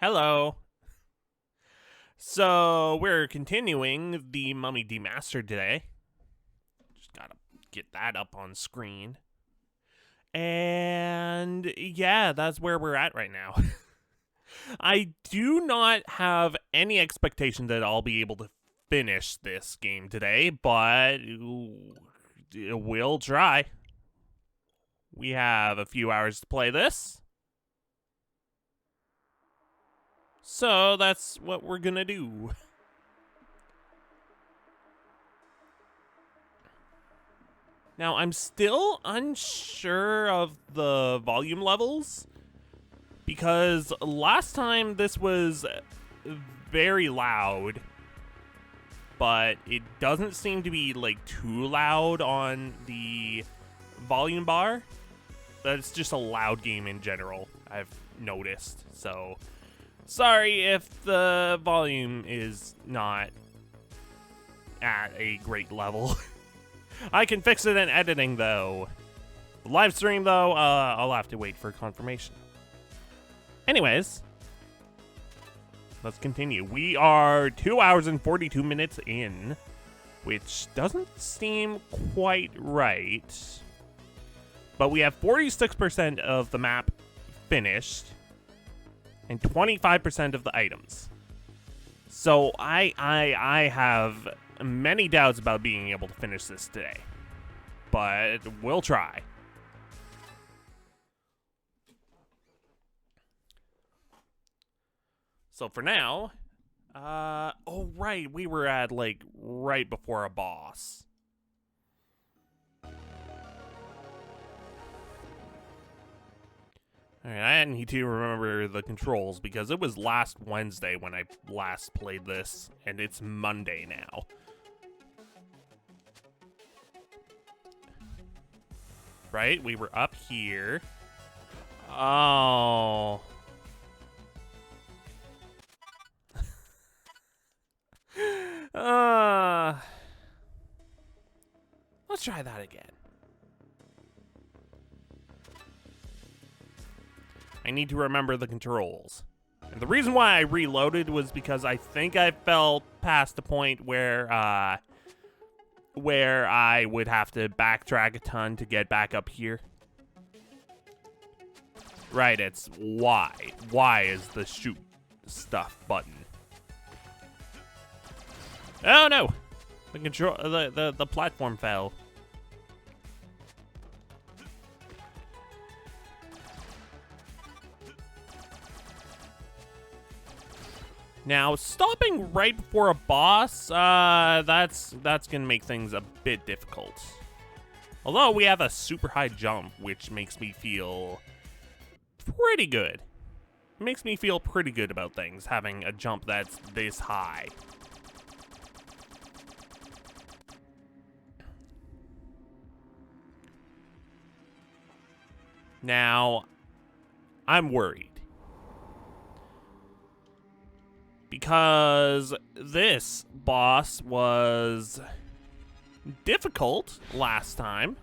Hello. So we're continuing the Mummy Demastered today. Just gotta get that up on screen. And yeah, that's where we're at right now. I do not have any expectation that I'll be able to finish this game today, but we'll try. We have a few hours to play this. So that's what we're gonna do. Now, I'm still unsure of the volume levels because last time this was very loud, but it doesn't seem to be like too loud on the volume bar. That's just a loud game in general, I've noticed. So, sorry if the volume is not at a great level. I can fix it in editing, though. The live stream, though, I'll have to wait for confirmation. Anyways, let's continue. We are 2 hours and 42 minutes in, which doesn't seem quite right. But we have 46% of the map finished and 25% of the items. So I have many doubts about being able to finish this today, but we'll try. So for now, oh right, we were at like right before a boss. Alright, I need to remember the controls because it was last Wednesday when I last played this, and it's Monday now. Right? We were up here. Oh. Let's try that again. I need to remember the controls. And the reason why I reloaded was because I think I fell past the point where I would have to backtrack a ton to get back up here. Right, it's Y. Y is the shoot stuff button. Oh no! The control the platform fell. Now, stopping right before a boss, that's gonna make things a bit difficult. Although we have a super high jump, which makes me feel pretty good. It makes me feel pretty good about things, having a jump that's this high. Now, I'm worried. Because this boss was difficult last time.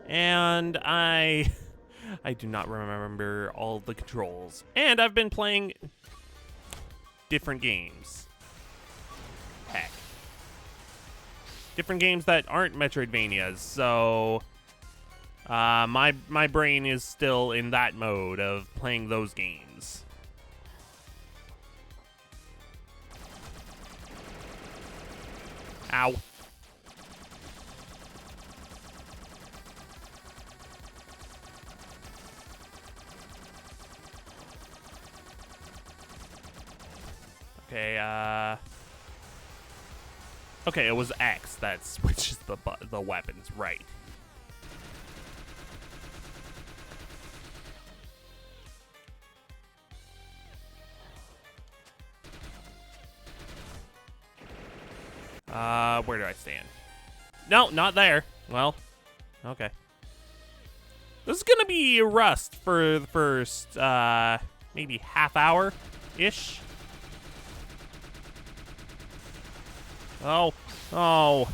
And I do not remember all the controls. And I've been playing different games. Heck. Different games that aren't Metroidvanias, so my brain is still in that mode of playing those games. Ow. Okay, okay, it was X that switches the weapons, right. Where do I stand? No, not there. Well, okay. This is gonna be Rust for the first, maybe half hour-ish. Oh, oh.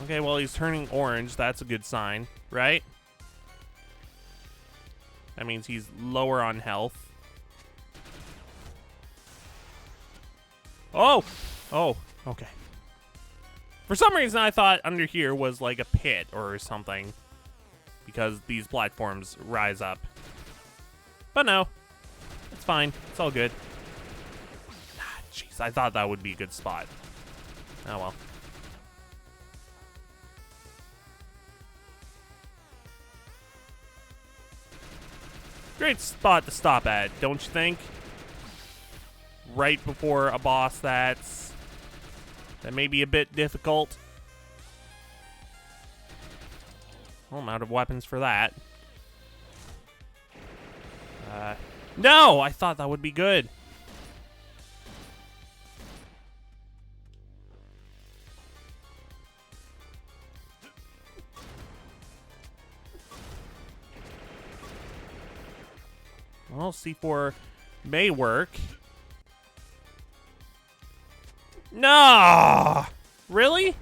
Okay, well, he's turning orange. That's a good sign, right? That means he's lower on health. Oh! Oh, okay. For some reason, I thought under here was like a pit or something, because these platforms rise up. But no, it's fine. It's all good. Jeez, I thought that would be a good spot. Oh well. Great spot to stop at, don't you think? Right before a boss that may be a bit difficult. Well, I'm out of weapons for that. No! I thought that would be good. Well, C4 may work. No! Really?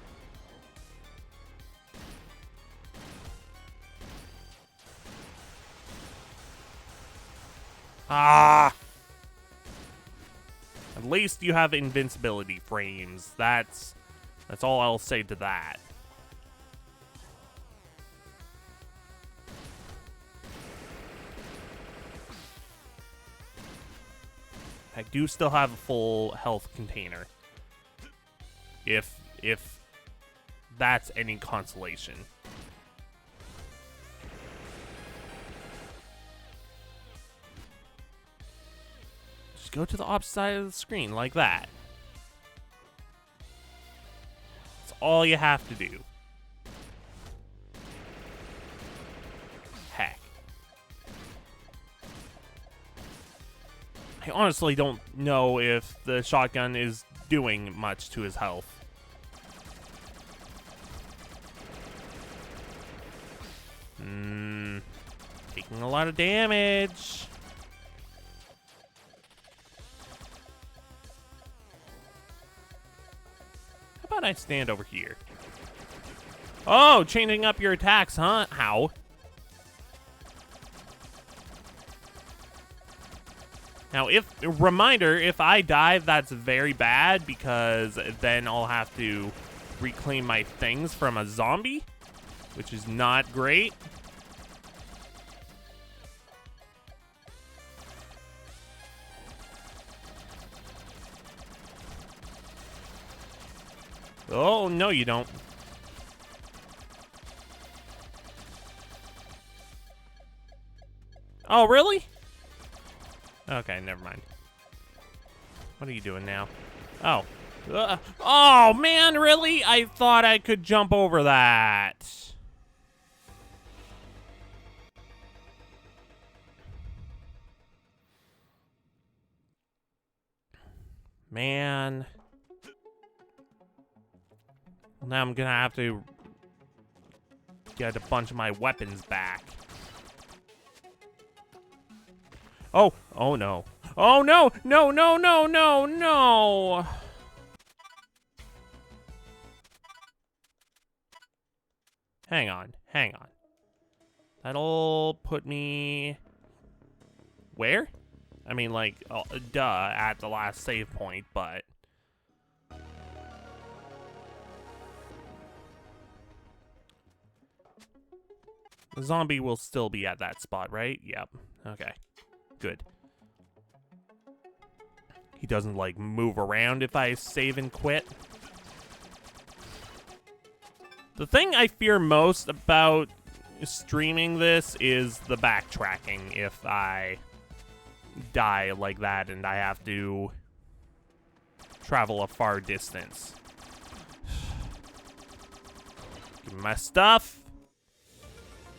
Ah! At least you have invincibility frames. That's all I'll say to that. I do still have a full health container. If that's any consolation. Just go to the opposite side of the screen like that. That's all you have to do. Heck. I honestly don't know if the shotgun is doing much to his health. Taking a lot of damage. How about I stand over here? Oh, changing up your attacks, huh? How? Now, reminder, if I die, that's very bad, because then I'll have to reclaim my things from a zombie, which is not great. Oh, no, you don't. Oh, really? Okay, never mind. What are you doing now? Oh. Oh, man, really? I thought I could jump over that. Man. Now I'm gonna have to get a bunch of my weapons back. Oh, oh no. Oh no, no, no, no, no, no. Hang on, hang on. That'll put me... Where? I mean, like, duh, at the last save point, but... The zombie will still be at that spot, right? Yep. Okay. Good. He doesn't, like, move around if I save and quit. The thing I fear most about streaming this is the backtracking if I die like that and I have to travel a far distance. Give me my stuff.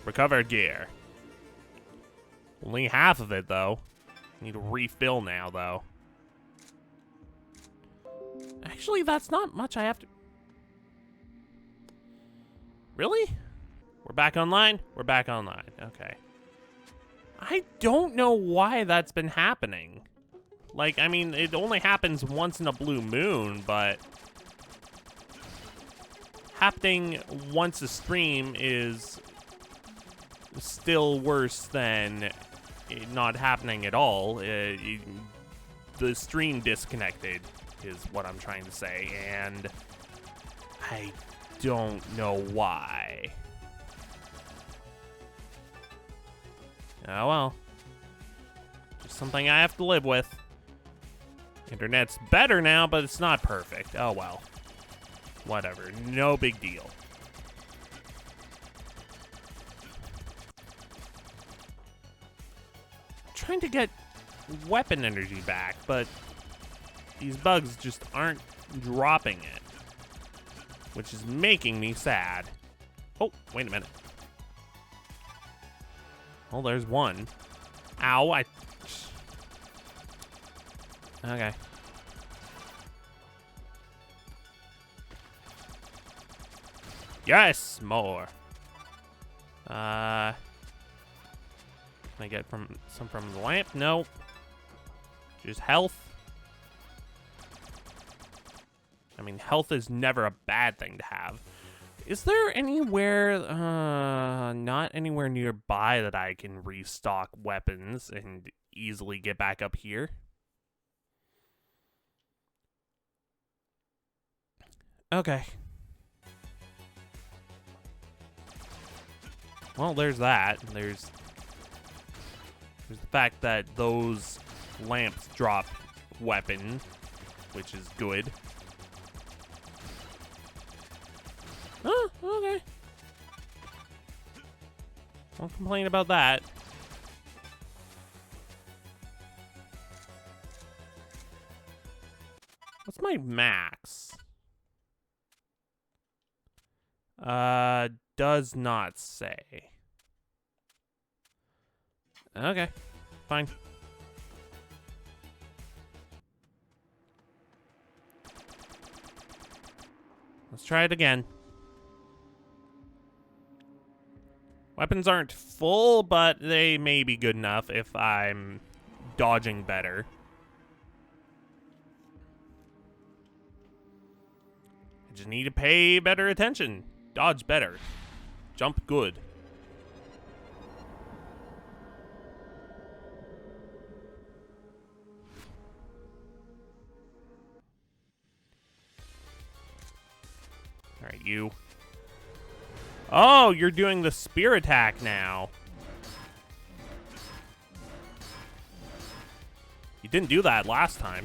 Recover gear. Only half of it, though. Need to refill now, though. Actually, that's not much I have to... Really? We're back online? We're back online. Okay. I don't know why that's been happening. Like, I mean, it only happens once in a blue moon, but... happening once a stream is still worse than it not happening at all. The stream disconnected is what I'm trying to say, and I don't know why. Oh well. Just something I have to live with. Internet's better now, but it's not perfect. Oh well. Whatever. No big deal. I'm trying to get weapon energy back, but these bugs just aren't dropping it, which is making me sad. Oh, wait a minute. Oh, there's one. Ow, Okay. Yes, more. Can I get some from the lamp? No. Just health. I mean, health is never a bad thing to have. Is there anywhere, not anywhere nearby that I can restock weapons and easily get back up here? Okay. Well, there's that. There's the fact that those lamps drop weapon, which is good. Oh, okay. Won't complain about that. What's my max? Does not say. Okay, fine. Let's try it again. Weapons aren't full, but they may be good enough if I'm dodging better. I just need to pay better attention. Dodge better. Jump good. Alright, you. Oh, you're doing the spear attack now. You didn't do that last time.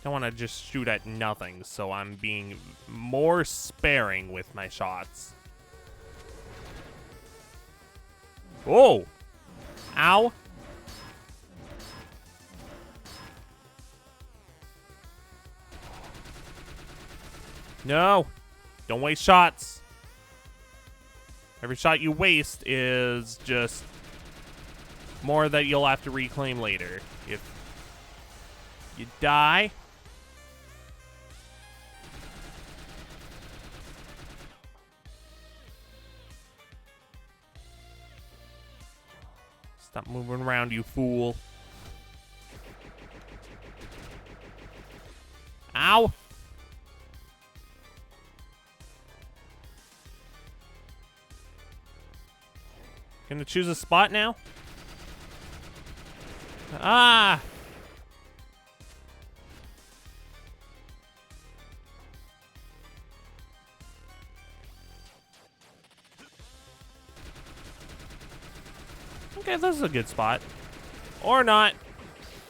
Don't want to just shoot at nothing, so I'm being more sparing with my shots. Oh! Ow! No! Don't waste shots. Every shot you waste is just more that you'll have to reclaim later. If you die... Stop moving around, you fool. Ow! Gonna choose a spot now? Ah! Okay, this is a good spot. Or not.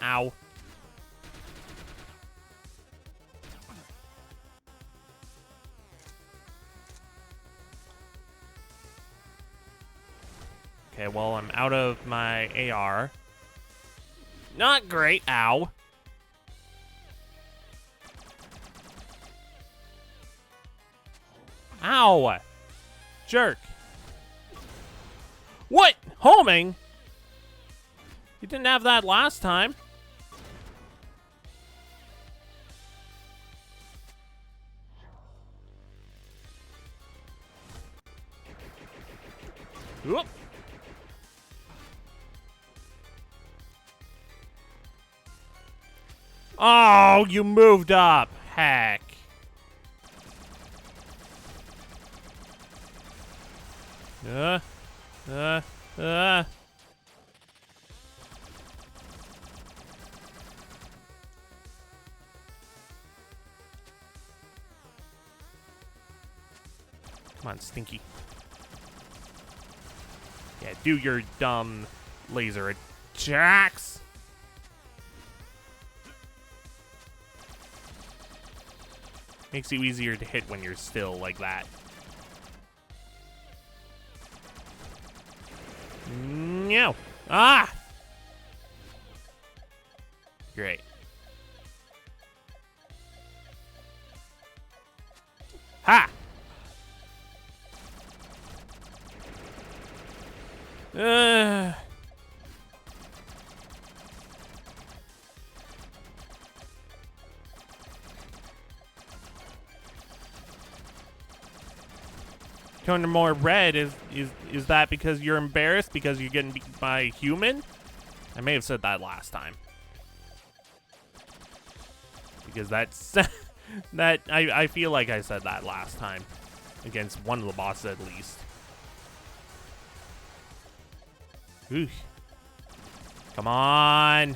Ow. Okay, well, I'm out of my AR. Not great. Ow. Ow. Jerk. What? Homing? You didn't have that last time. Whoop. Oh, you moved up. Heck. Uh. Come on, Stinky. Yeah, do your dumb laser attacks. Makes you easier to hit when you're still like that. No. Ah! Great. Ha! Turn more red. Is that because you're embarrassed because you're getting beaten by a human? I may have said that last time. Because that's that I feel like I said that last time against one of the bosses at least. Ooh. Come on.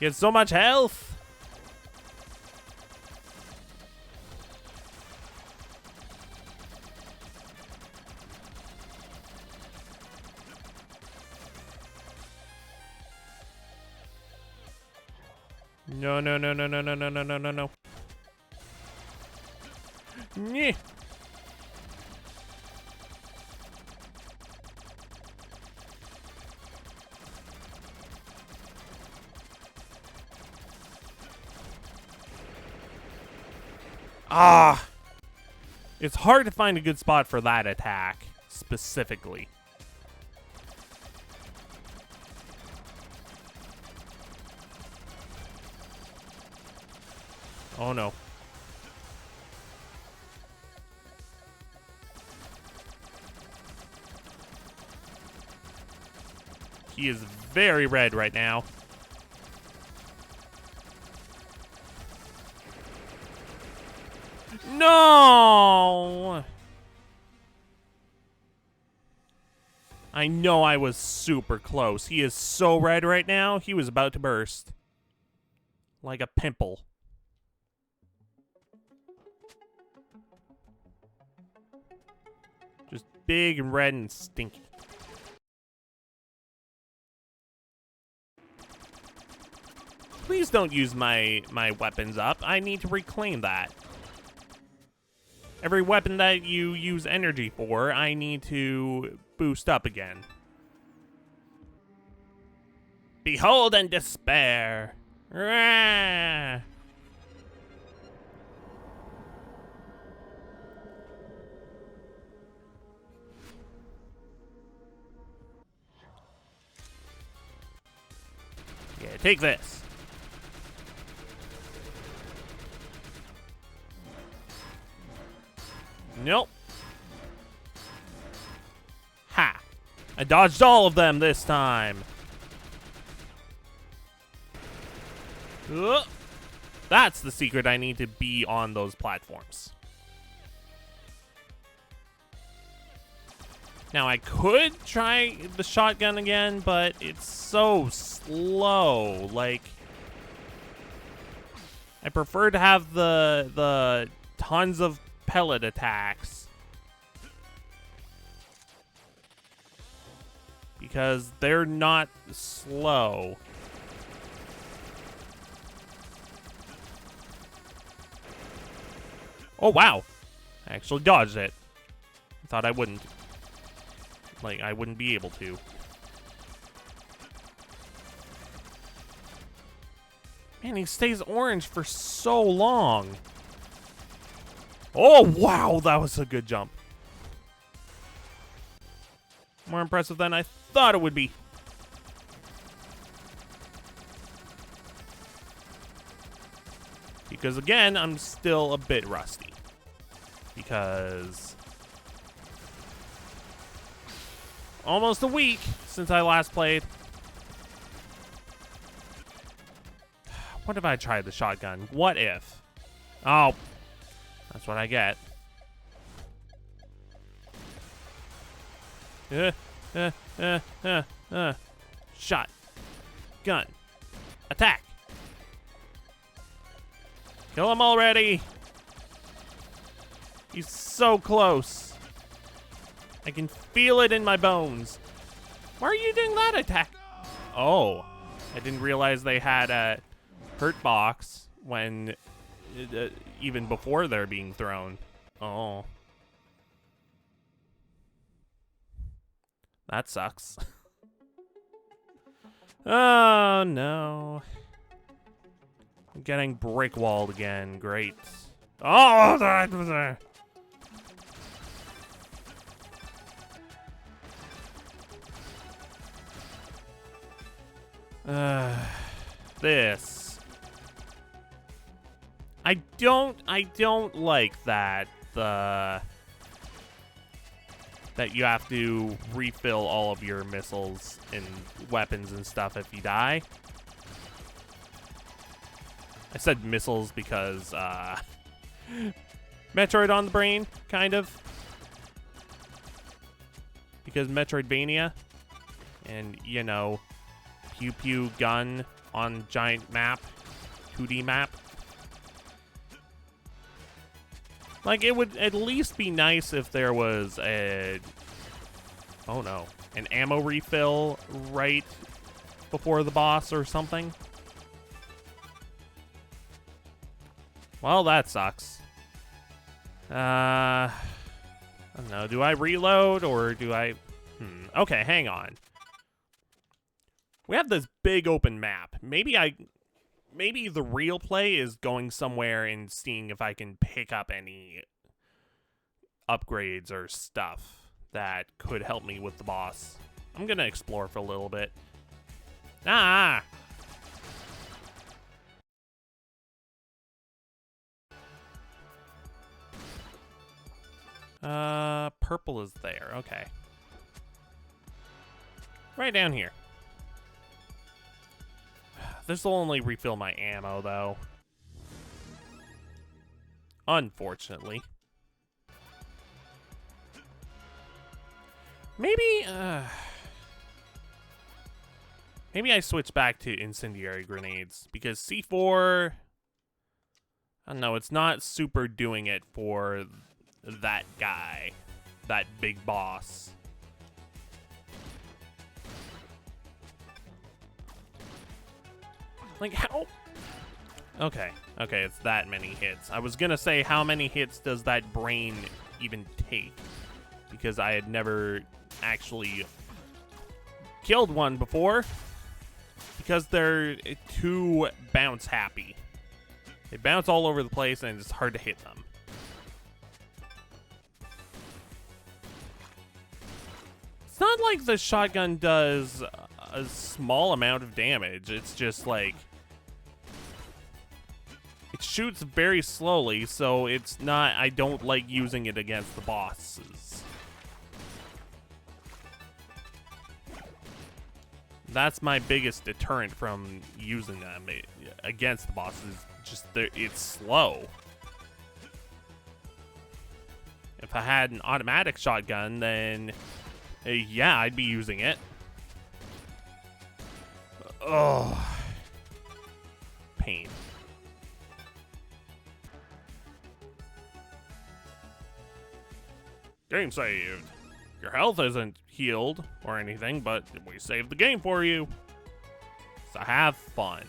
You have so much health. No. Nyeh. Ah! It's hard to find a good spot for that attack, specifically. Oh no. He is very red right now. No! I know I was super close. He is so red right now, he was about to burst. Like a pimple. Just big and red and stinky. Please don't use my weapons up. I need to reclaim that. Every weapon that you use energy for, I need to boost up again. Behold and despair. Rah! Yeah, take this. Nope. Ha! I dodged all of them this time. That's the secret. I need to be on those platforms. Now, I could try the shotgun again, but it's so slow. Like, I prefer to have the tons of pellet attacks. Because they're not slow. Oh, wow. I actually dodged it. I thought I wouldn't. Like, I wouldn't be able to. Man, he stays orange for so long. Oh, wow, that was a good jump. More impressive than I thought it would be. Because, again, I'm still a bit rusty. Because almost a week since I last played. What if I tried the shotgun? What if? Oh, that's what I get. Shot. Gun. Attack. Kill him already. He's so close. I can feel it in my bones. Why are you doing that attack? Oh, I didn't realize they had a hurt box when even before they're being thrown. Oh. That sucks. Oh, no. I'm getting brick walled again. Great. Oh, that was a... This. I don't like that. That you have to refill all of your missiles and weapons and stuff if you die. I said missiles because, Metroid on the brain, kind of. Because Metroidvania. And, you know, pew pew gun on giant map. 2D map. Like, it would at least be nice if there was a... Oh, no. An ammo refill right before the boss or something. Well, that sucks. I don't know. Do I reload or do I... Okay, hang on. We have this big open map. Maybe the real play is going somewhere and seeing if I can pick up any upgrades or stuff that could help me with the boss. I'm gonna explore for a little bit. Ah! Purple is there. Okay. Right down here. This will only refill my ammo, though. Unfortunately. Maybe I switch back to incendiary grenades, because C4... I don't know, it's not super doing it for that guy. That big boss. Like, how? Okay, it's that many hits. I was gonna say, how many hits does that brain even take? Because I had never actually killed one before. Because they're too bounce happy. They bounce all over the place and it's hard to hit them. It's not like the shotgun does a small amount of damage. It's just like... It shoots very slowly, so it's not... I don't like using it against the bosses. That's my biggest deterrent from using them against the bosses. Just it's slow. If I had an automatic shotgun, then yeah, I'd be using it. Oh, pain. Game saved. Your health isn't healed or anything, but we saved the game for you. So have fun.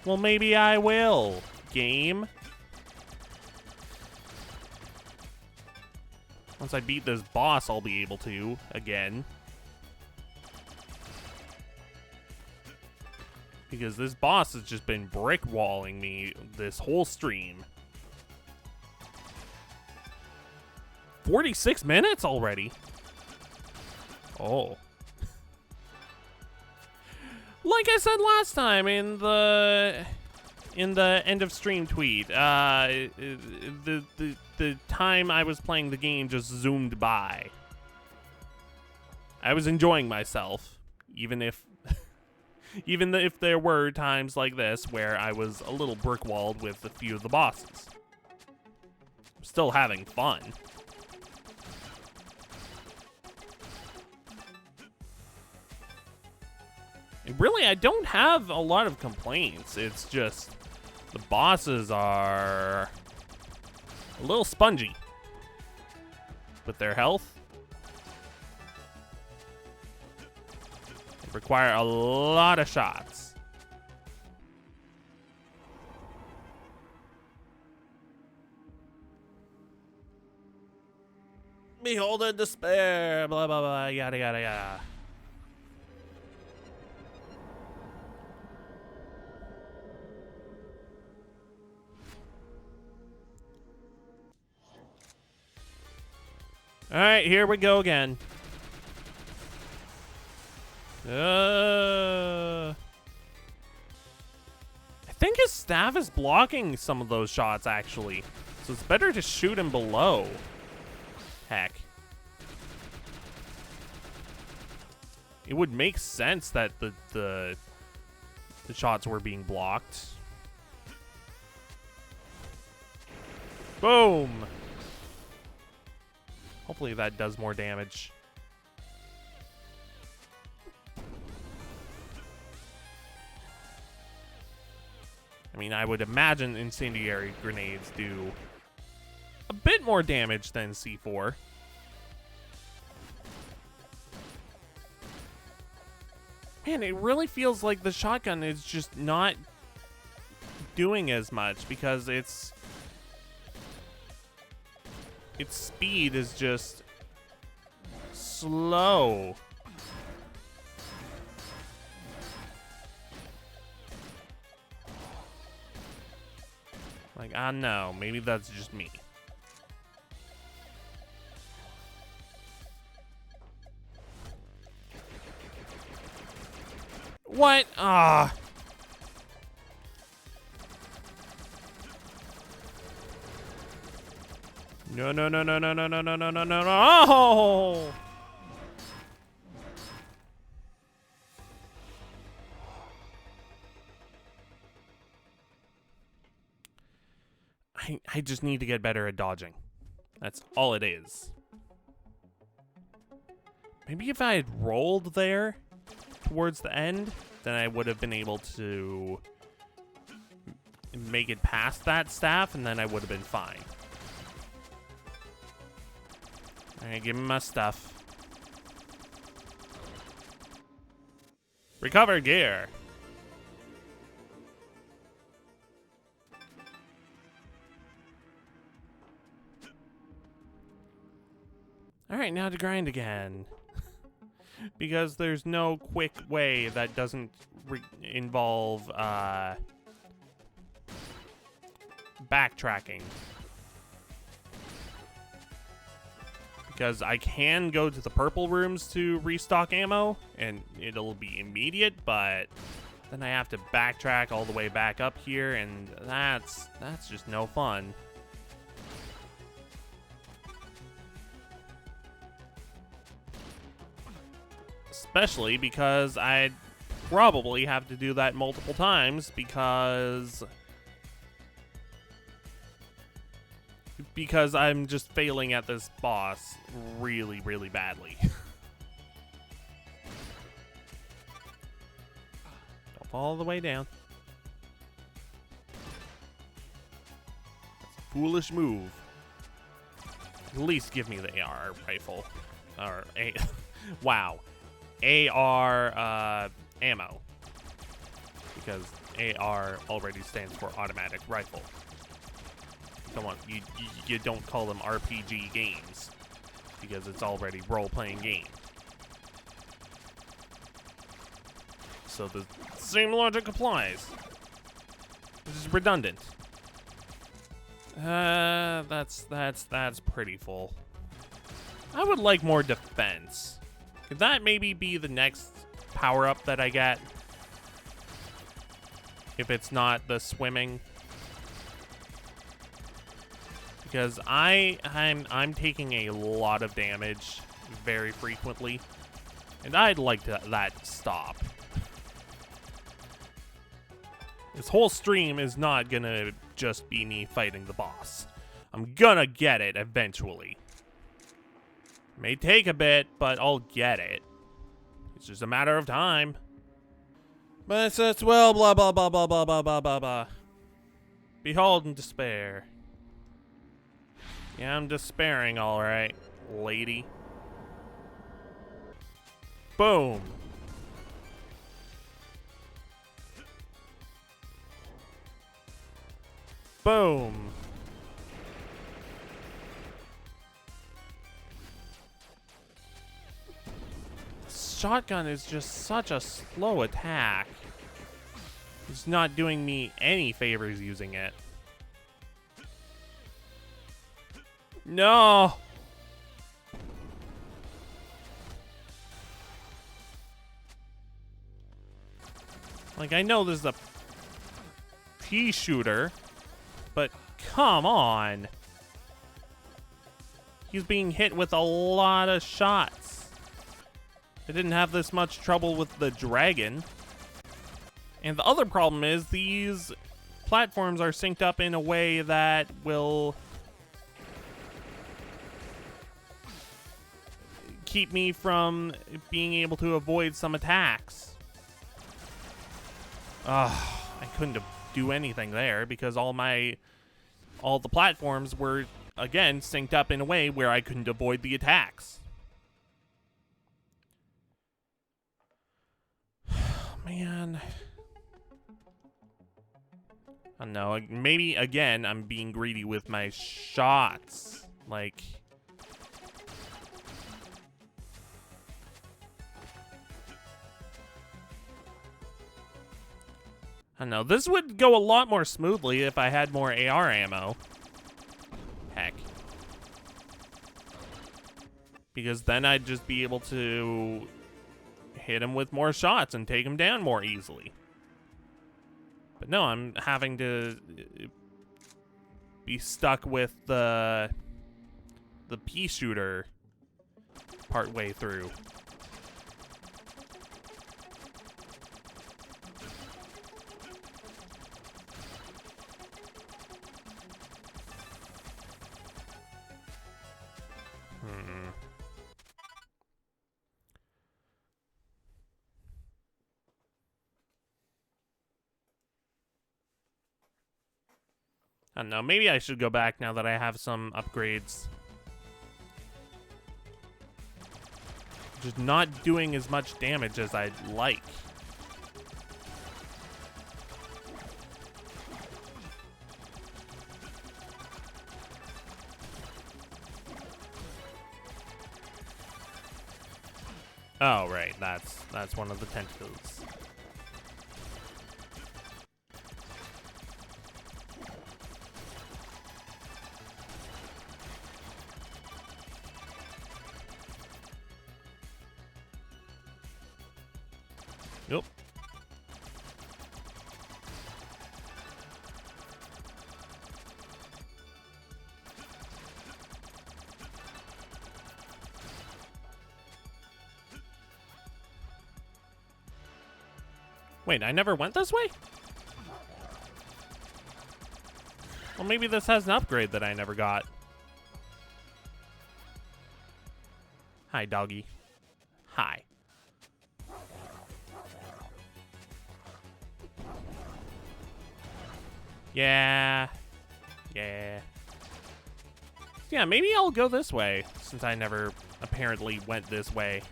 Well, maybe I will, game. Once I beat this boss, I'll be able to, again. Because this boss has just been brick-walling me this whole stream. 46 minutes already? Oh. Like I said last time in the end of stream tweet, the time I was playing the game just zoomed by. I was enjoying myself, even if Even if there were times like this where I was a little brick-walled with a few of the bosses. I'm still having fun. And really, I don't have a lot of complaints. It's just the bosses are a little spongy with their health. They require a lot of shots. Behold in despair, blah, blah, blah, yada, yada, yada. All right, here we go again. I think his staff is blocking some of those shots, actually. So it's better to shoot him below. Heck. It would make sense that the shots were being blocked. Boom! Hopefully that does more damage. I mean, I would imagine incendiary grenades do a bit more damage than C4. Man, it really feels like the shotgun is just not doing as much because its speed is just slow. Like, I don't know, maybe that's just me. What? Ah. No, no, no, no, no, no, no, no, no, no, no, no. Oh! I just need to get better at dodging. That's all it is. Maybe if I had rolled there towards the end, then I would have been able to make it past that staff, and then I would have been fine. Alright, give me my stuff. Recover gear. Alright, now to grind again. Because there's no quick way that doesn't involve backtracking. Because I can go to the purple rooms to restock ammo, and it'll be immediate, but then I have to backtrack all the way back up here, and that's just no fun. Especially because I'd probably have to do that multiple times because I'm just failing at this boss really, really badly. Don't fall all the way down. That's a foolish move. At least give me the AR rifle. Or wow. AR ammo. Because AR already stands for automatic rifle. You don't call them RPG games because it's already role-playing game. So the same logic applies. This is redundant. That's pretty full. I would like more defense. Could that maybe be the next power-up that I get? If it's not the swimming. Because I'm taking a lot of damage very frequently, and I'd like that to stop. This whole stream is not gonna just be me fighting the boss. I'm gonna get it eventually. May take a bit, but I'll get it. It's just a matter of time. But it's well, blah, blah, blah, blah, blah, blah, blah, blah, blah. Behold in despair. Yeah, I'm despairing, alright, lady. Boom. Boom. Shotgun is just such a slow attack. It's not doing me any favors using it. No. Like, I know this is a pea shooter, but come on. He's being hit with a lot of shots. I didn't have this much trouble with the dragon. And the other problem is these platforms are synced up in a way that will keep me from being able to avoid some attacks. I couldn't do anything there because all the platforms were, again, synced up in a way where I couldn't avoid the attacks. Man. I don't know. Maybe, again, I'm being greedy with my shots. Like... I don't know. This would go a lot more smoothly if I had more AR ammo. Heck. Because then I'd just be able to hit him with more shots and take him down more easily. But no, I'm having to be stuck with the pea shooter part way through. I don't know, maybe I should go back now that I have some upgrades. Just not doing as much damage as I'd like. Oh, right, that's one of the tentacles. Nope. Wait, I never went this way? Well, maybe this has an upgrade that I never got. Hi, doggy. Hi. Yeah. Yeah. Yeah, maybe I'll go this way, since I never apparently went this way.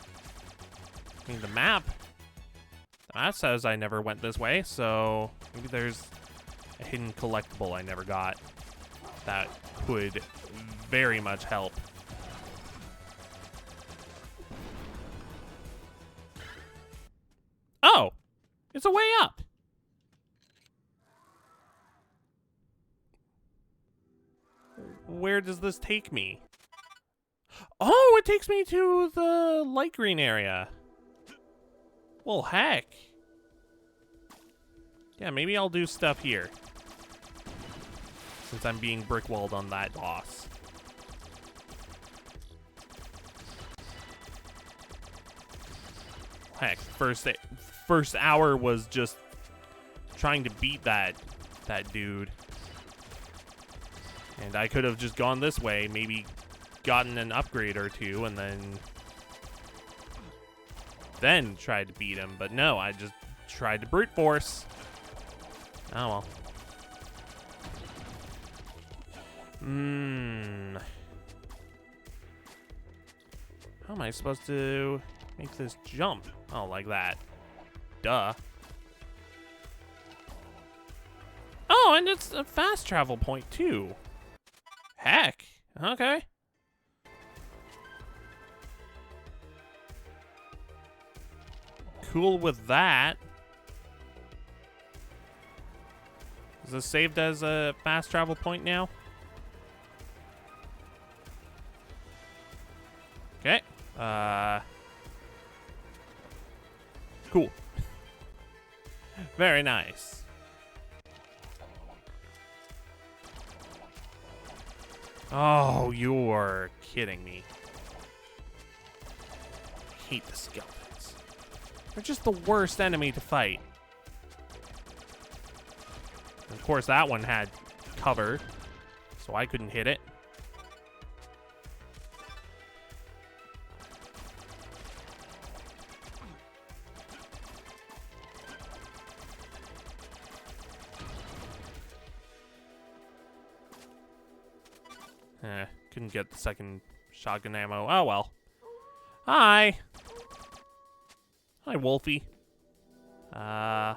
I mean, the map says I never went this way, so maybe there's a hidden collectible I never got that would very much help. Oh! It's a way up! Where does this take me? Oh, it takes me to the light green area. Well, heck. Yeah, maybe I'll do stuff here. Since I'm being brickwalled on that boss. Heck, first hour was just trying to beat that dude. And I could have just gone this way, maybe gotten an upgrade or two, and then tried to beat him. But no, I just tried to brute force. Oh well. How am I supposed to make this jump? Oh, like that. Duh. Oh, and it's a fast travel point too. Heck. Okay. Cool with that. Is this saved as a fast travel point now? Okay. Cool. Very nice. Oh, you're kidding me. I hate the skeletons. They're just the worst enemy to fight. And of course, that one had cover, so I couldn't hit it. Couldn't get the second shotgun ammo. Oh well. Hi. Hi, Wolfie. Okay,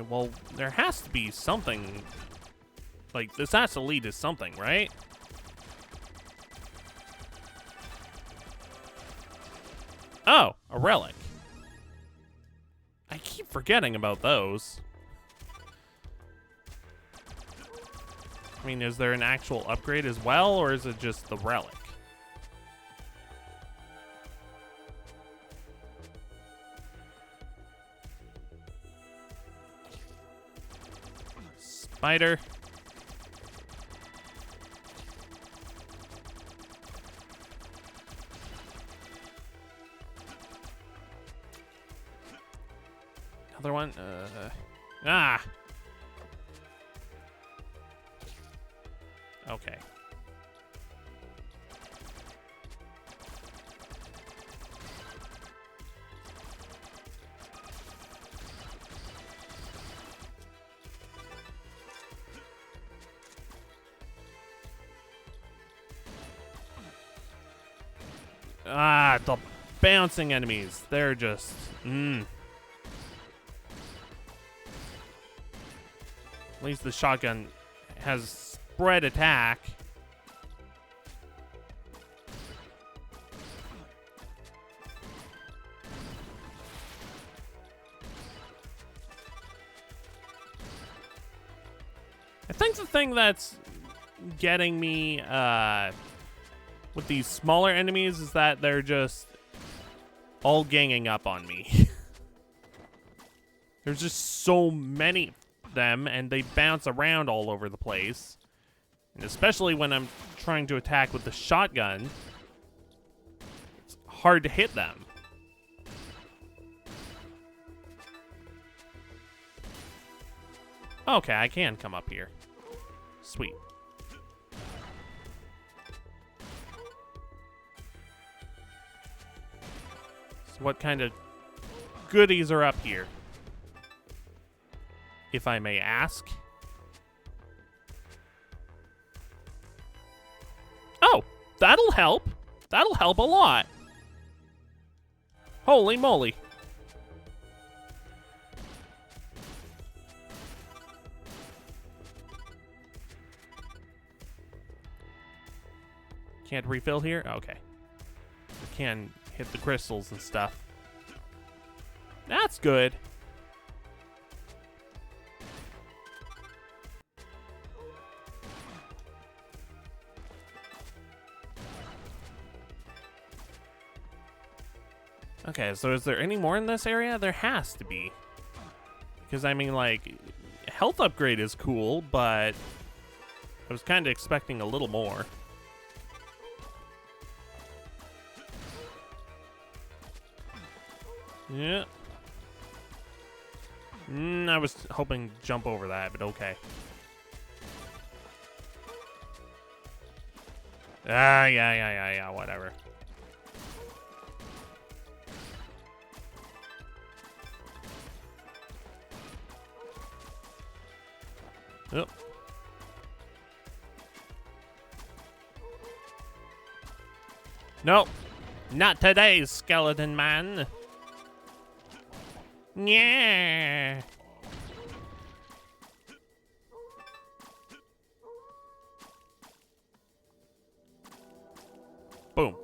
well, there has to be something. Like, this has to lead to something, right? Oh, a relic. I keep forgetting about those. I mean, is there an actual upgrade as well, or is it just the relic? Spider. Another one. Ah. Okay. Ah, the bouncing enemies. They're just... At least the shotgun has spread attack. I think the thing that's getting me with these smaller enemies is that they're just all ganging up on me. There's just so many of them, and they bounce around all over the place. And especially when I'm trying to attack with the shotgun, it's hard to hit them. Okay, I can come up here. Sweet. So what kind of goodies are up here, if I may ask? Oh, that'll help. That'll help a lot. Holy moly. Can't refill here? Okay. I can hit the crystals and stuff. That's good. Okay, so is there any more in this area? There has to be. Because, I mean, like, health upgrade is cool, but I was kind of expecting a little more. Yeah. I was hoping to jump over that, but okay. Yeah, whatever. Yep. Nope. Not today, skeleton man. Yeah. Boom.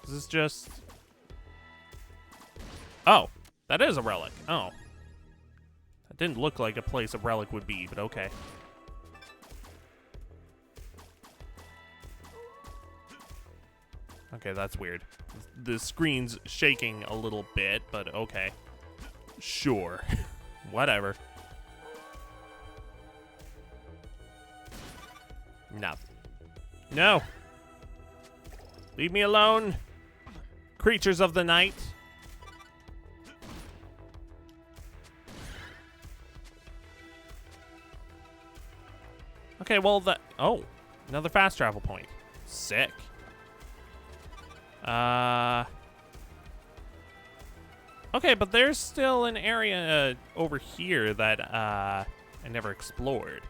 Is this just... Oh, that is a relic. Oh. That didn't look like a place a relic would be, but okay. Okay, that's weird. The screen's shaking a little bit, but okay. Sure. Whatever. Nothing. No! Leave me alone! Creatures of the night! Okay, well, that... Oh, another fast travel point. Sick. Okay, but there's still an area over here that I never explored.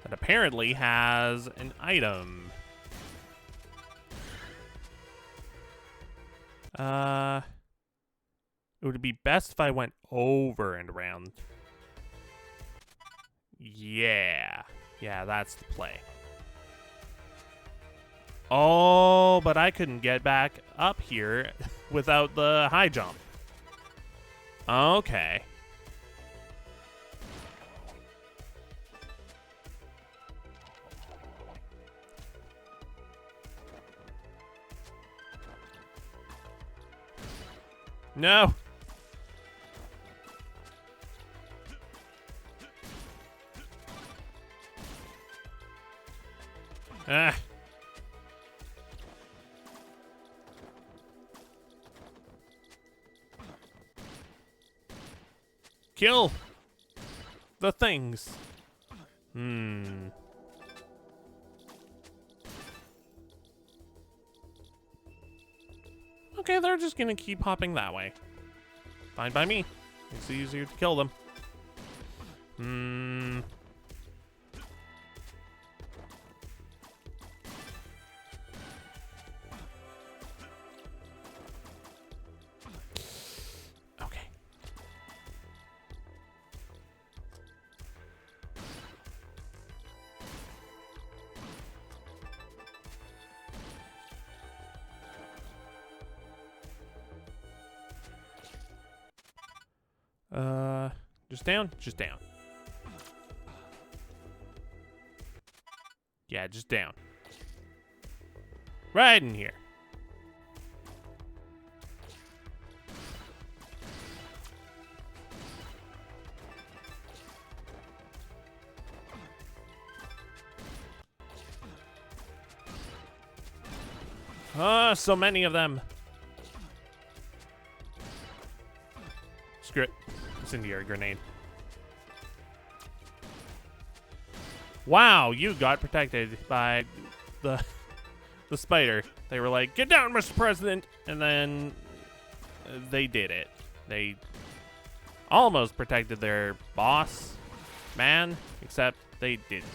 That apparently has an item. It would be best if I went over and around. Yeah. Yeah, that's the play. Oh, but I couldn't get back up here without the high jump. Okay. No. Ah. Kill the things. Okay, they're just gonna keep hopping that way. Fine by me. It's easier to kill them. Okay. Just down? Just down. Yeah, just down. Right in here. Ah, so many of them. Screw it. Incendiary grenade. Wow, you got protected by the spider. They were like, "Get down, Mr. President," and then they did it. They almost protected their boss man, except they didn't.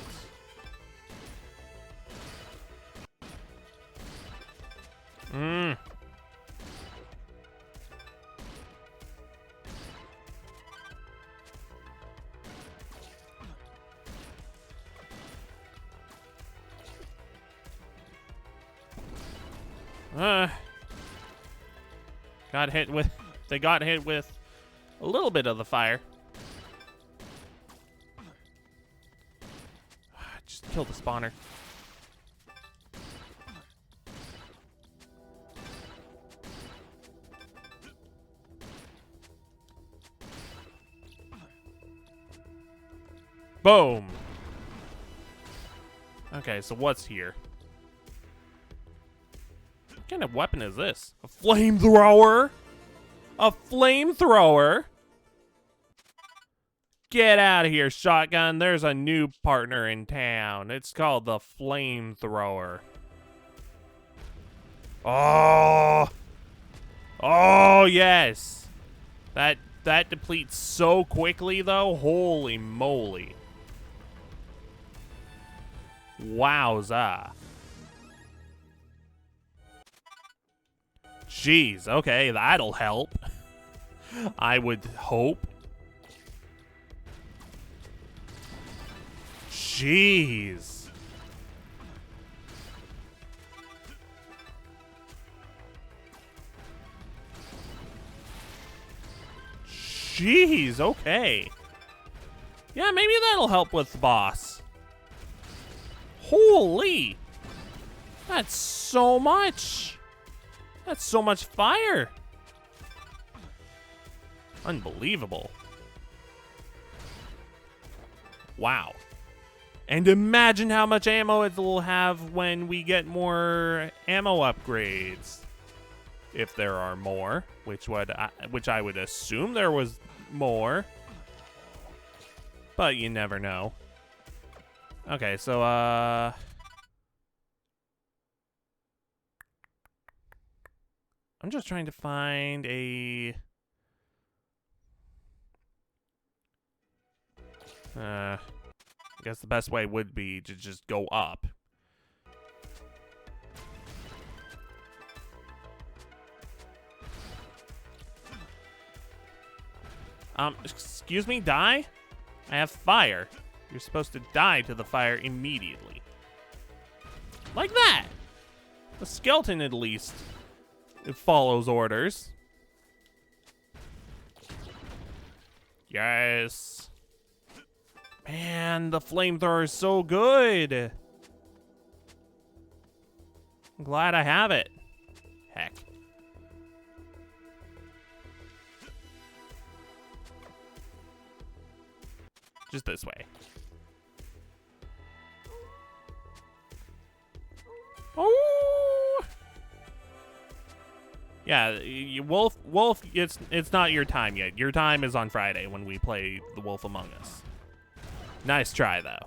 They got hit with a little bit of the fire. Just kill the spawner. Boom. Okay, so what's here? What kind of weapon is this? A flamethrower? A flamethrower? Get out of here, shotgun. There's a new partner in town. It's called the flamethrower. Oh. Oh, yes. That depletes so quickly, though. Holy moly. Wowza. Jeez, okay, that'll help. I would hope. Jeez. Jeez, okay. Yeah, maybe that'll help with the boss. Holy. That's so much. That's so much fire. Unbelievable. Wow. And imagine how much ammo it will have when we get more ammo upgrades. If there are more, which I would assume there was more. But you never know. Okay, so I'm just trying to find a I guess the best way would be to just go up. Excuse me, die? I have fire. You're supposed to die to the fire immediately. Like that! The skeleton, at least, it follows orders. Yes. Man, the flamethrower is so good. I'm glad I have it. Heck. Just this way. Oh. Yeah, Wolf, it's not your time yet. Your time is on Friday when we play The Wolf Among Us. Nice try, though.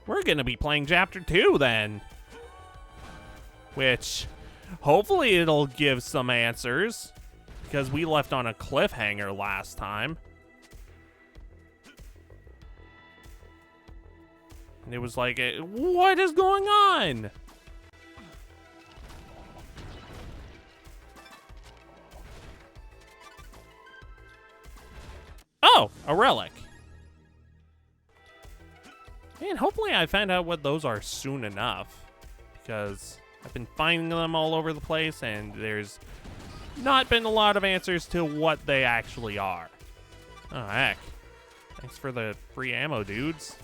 We're going to be playing Chapter 2, then. Which, hopefully it'll give some answers. Because we left on a cliffhanger last time. And it was like, what is going on? Oh, a relic. And hopefully I find out what those are soon enough. Because I've been finding them all over the place, and there's not been a lot of answers to what they actually are. Oh, heck. Thanks for the free ammo, dudes.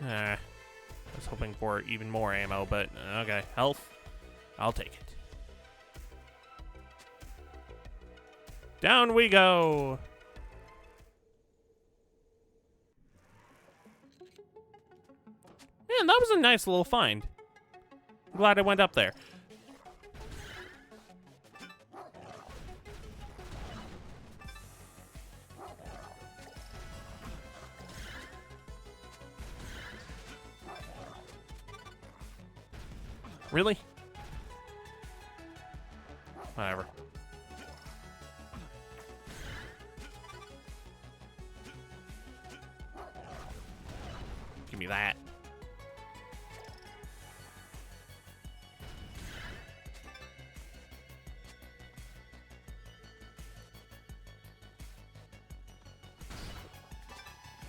I was hoping for even more ammo, but okay. Health, I'll take it. Down we go. Man, that was a nice little find. I'm glad I went up there. Really? Whatever. Give me that.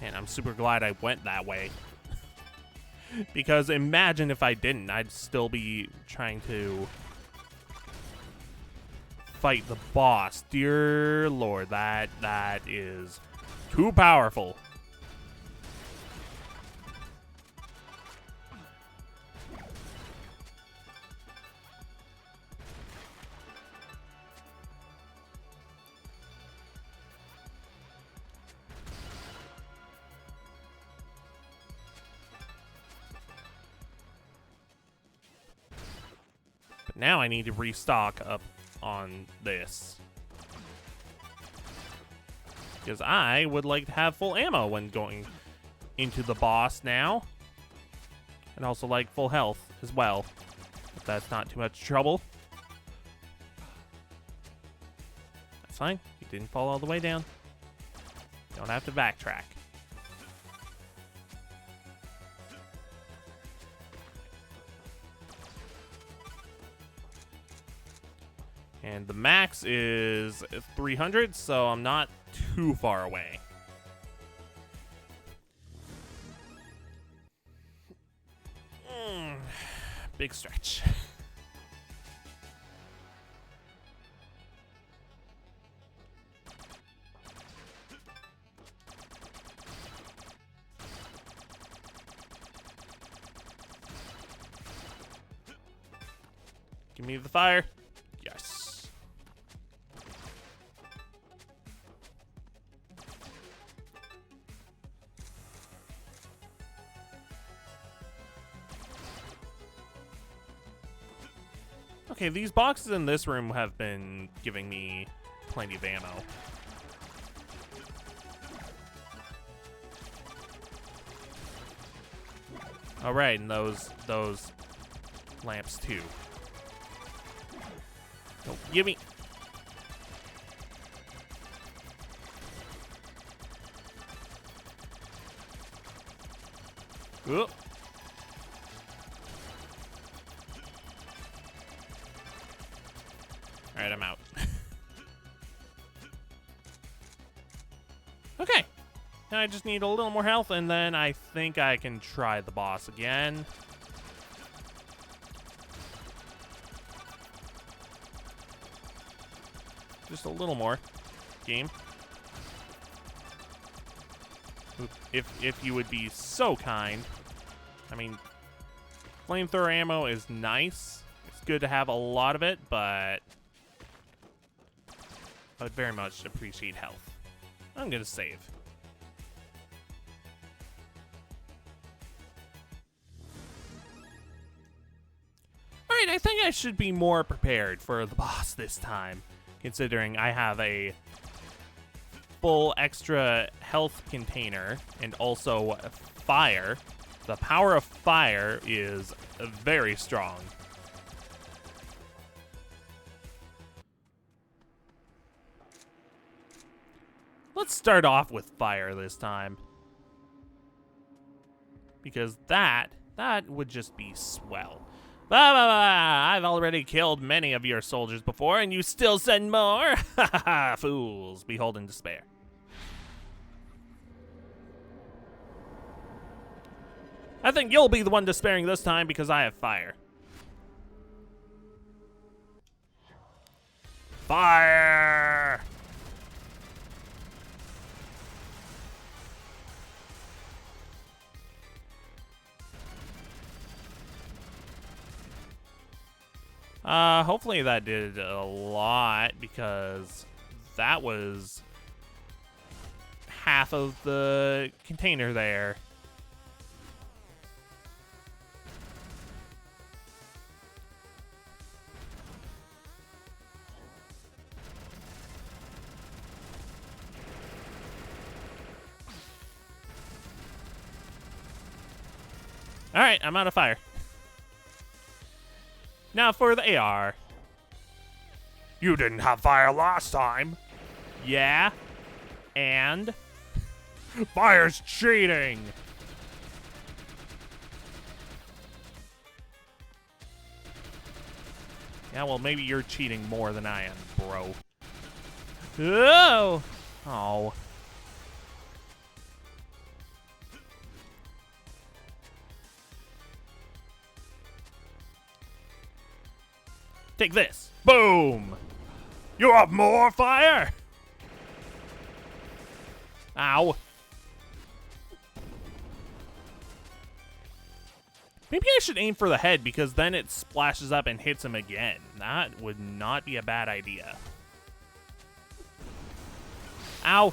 And I'm super glad I went that way. Because imagine if I didn't, I'd still be trying to fight the boss. Dear Lord, that is too powerful. Now I need to restock up on this. Because I would like to have full ammo when going into the boss now. And also like full health as well, if that's not too much trouble. That's fine. You didn't fall all the way down. Don't have to backtrack. And the max is 300, so I'm not too far away. Big stretch. Give me the fire. Yes. Okay, these boxes in this room have been giving me plenty of ammo. All right, and those lamps too. Oh, give me. Whoop. All right, I'm out. Okay. Now I just need a little more health, and then I think I can try the boss again. Just a little more. Game. If you would be so kind. I mean, flamethrower ammo is nice. It's good to have a lot of it, but I would very much appreciate health. I'm gonna save. Alright, I think I should be more prepared for the boss this time, considering I have a full extra health container and also fire. The power of fire is very strong. Let's start off with fire this time, because that would just be swell. Blah, blah, blah. I've already killed many of your soldiers before, and you still send more? Ha ha ha, fools, behold in despair. I think you'll be the one despairing this time because I have fire. Fire! Hopefully that did a lot, because that was half of the container there. All right, I'm out of fire. Now for the AR. You didn't have fire last time. Yeah? And? Fire's cheating! Yeah, well, maybe you're cheating more than I am, bro. Oh! Oh. Take this. Boom! You have more fire? Ow. Maybe I should aim for the head, because then it splashes up and hits him again. That would not be a bad idea. Ow.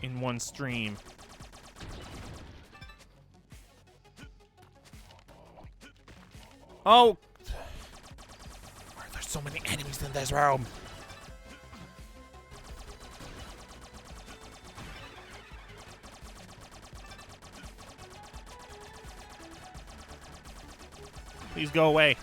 in one stream. Oh! Why are there so many enemies in this room? Please go away.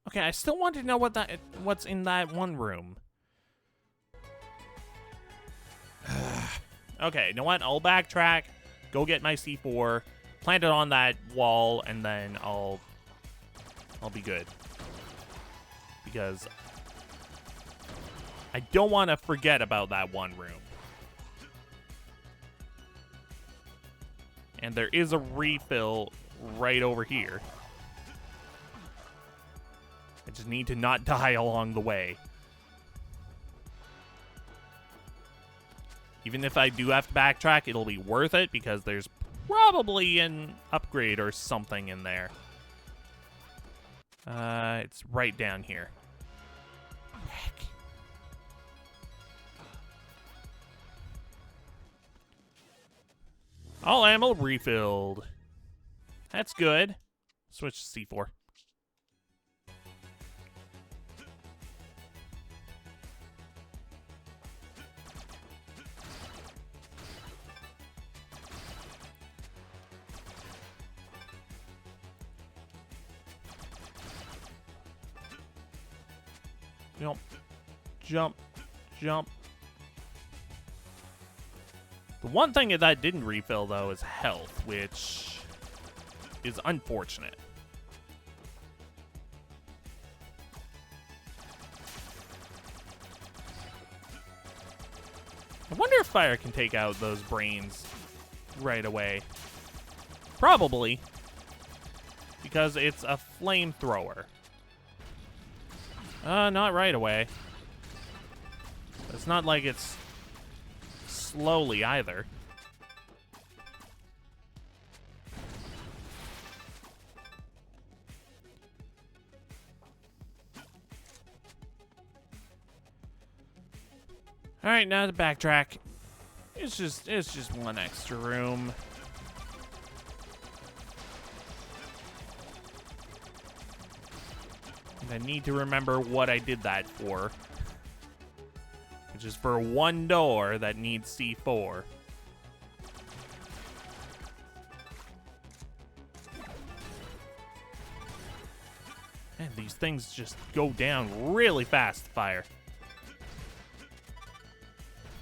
Okay, I still want to know what's in that one room. Okay, you know what? I'll backtrack, go get my C4, plant it on that wall, and then I'll be good. Because I don't want to forget about that one room. And there is a refill right over here. I just need to not die along the way. Even if I do have to backtrack, it'll be worth it because there's probably an upgrade or something in there. It's right down here. Heck. All ammo refilled. That's good. Switch to C4. Jump, jump, jump. The one thing that didn't refill, though, is health, which is unfortunate. I wonder if fire can take out those brains right away. Probably, because it's a flamethrower. Not right away. It's not like it's slowly either. All right, now to backtrack. It's just one extra room. And I need to remember what I did that for. Which is for one door that needs C4. Man, these things just go down really fast, fire.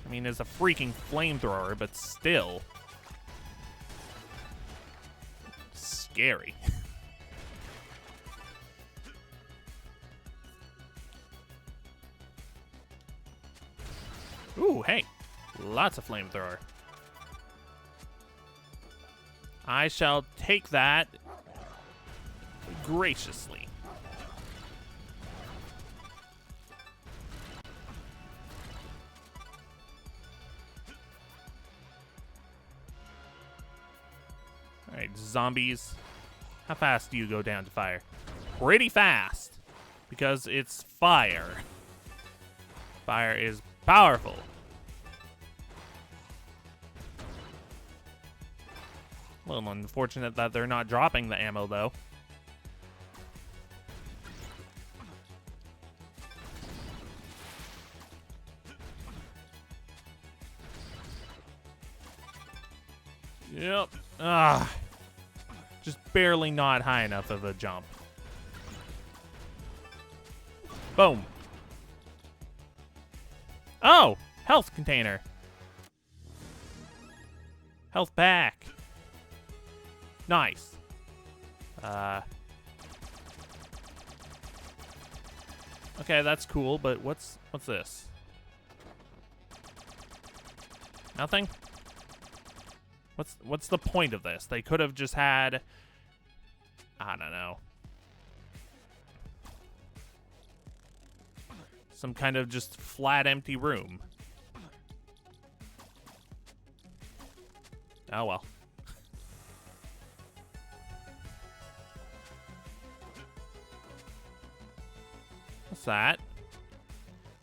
I mean, it's a freaking flamethrower, but still. Scary. Ooh, hey. Lots of flamethrower. I shall take that graciously. Alright, zombies. How fast do you go down to fire? Pretty fast. Because it's fire. Fire is powerful. A little unfortunate that they're not dropping the ammo, though. Yep. Just barely not high enough of a jump. Boom. Oh! Health container. Health pack. Nice. Okay, that's cool, but what's this? Nothing? What's the point of this? They could have just had, I don't know, some kind of just flat empty room. Oh well. that?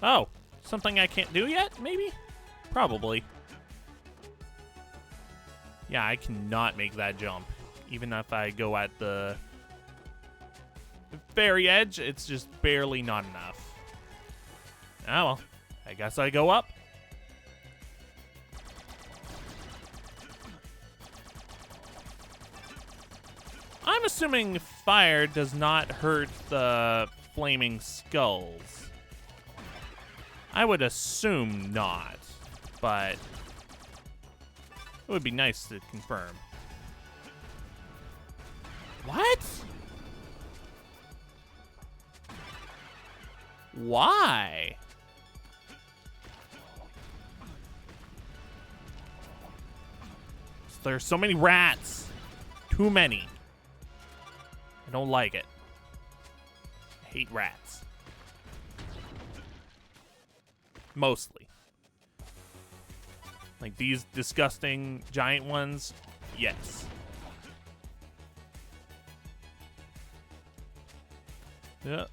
Oh, something I can't do yet, maybe? Probably. Yeah, I cannot make that jump. Even if I go at the very edge, it's just barely not enough. Oh well, I guess I go up. I'm assuming fire does not hurt the flaming skulls. I would assume not, but it would be nice to confirm. What? Why? There's so many rats. Too many. I don't like it. I hate rats. Mostly. Like these disgusting giant ones, yes. Yeah.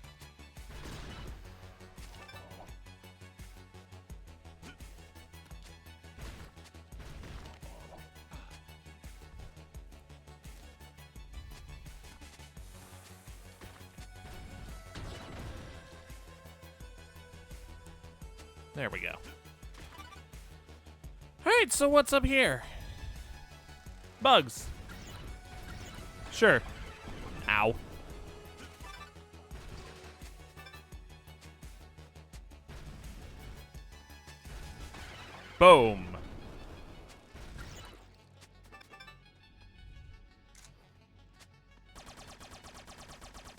There we go. Alright, so what's up here? Bugs. Sure. Ow. Boom.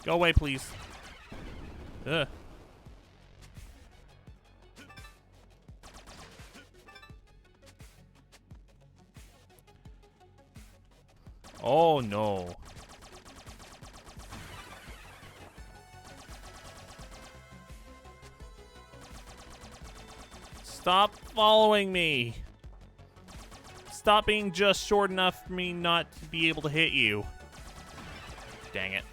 Go away, please. Ugh. Oh no. Stop following me. Stop being just short enough for me not to be able to hit you. Dang it.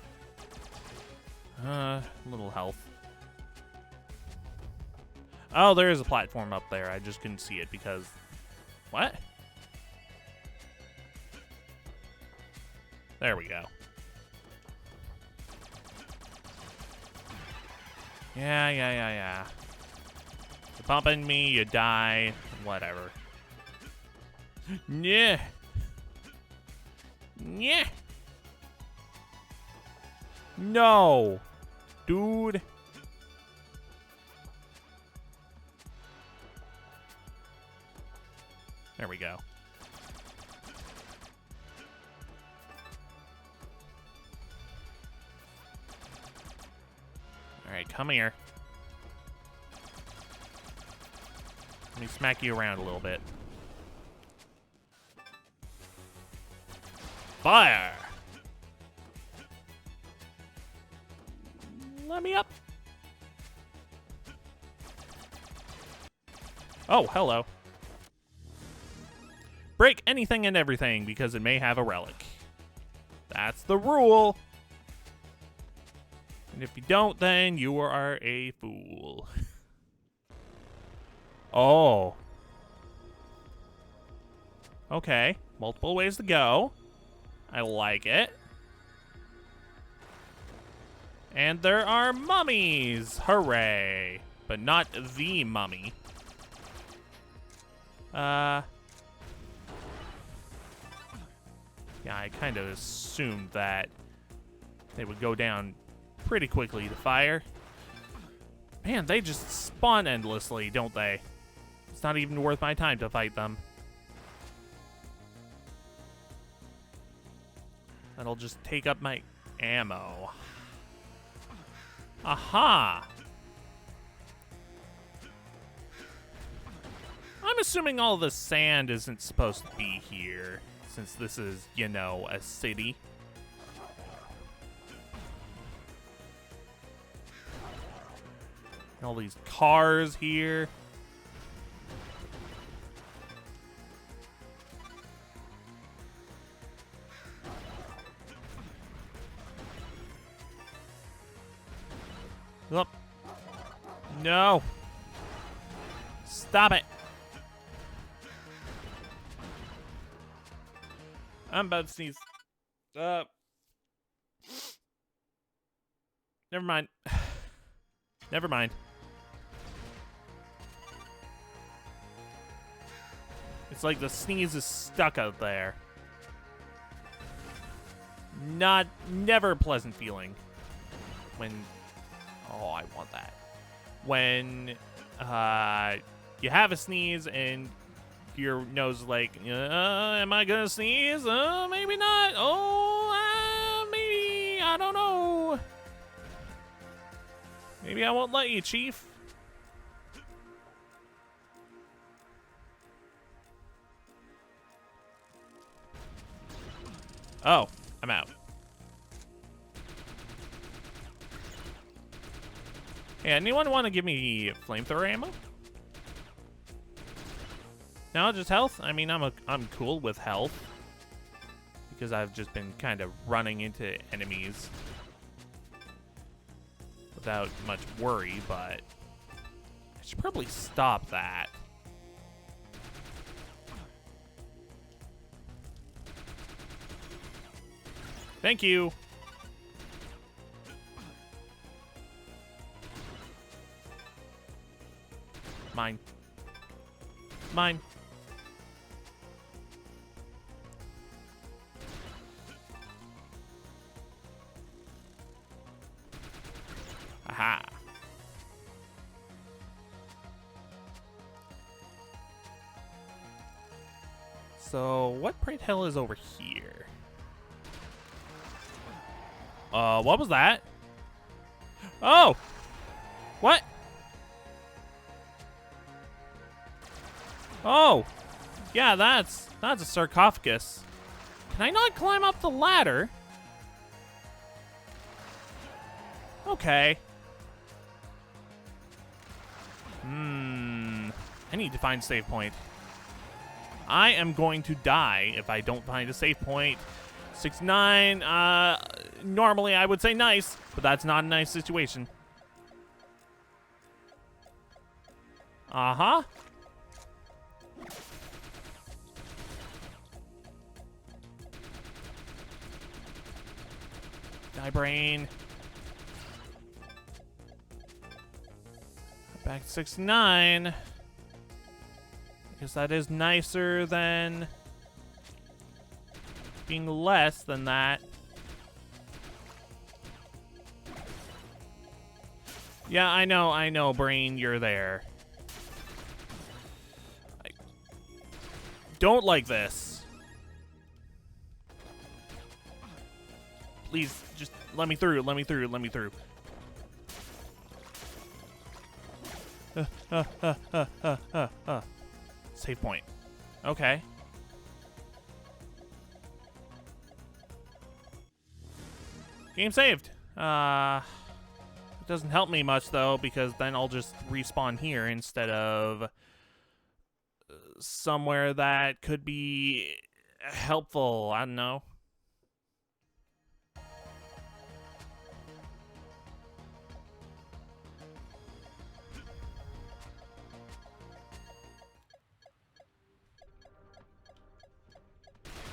Little health. Oh, there is a platform up there. I just couldn't see it because... What? There we go. Yeah. You're bumping me, you die, whatever. Yeah. Yeah. No. Dude. There we go. Alright, come here. Let me smack you around a little bit. Fire! Let me up. Oh, hello. Break anything and everything because it may have a relic. That's the rule. And if you don't, then you are a fool. Oh. Okay. Multiple ways to go. I like it. And there are mummies. Hooray. But not the mummy. Yeah, I kind of assumed that they would go down pretty quickly to fire. Man, they just spawn endlessly, don't they? It's not even worth my time to fight them. That'll just take up my ammo. Aha! I'm assuming all the sand isn't supposed to be here, since this is, you know, a city. All these cars here. Up. No. Stop it. I'm about to sneeze. Never mind. Never mind. It's like the sneeze is stuck out there. Never a pleasant feeling. When, oh, I want that. When, you have a sneeze and your nose is like, am I gonna sneeze? Maybe not. Oh, maybe. I don't know. Maybe I won't let you, Chief. Oh, I'm out. Hey, anyone want to give me flamethrower ammo? No, just health? I mean, I'm cool with health. Because I've just been kind of running into enemies without much worry, but I should probably stop that. Thank you. Mine. Mine. Aha. So, what pray hell is over here? What was that? Oh! What? Oh! Yeah, that's a sarcophagus. Can I not climb up the ladder? Okay. I need to find a save point. I am going to die if I don't find a save point. 6-9, normally I would say nice, but that's not a nice situation. Uh-huh. Die, brain. Back to 69. I guess that is nicer than being less than that. Yeah, I know, brain, you're there. I don't like this. Please, just let me through, let me through, let me through. Save point. Okay. Game saved. It doesn't help me much, though, because then I'll just respawn here instead of somewhere that could be helpful. I don't know.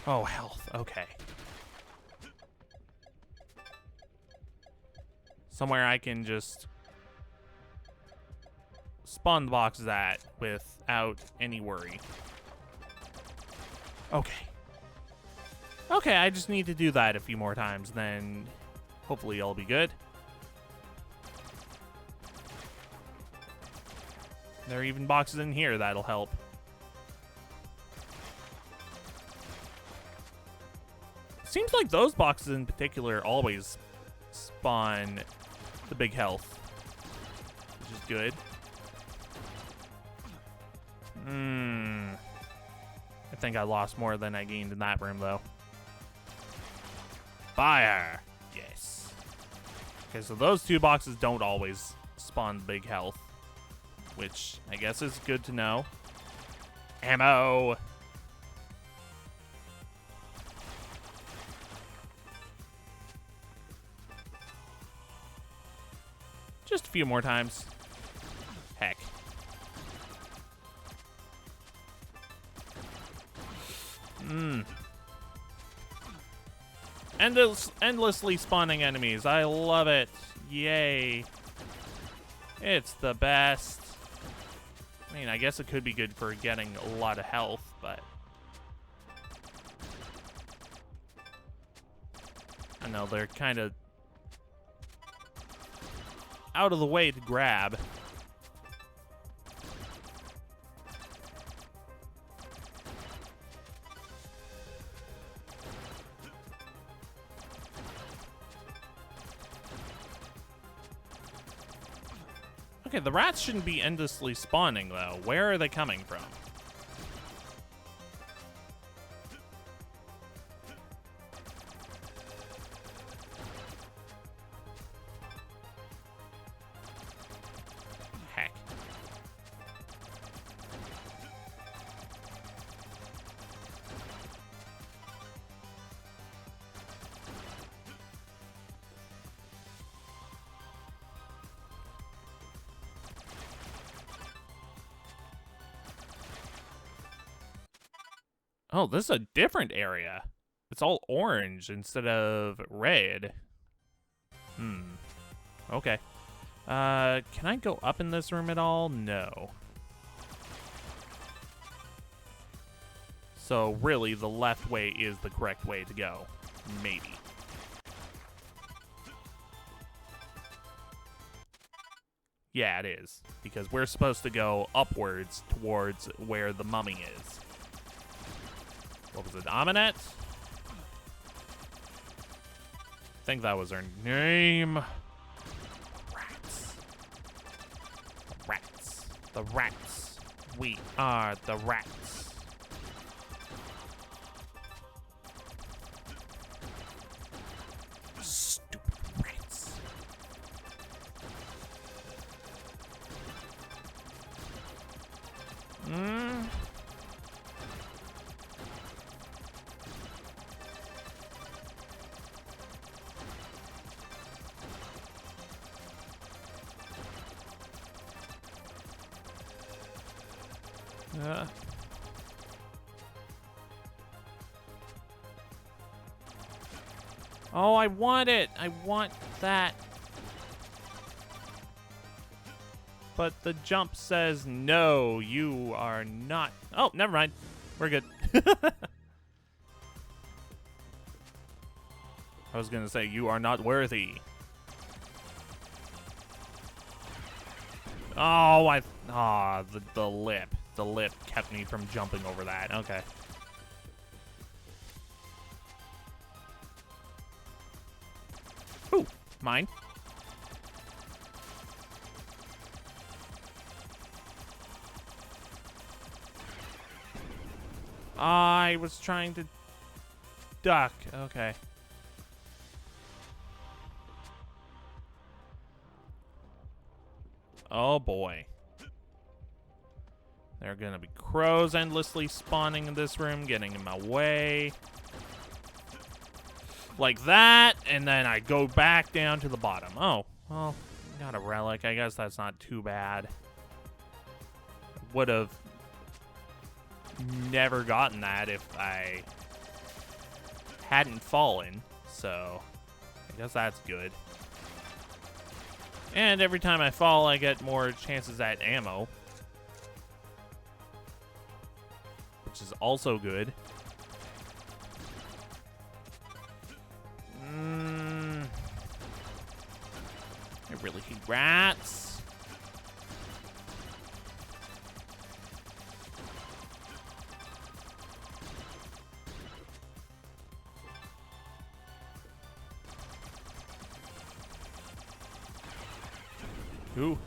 Oh, health. Okay. Somewhere I can just spawn the boxes at without any worry. Okay. Okay, I just need to do that a few more times, then hopefully I'll be good. There are even boxes in here that'll help. Seems like those boxes in particular always spawn the big health, which is good. I think I lost more than I gained in that room, though. Fire! Yes. Okay, so those two boxes don't always spawn the big health, which I guess is good to know. Ammo! Just a few more times. endlessly spawning enemies. I love it. Yay. It's the best. I mean, I guess it could be good for getting a lot of health, but... I know, they're kind of out of the way to grab. Okay, the rats shouldn't be endlessly spawning, though. Where are they coming from? Heck. Oh, this is a different area. It's all orange instead of red. Okay. Can I go up in this room at all? No. So really, the left way is the correct way to go. Maybe. Yeah, it is. Because we're supposed to go upwards towards where the mummy is. What was it, Aminette? I think that was her name. Rats. Rats. The rats. We are the rats. Stupid rats. Oh, I want it. I want that. But the jump says, no, you are not. Oh, never mind. We're good. I was going to say, you are not worthy. Oh, the lip. The lip kept me from jumping over that. Okay. Ooh, mine. I was trying to duck. Okay. Oh boy. There are gonna be crows endlessly spawning in this room, getting in my way. Like that, and then I go back down to the bottom. Oh, well, got a relic. I guess that's not too bad. Would have never gotten that if I hadn't fallen, so I guess that's good. And every time I fall, I get more chances at ammo, which is also good. I really hate rats. Ooh.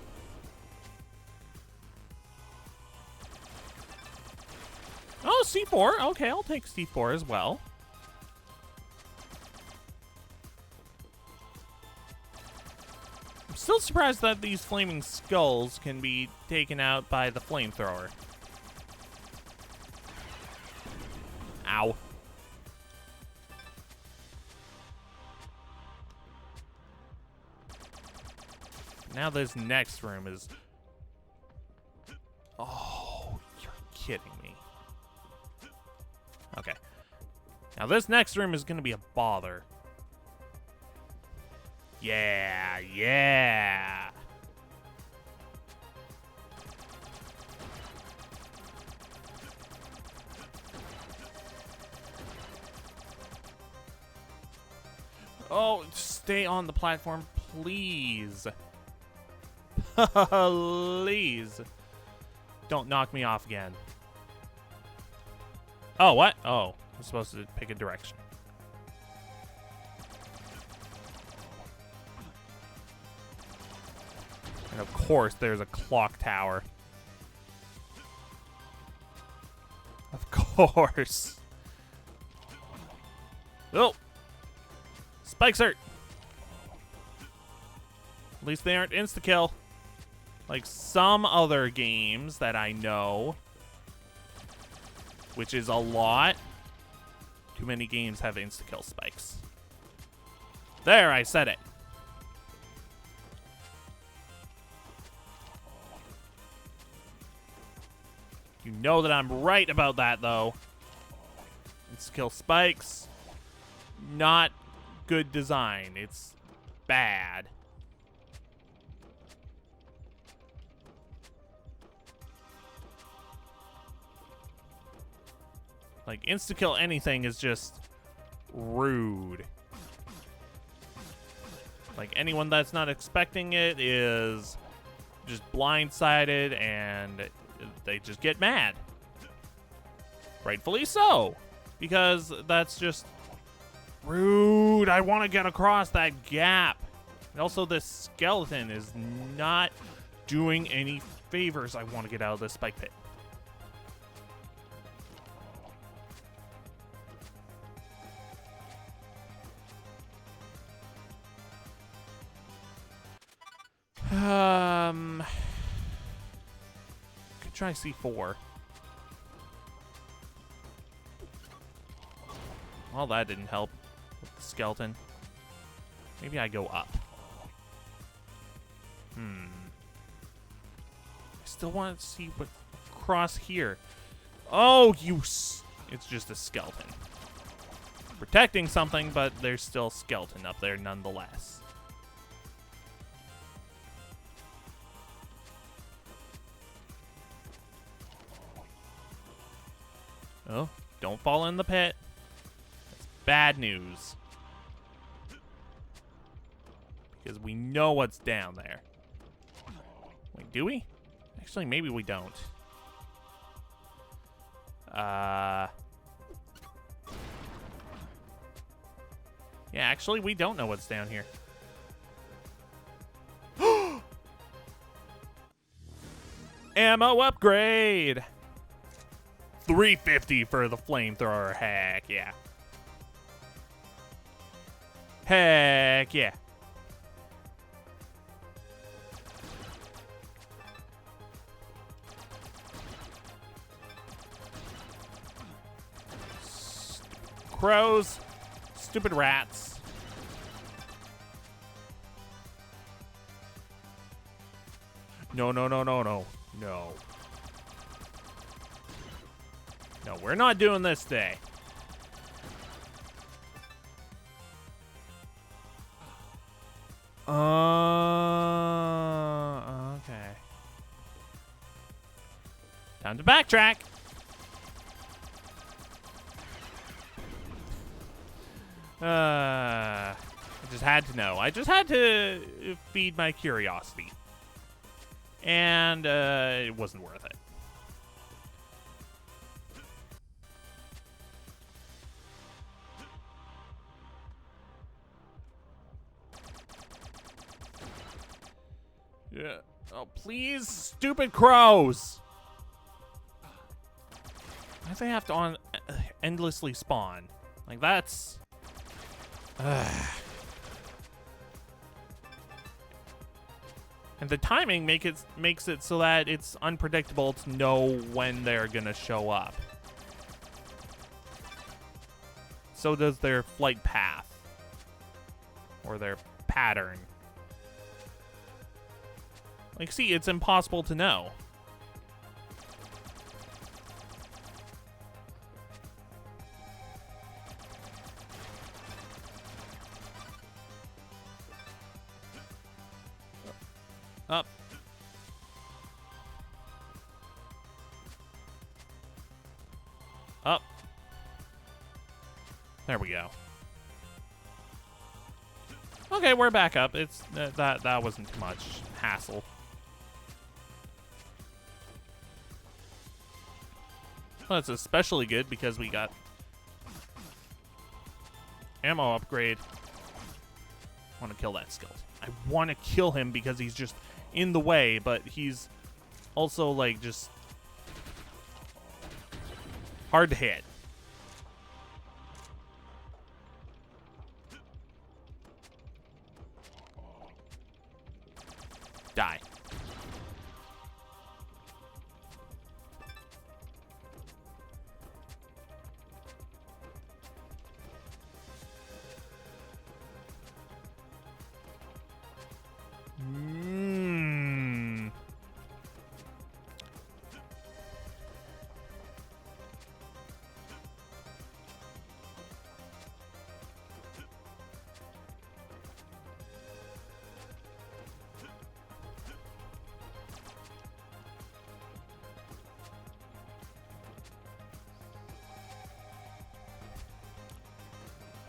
Oh, C4. Okay, I'll take C4 as well. I'm still surprised that these flaming skulls can be taken out by the flamethrower. Ow. Now this next room is... Oh, you're kidding me. Okay. Now this next room is going to be a bother. Yeah, yeah. Oh, stay on the platform, please. Please. Don't knock me off again. Oh, what? Oh, I'm supposed to pick a direction. And of course, there's a clock tower. Of course. Oh. Spikes hurt. At least they aren't insta-kill. Like some other games that I know. Which is a lot. Too many games have insta-kill spikes. There, I said it. You know that I'm right about that, though. Insta-kill spikes. Not good design. It's bad. Like, insta-kill anything is just rude. Like, anyone that's not expecting it is just blindsided and they just get mad. Rightfully so. Because that's just rude. I want to get across that gap. And also, this skeleton is not doing any favors. I want to get out of this spike pit. Could try C4. Well, that didn't help with the skeleton. Maybe I go up. I still want to see what's across here. Oh, it's just a skeleton. Protecting something, but there's still a skeleton up there nonetheless. Oh, don't fall in the pit. That's bad news. Because we know what's down there. Wait, do we? Actually, maybe we don't. Yeah, actually, we don't know what's down here. Ammo upgrade! 350 for the flamethrower. Heck yeah. Heck yeah. Crows. Stupid rats. No, no, no, no, no. No. No, we're not doing this today. Okay. Time to backtrack. I just had to know. I just had to feed my curiosity. And it wasn't worth it. Yeah. Oh, please, stupid crows. Why do they have to endlessly spawn? Like, that's... And the timing makes it so that it's unpredictable to know when they're gonna show up. So does their flight path. Or their pattern. Like, see, it's impossible to know. Up. Up. There we go. Okay, we're back up. It's that wasn't too much hassle. Well, it's especially good because we got ammo upgrade. I want to kill that skeleton. I want to kill him because he's just in the way, but he's also like just hard to hit. Die.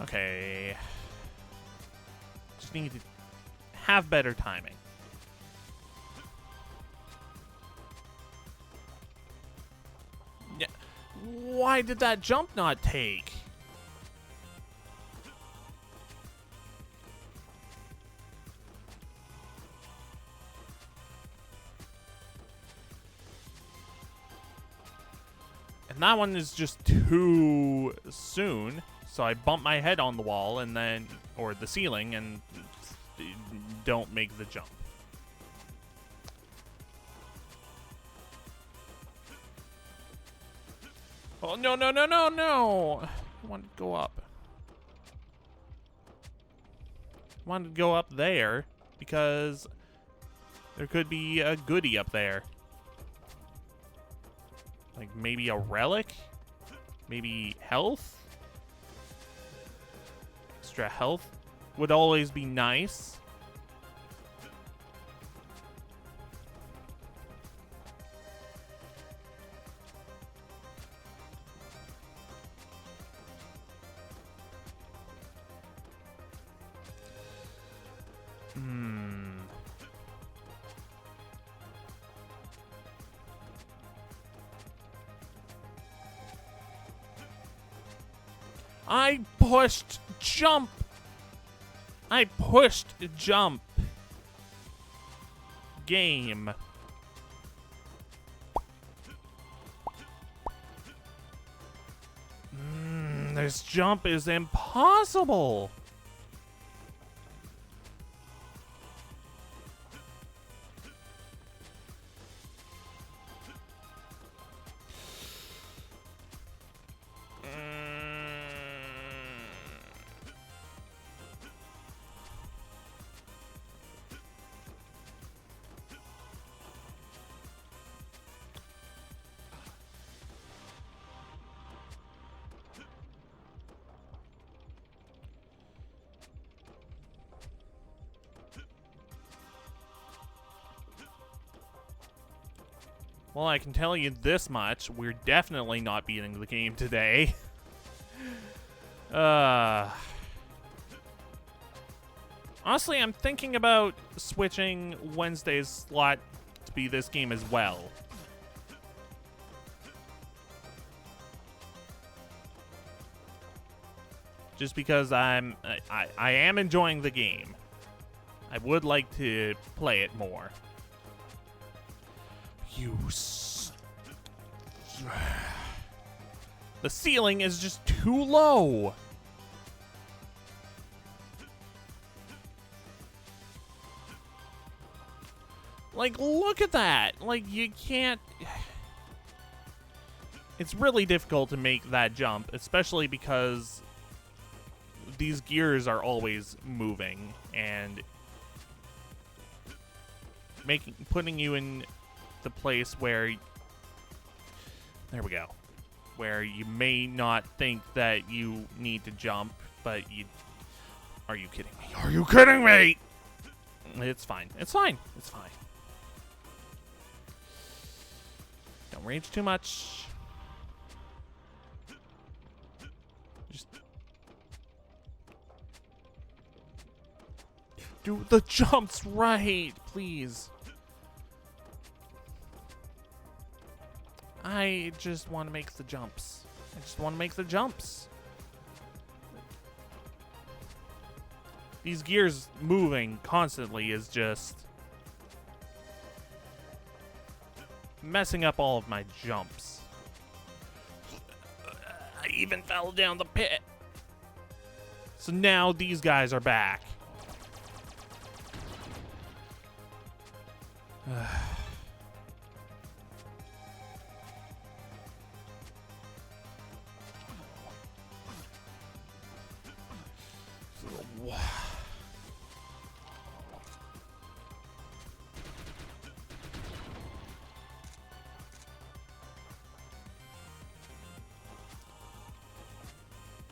Okay. Just need to have better timing. Yeah. Why did that jump not take? And that one is just too soon. So I bump my head on the wall and then, or the ceiling, and don't make the jump. Oh, no, no, no, no, no. I want to go up. I wanted to go up there because there could be a goodie up there. Like maybe a relic? Maybe health? Extra health would always be nice. I pushed jump. I pushed jump. Game. This jump is impossible. Well, I can tell you this much. We're definitely not beating the game today. Honestly, I'm thinking about switching Wednesday's slot to be this game as well. Just because I am enjoying the game. I would like to play it more. The ceiling is just too low. Like, look at that. Like, you can't... It's really difficult to make that jump, especially because these gears are always moving and putting you in the place where, there we go, where you may not think that you need to jump, but you, are you kidding me? Are you kidding me? It's fine. It's fine. It's fine. Don't rage too much. Just do the jumps right, please. I just want to make the jumps. I just want to make the jumps. These gears moving constantly is just messing up all of my jumps. I even fell down the pit. So now these guys are back.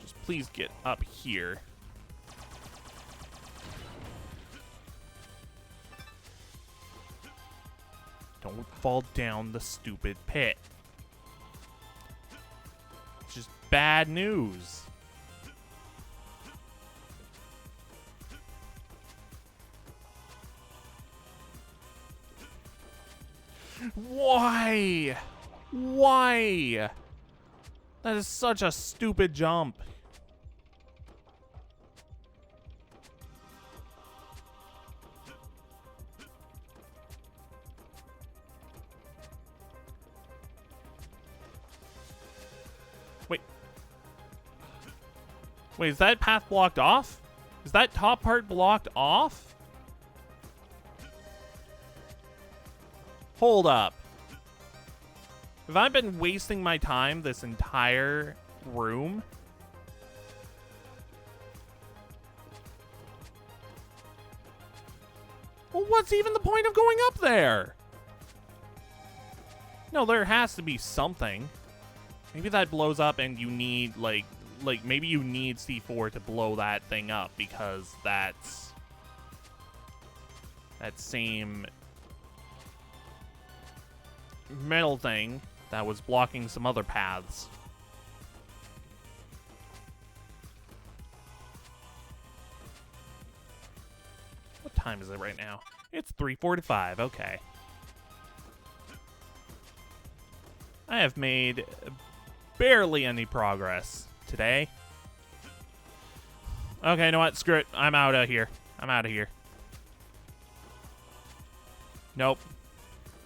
Just please get up here. Don't fall down the stupid pit. It's just bad news. Why? Why? That is such a stupid jump. Wait, is that path blocked off? Is that top part blocked off? Hold up. Have I been wasting my time this entire room? Well, what's even the point of going up there? No, there has to be something. Maybe that blows up and you need, like maybe you need C4 to blow that thing up, because that's that same metal thing that was blocking some other paths. What time is it right now? It's 3:45. Okay. I have made barely any progress today. Okay, you know what? Screw it. I'm out of here. I'm out of here. Nope.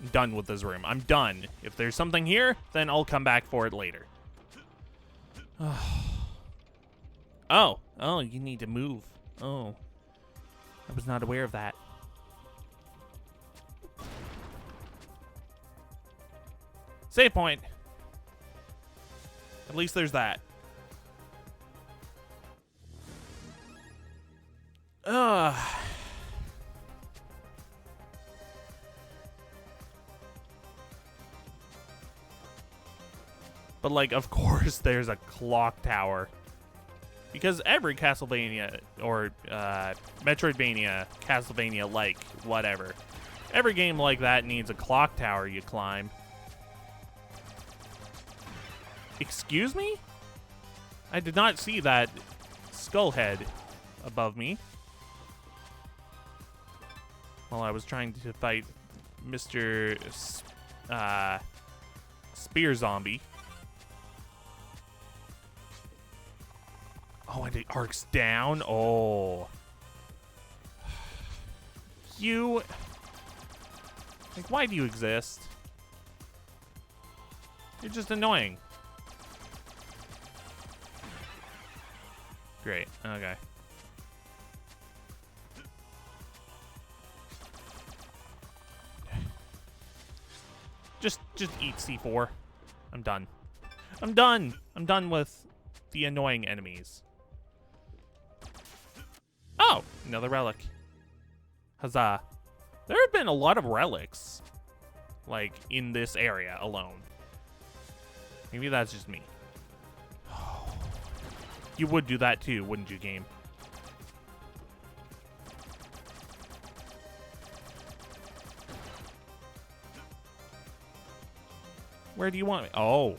I'm done with this room. I'm done. If there's something here, then I'll come back for it later. Oh, you need to move. Oh. I was not aware of that. Save point. At least there's that. But, like, of course there's a clock tower. Because every Castlevania, or Metroidvania, Castlevania, like, whatever. Every game like that needs a clock tower you climb. Excuse me? I did not see that skull head above me while I was trying to fight Mr. Spear Zombie. Oh, and it arcs down? Oh. You... Like, why do you exist? You're just annoying. Great. Okay. Just eat C4. I'm done. I'm done. I'm done with the annoying enemies. Oh, another relic. Huzzah. There have been a lot of relics, like, in this area alone. Maybe that's just me. You would do that too, wouldn't you, game? Where do you want me? Oh.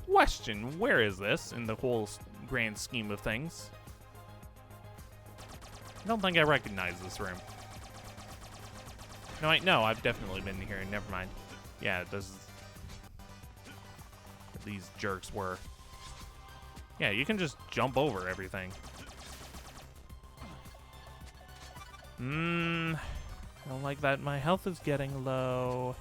Question, where is this in the whole grand scheme of things? I don't think I recognize this room. No, no, I've definitely been here. Never mind. Yeah, this is... These jerks were. Yeah, you can just jump over everything. I don't like that. My health is getting low.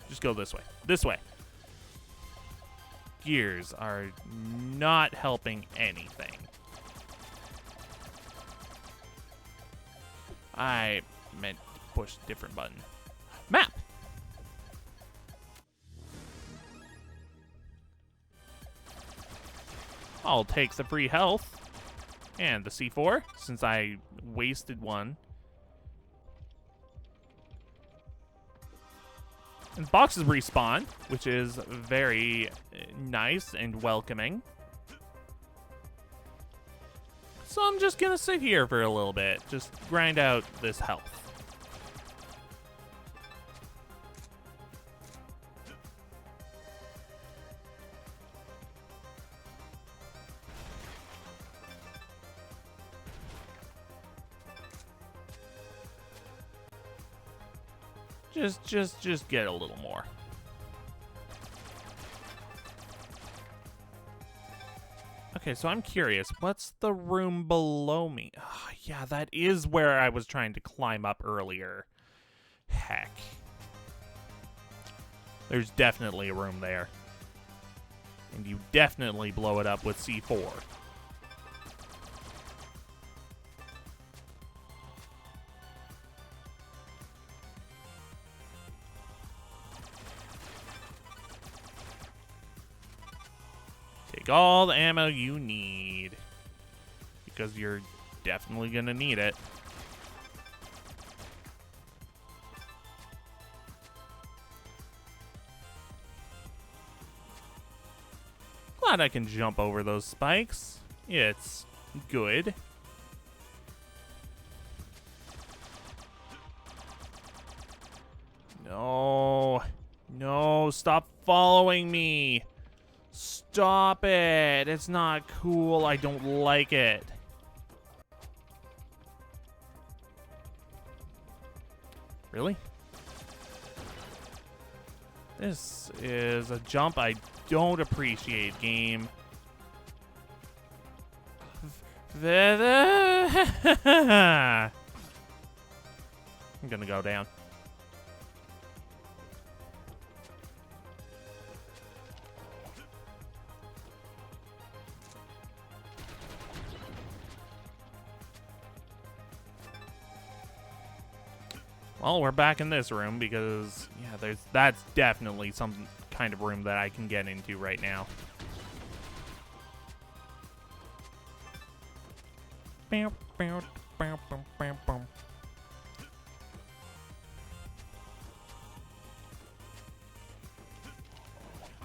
Just go this way. This way. Gears are not helping anything. I meant to push a different button. Map! I'll take the free health. And the C4, since I wasted one. And boxes respawn, which is very nice and welcoming. So I'm just gonna sit here for a little bit, just grind out this health. Just get a little more. Okay, so I'm curious. What's the room below me? Oh, yeah, that is where I was trying to climb up earlier. Heck. There's definitely a room there. And you definitely blow it up with C4. Take all the ammo you need, because you're definitely gonna need it. Glad I can jump over those spikes. It's good. No. No, stop following me. Stop it. It's not cool. I don't like it. Really? This is a jump I don't appreciate, game. I'm gonna go down. Well, we're back in this room because, yeah, that's definitely some kind of room that I can get into right now.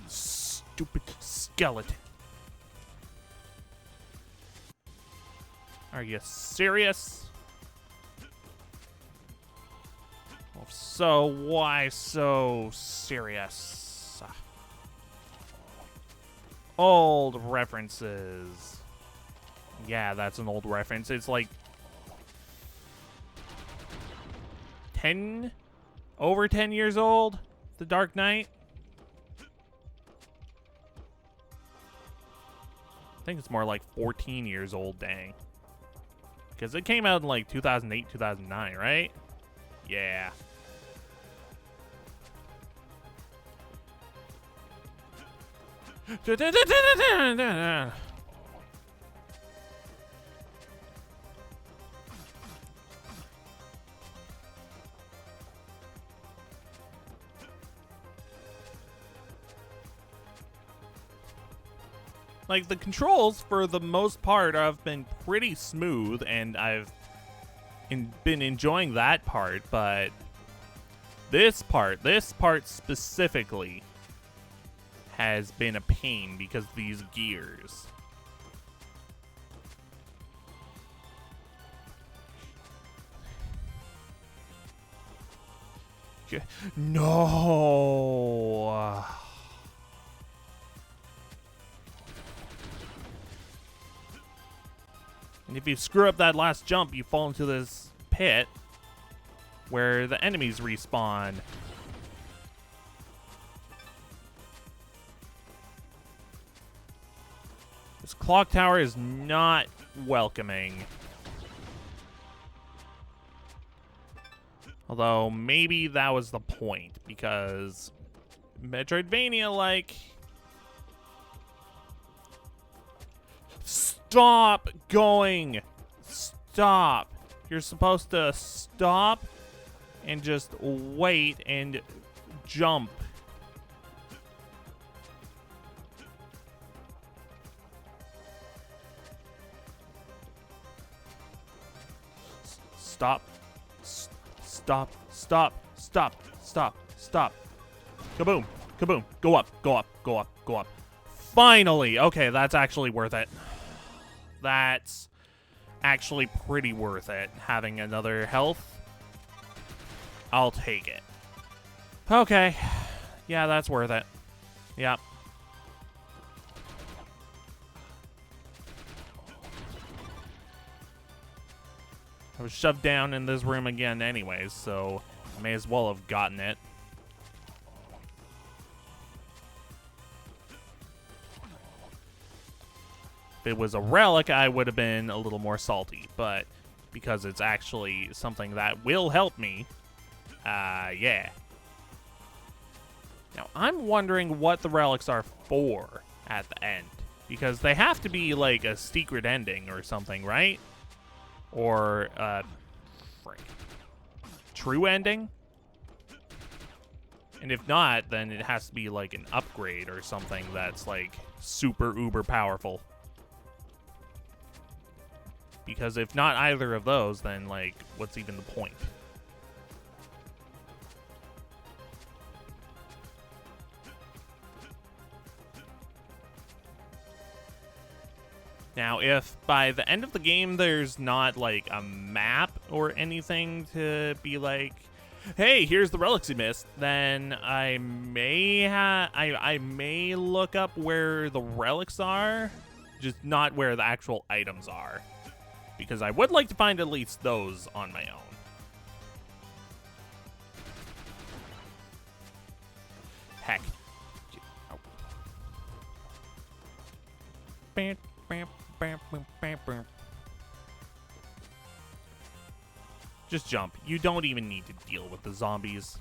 Stupid skeleton. Are you serious? So, why so serious? Old references. Yeah, that's an old reference. It's like over 10 years old, The Dark Knight. I think it's more like 14 years old, dang. Because it came out in like 2008, 2009, right? Yeah. Like, the controls, for the most part, have been pretty smooth, and I've been enjoying that part, but this part specifically has been a pain because these gears. No. And if you screw up that last jump, you fall into this pit where the enemies respawn. This clock tower is not welcoming. Although, maybe that was the point, because Metroidvania-like... Stop going! Stop! You're supposed to stop and just wait and jump. Stop. Stop. Stop. Stop. Stop. Stop. Kaboom. Kaboom. Go up. Go up. Go up. Go up. Finally! Okay, that's actually worth it. That's actually pretty worth it. Having another health. I'll take it. Okay. Yeah, that's worth it. Yep. I was shoved down in this room again anyways, so I may as well have gotten it. If it was a relic, I would have been a little more salty, but because it's actually something that will help me, yeah. Now, I'm wondering what the relics are for at the end, because they have to be like a secret ending or something, right? Or, frick. True ending? And if not, then it has to be like an upgrade or something that's like super uber powerful. Because if not either of those, then like, what's even the point? Now, if by the end of the game there's not, like, a map or anything to be like, hey, here's the relics you missed, then I may I may look up where the relics are, just not where the actual items are. Because I would like to find at least those on my own. Heck. Oh. Bam, bam. Just jump. You don't even need to deal with the zombies.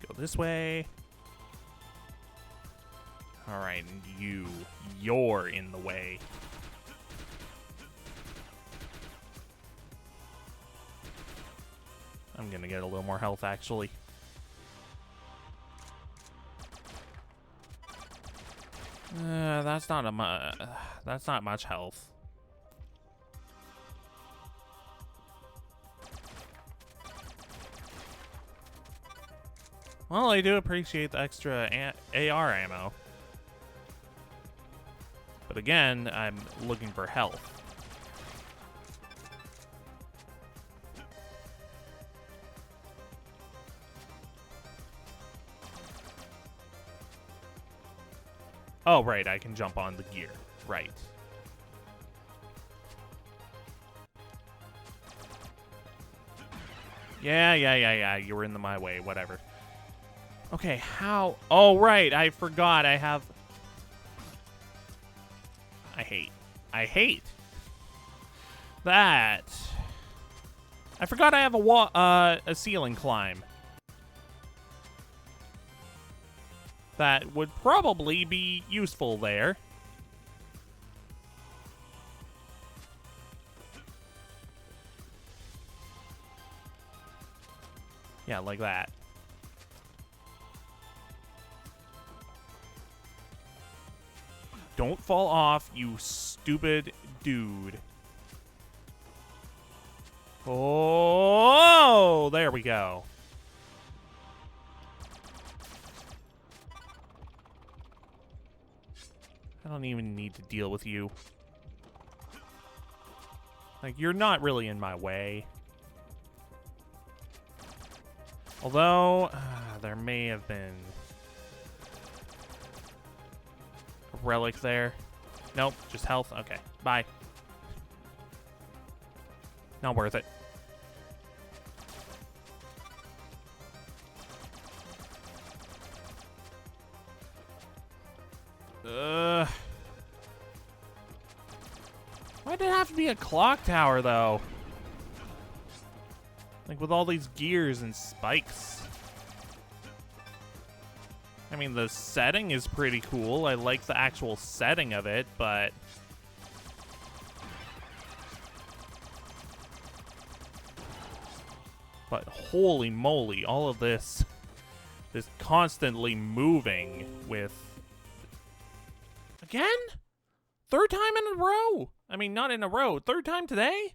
Go this way. Alright, and you're in the way. I'm gonna get a little more health, actually. That's not much health. Well, I do appreciate the extra AR ammo. But again, I'm looking for health. Oh, right, I can jump on the gear. Right. Yeah, you were in my way, whatever. Okay, how? Oh, right, I forgot I have... I hate that. I forgot I have a ceiling climb. That would probably be useful there. Yeah, like that. Don't fall off, you stupid dude. Oh, there we go. I don't even need to deal with you. Like, you're not really in my way. Although, there may have been a relic there. Nope, just health. Okay, bye. Not worth it. Why'd it have to be a clock tower, though? Like, with all these gears and spikes. I mean, the setting is pretty cool. I like the actual setting of it, but... But holy moly, all of this constantly moving with... Again? Third time in a row! I mean, not in a row. Third time today?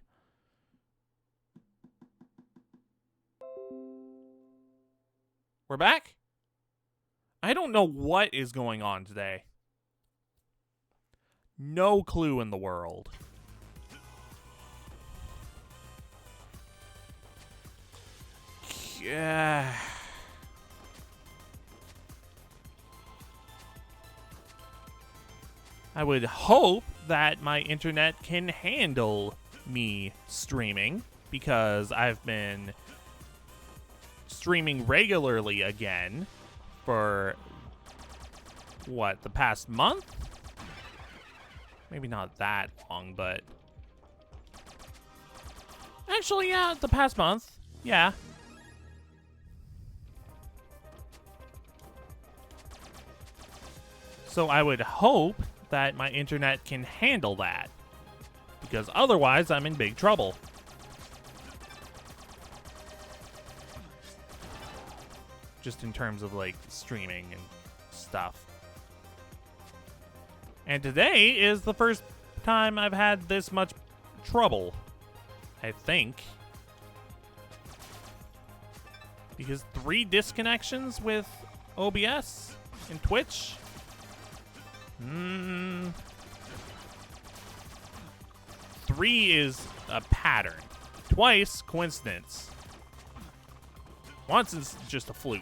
We're back? I don't know what is going on today. No clue in the world. Yeah. I would hope that my internet can handle me streaming, because I've been streaming regularly again for, what, the past month? Maybe not that long, but... Actually, yeah, the past month. Yeah. So I would hope that my internet can handle that, because otherwise I'm in big trouble. Just in terms of, like, streaming and stuff. And today is the first time I've had this much trouble, I think. Because 3 disconnections with OBS and Twitch? 3 is a pattern. Twice, coincidence. Once is just a fluke.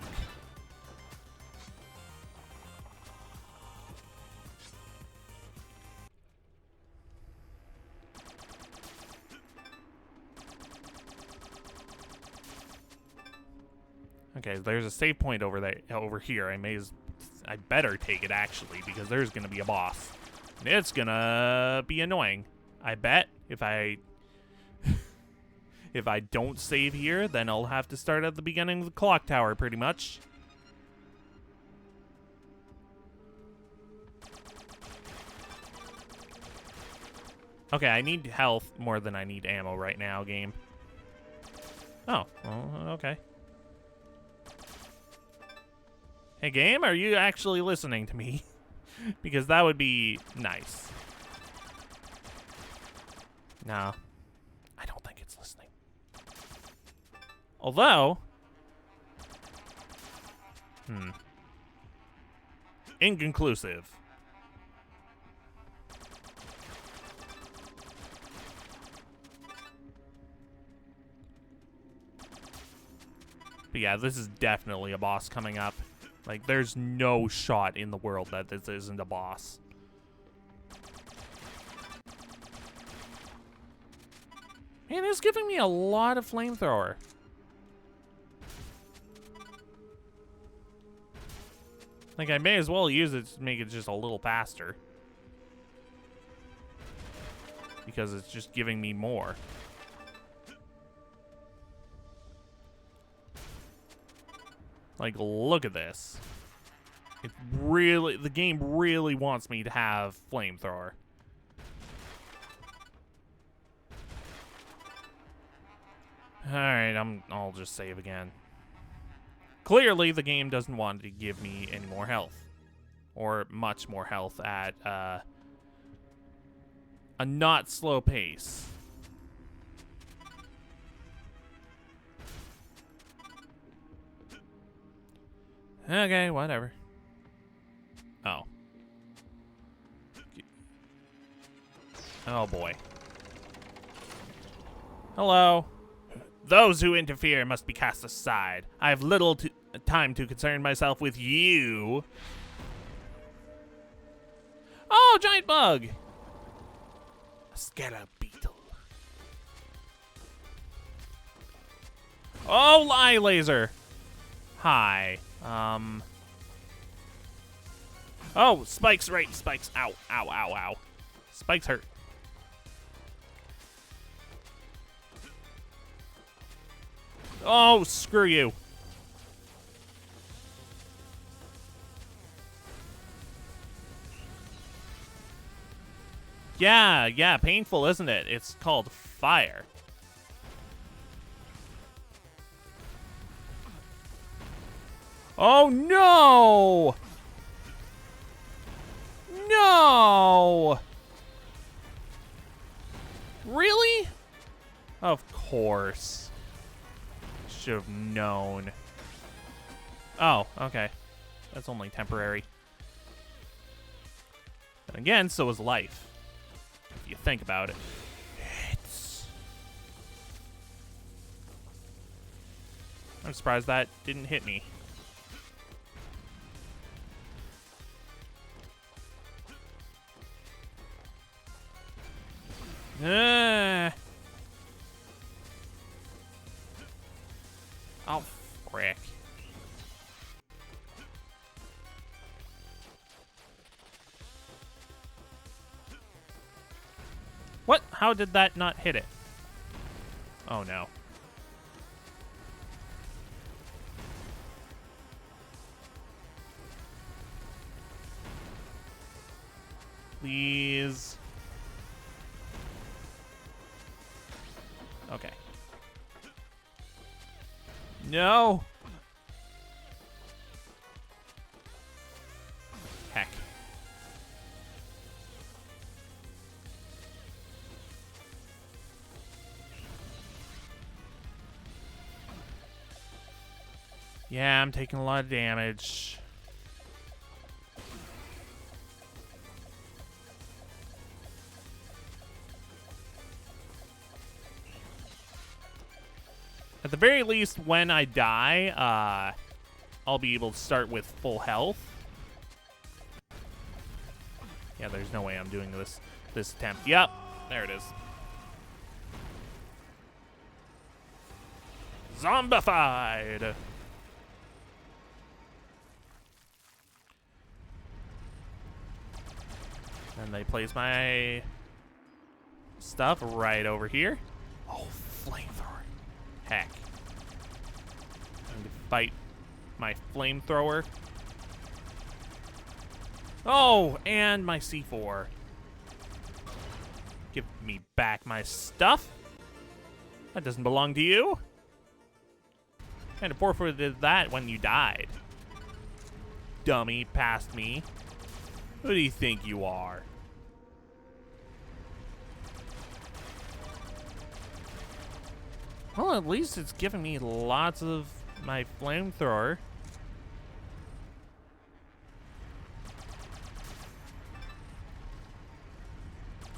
Okay, there's a save point over there, over here. I better take it, actually, because there's gonna be a boss. And it's gonna be annoying. I bet if I if I don't save here, then I'll have to start at the beginning of the clock tower, pretty much. Okay, I need health more than I need ammo right now, game. Oh, well, okay. Hey, game, are you actually listening to me? Because that would be nice. No, I don't think it's listening. Although... Inconclusive. But yeah, this is definitely a boss coming up. Like, there's no shot in the world that this isn't a boss. Man, it's giving me a lot of flamethrower. Like, I may as well use it to make it just a little faster. Because it's just giving me more. Like, look at this. It really, the game really wants me to have flamethrower. Alright, I'll just save again. Clearly, the game doesn't want to give me any more health. Or much more health at a not slow pace. Okay, whatever. Oh. Oh, boy. Hello. Those who interfere must be cast aside. I have little time to concern myself with you. Oh, giant bug. A scarab beetle. Oh, eye laser. Hi. Oh, spikes, right. Spikes. Ow, ow, ow, ow. Spikes hurt. Oh, screw you. Yeah, painful, isn't it? It's called fire. Oh, no! No! Really? Of course. Should have known. Oh, okay. That's only temporary. And again, so is life. If you think about it. I'm surprised that didn't hit me. Oh, frick. What? How did that not hit it? Oh, no. Please. Okay. No. Heck. Yeah, I'm taking a lot of damage. At the very least, when I die, I'll be able to start with full health. Yeah, there's no way I'm doing this attempt. Yep, there it is. Zombified! And they place my stuff right over here. Oh, flamethrower. Heck. I'm gonna fight my flamethrower. Oh, and my C4. Give me back my stuff. That doesn't belong to you. Kind of forfeited that when you died. Dummy, past me. Who do you think you are? Well, at least it's giving me lots of my flamethrower.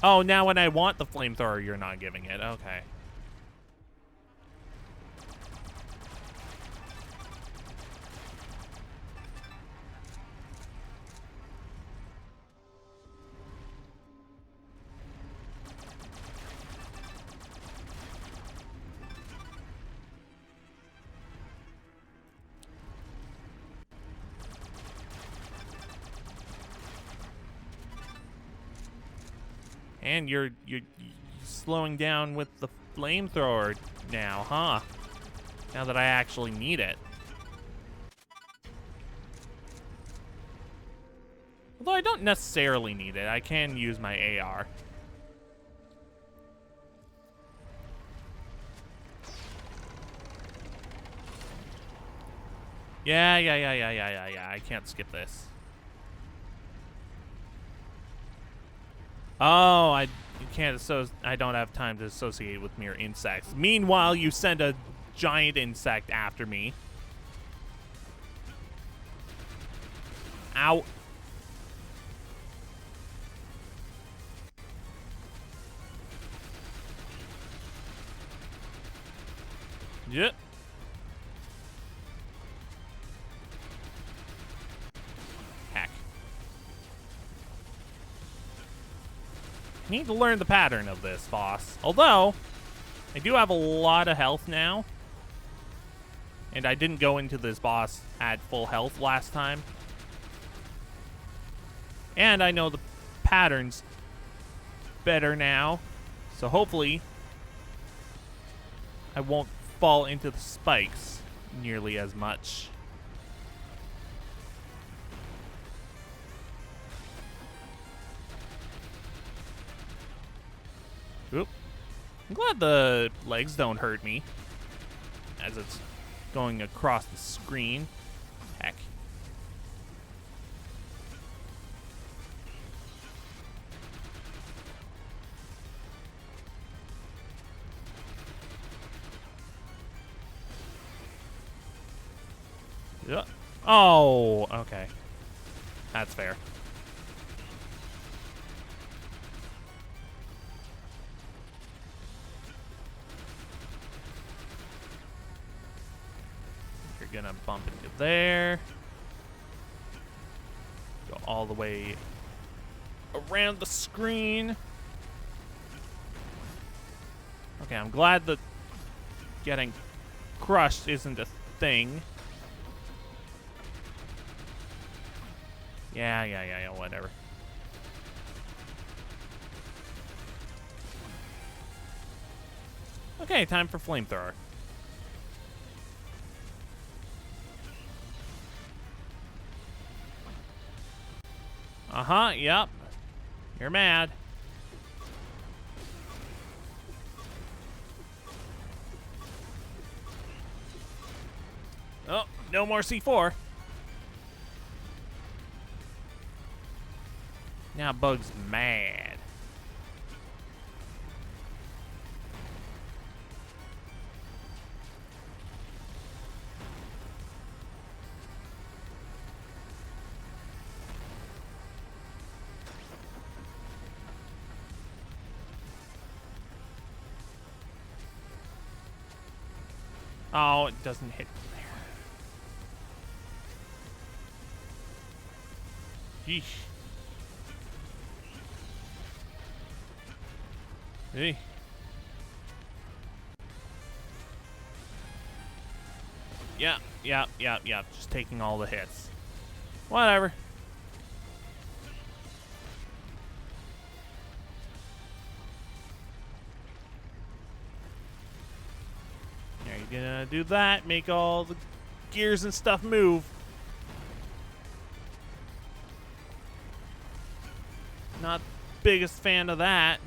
Oh, now when I want the flamethrower, you're not giving it. Okay. And you're slowing down with the flamethrower now, huh? Now that I actually need it. Although I don't necessarily need it. I can use my AR. Yeah. I can't skip this. Oh, I can't. I don't have time to associate with mere insects. Meanwhile, you send a giant insect after me. Ow. Yep. Heck. Need to learn the pattern of this boss. Although, I do have a lot of health now. And I didn't go into this boss at full health last time. And I know the patterns better now. So hopefully, I won't fall into the spikes nearly as much. Oop. I'm glad the legs don't hurt me as it's going across the screen. Heck. Yeah. Oh, okay. That's fair. You're gonna bump into there. Go all the way around the screen. Okay, I'm glad that getting crushed isn't a thing. Yeah, whatever. Okay, time for flamethrower. Uh-huh, yep. You're mad. Oh, no more C4. Now Bug's mad. Oh, it doesn't hit there. Yeesh. Hey. Yeah. Just taking all the hits. Whatever. Are you gonna do that? Make all the gears and stuff move. Not biggest fan of that.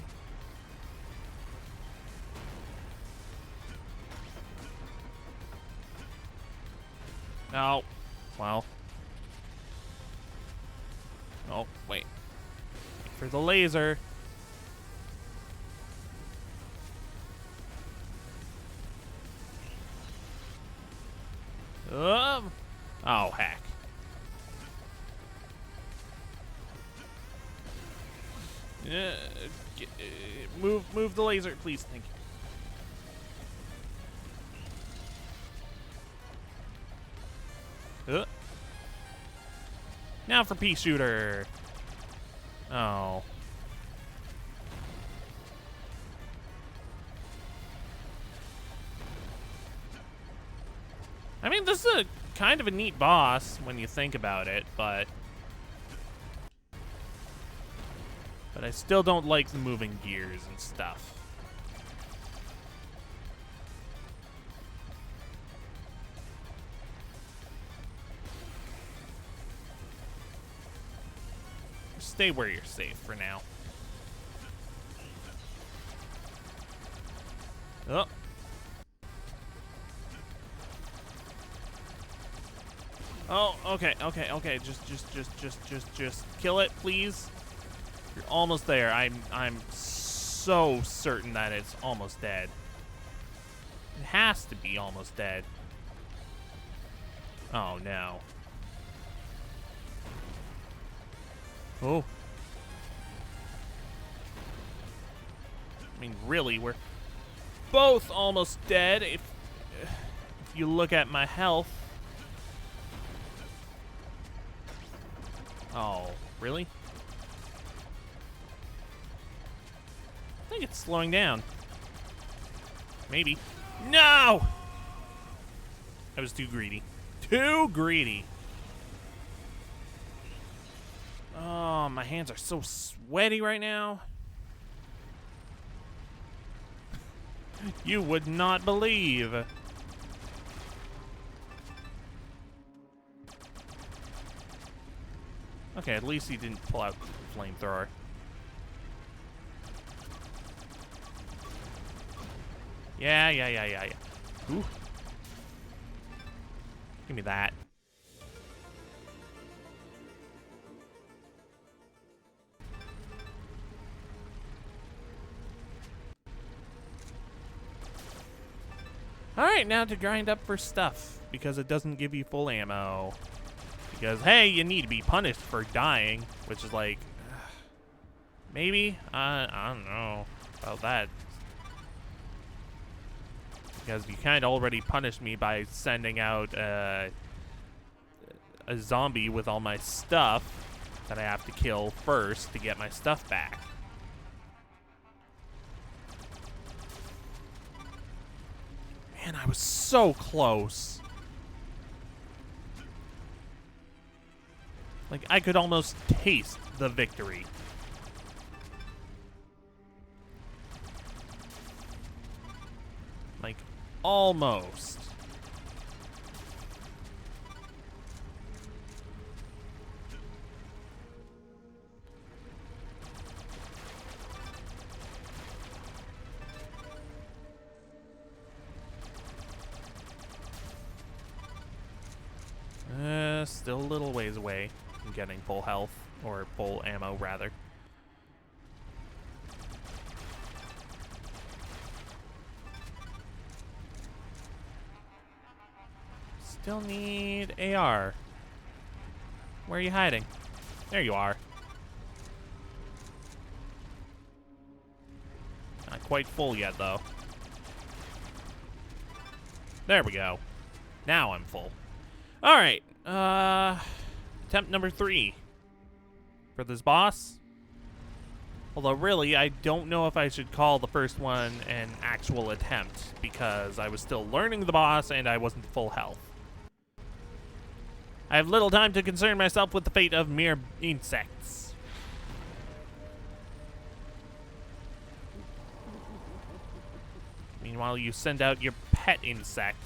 No. Well. Oh, wait. Wait for the laser. Oh, heck. Move the laser, please. Thank you. Now for pea shooter. Oh. I mean, this is a kind of a neat boss when you think about it, but I still don't like the moving gears and stuff. Stay where you're safe for now. Oh. Oh, okay. Just kill it, please. You're almost there. I'm so certain that it's almost dead. It has to be almost dead. Oh no. Oh. I mean, really, we're both almost dead. If you look at my health. Oh, really? I think it's slowing down. Maybe. No! I was too greedy. Too greedy. Oh, my hands are so sweaty right now. You would not believe. Okay, at least he didn't pull out the flamethrower. Yeah. Ooh. Give me that. Alright, now to grind up for stuff, because it doesn't give you full ammo. Because, hey, you need to be punished for dying, which is like, maybe? I don't know about that. Because you kind of already punished me by sending out a zombie with all my stuff that I have to kill first to get my stuff back. Man, I was so close. Like, I could almost taste the victory. Like, almost. Still a little ways away from getting full health, or full ammo, rather. Still need AR. Where are you hiding? There you are. Not quite full yet, though. There we go. Now I'm full. Alright. Attempt number 3 for this boss. Although, really, I don't know if I should call the first one an actual attempt, because I was still learning the boss and I wasn't full health. I have little time to concern myself with the fate of mere insects. Meanwhile, you send out your pet insect.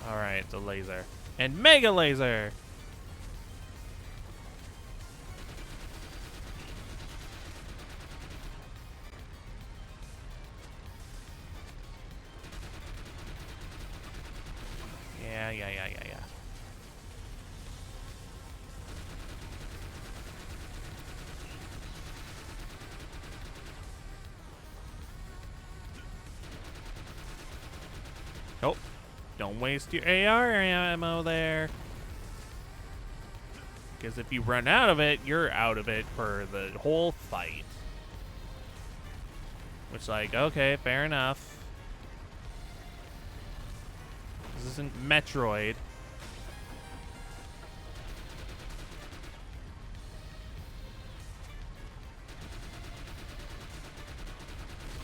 Alright, the laser. And Mega Laser! Yeah. Oh, don't waste your AR ammo there. Because if you run out of it, you're out of it for the whole fight. Which, like, okay, fair enough. This isn't Metroid.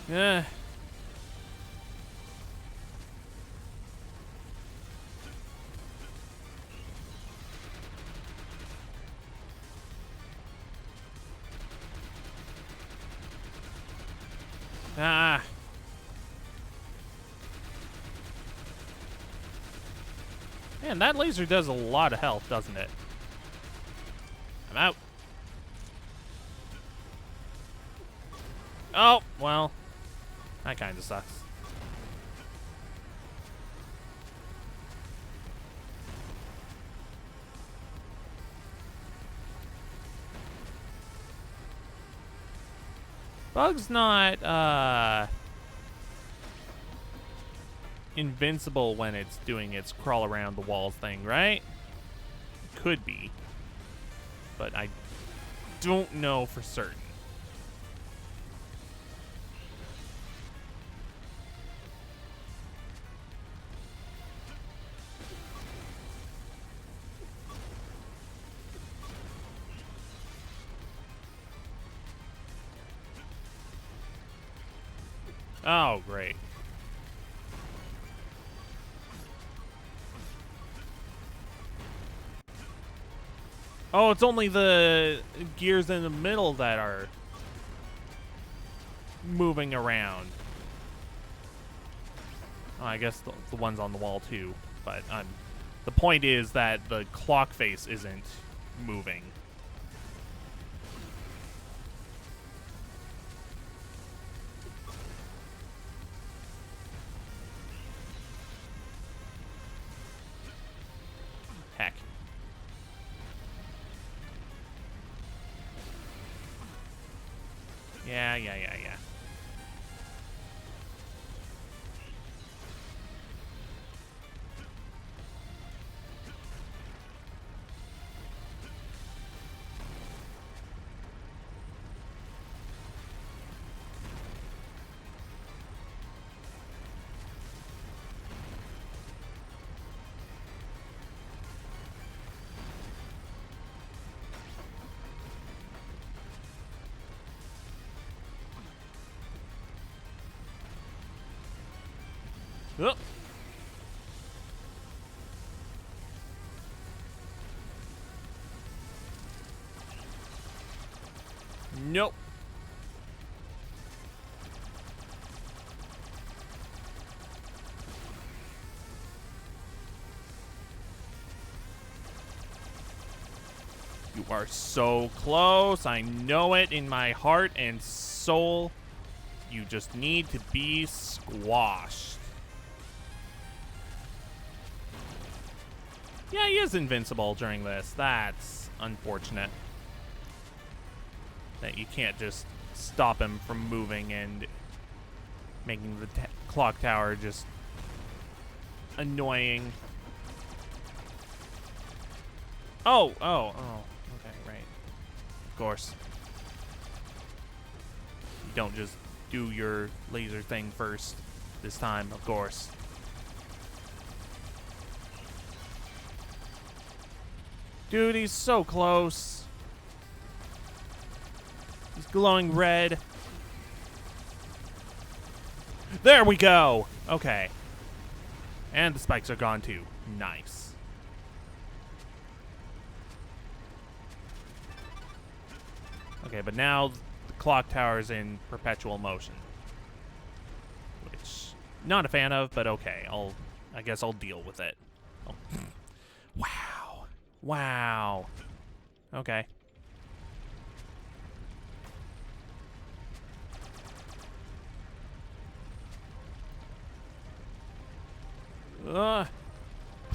Yeah. Ah. Man, that laser does a lot of health, doesn't it? I'm out. Oh, well. That kind of sucks. Bug's not, invincible when it's doing its crawl around the walls thing, right? Could be. But I don't know for certain. Oh, great. Oh, it's only the gears in the middle that are moving around. Oh, I guess the ones on the wall too. But the point is that the clock face isn't moving. Heck. Yeah. Oh. Nope. You are so close. I know it in my heart and soul. You just need to be squashed. Yeah, he is invincible during this. That's unfortunate. That you can't just stop him from moving and making the clock tower just annoying. Oh. Okay, right. Of course. You don't just do your laser thing first this time, of course. Dude, he's so close. He's glowing red. There we go. Okay. And the spikes are gone too. Nice. Okay, but now the clock tower is in perpetual motion. Which, not a fan of, but okay. I guess I'll deal with it. Oh. Wow. Okay.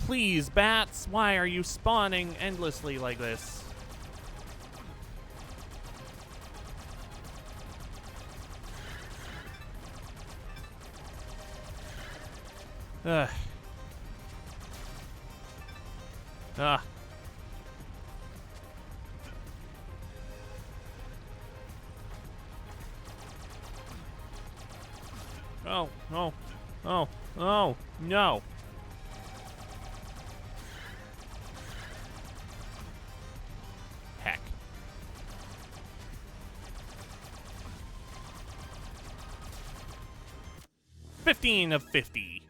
Please, bats, why are you spawning endlessly like this? Ugh. Ah. Oh, no. Heck. $15 of 50.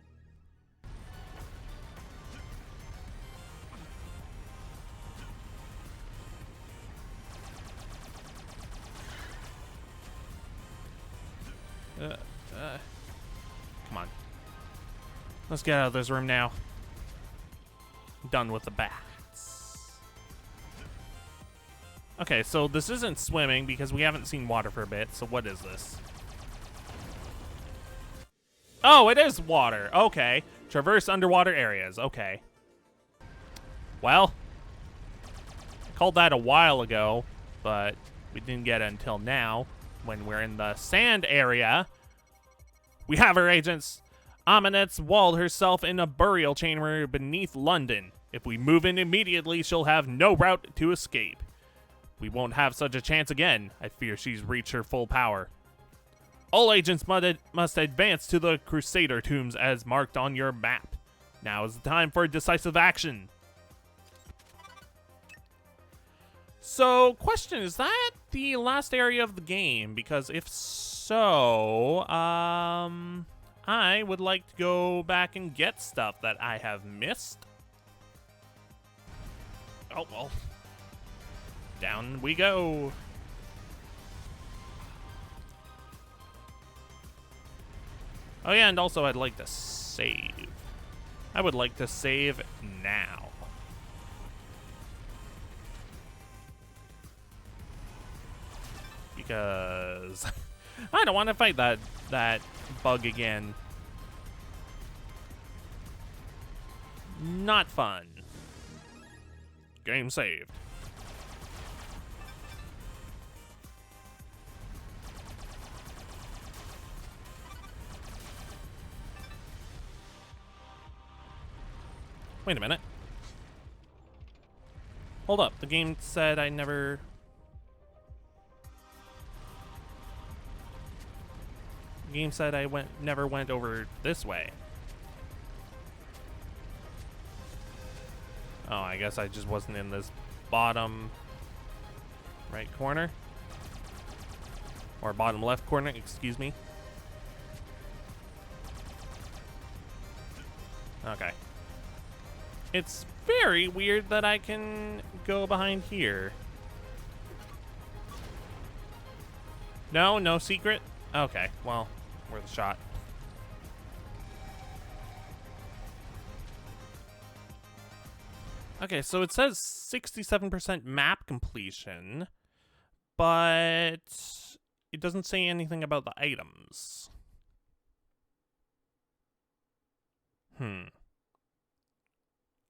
Come on. Let's get out of this room now. I'm done with the bats. Okay, so this isn't swimming because we haven't seen water for a bit. So what is this? Oh, it is water. Okay. Traverse underwater areas. Okay. Well, I called that a while ago, but we didn't get it until now when we're in the sand area. We have her, agents. Amanet's walled herself in a burial chamber beneath London. If we move in immediately, she'll have no route to escape. We won't have such a chance again. I fear she's reached her full power. All agents must advance to the Crusader tombs as marked on your map. Now is the time for decisive action. So, question, is that the last area of the game? Because if so, I would like to go back and get stuff that I have missed. Oh, well. Down we go. Oh yeah, and also I'd like to save. I would like to save now. Because I don't want to fight that bug again. Not fun. Game saved. Wait a minute. Hold up. The game said I never... The game said I never went over this way. Oh, I guess I just wasn't in this bottom right corner. Or bottom left corner, excuse me. Okay. It's very weird that I can go behind here. No, no secret? Okay, well, worth a shot. Okay, so it says 67% map completion, but it doesn't say anything about the items.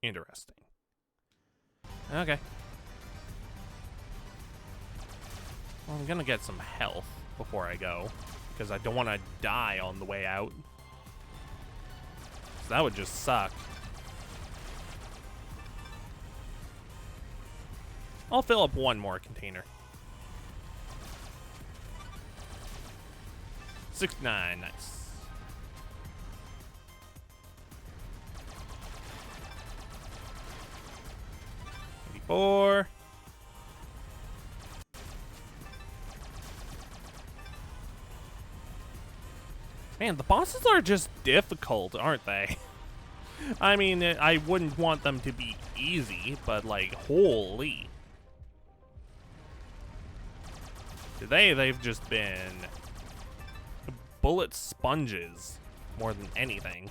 Interesting. Okay. Well, I'm gonna get some health before I go, because I don't want to die on the way out. So that would just suck. I'll fill up one more container. 69, nice. Four. Man, the bosses are just difficult, aren't they? I mean, I wouldn't want them to be easy, but like, holy. They've just been bullet sponges more than anything.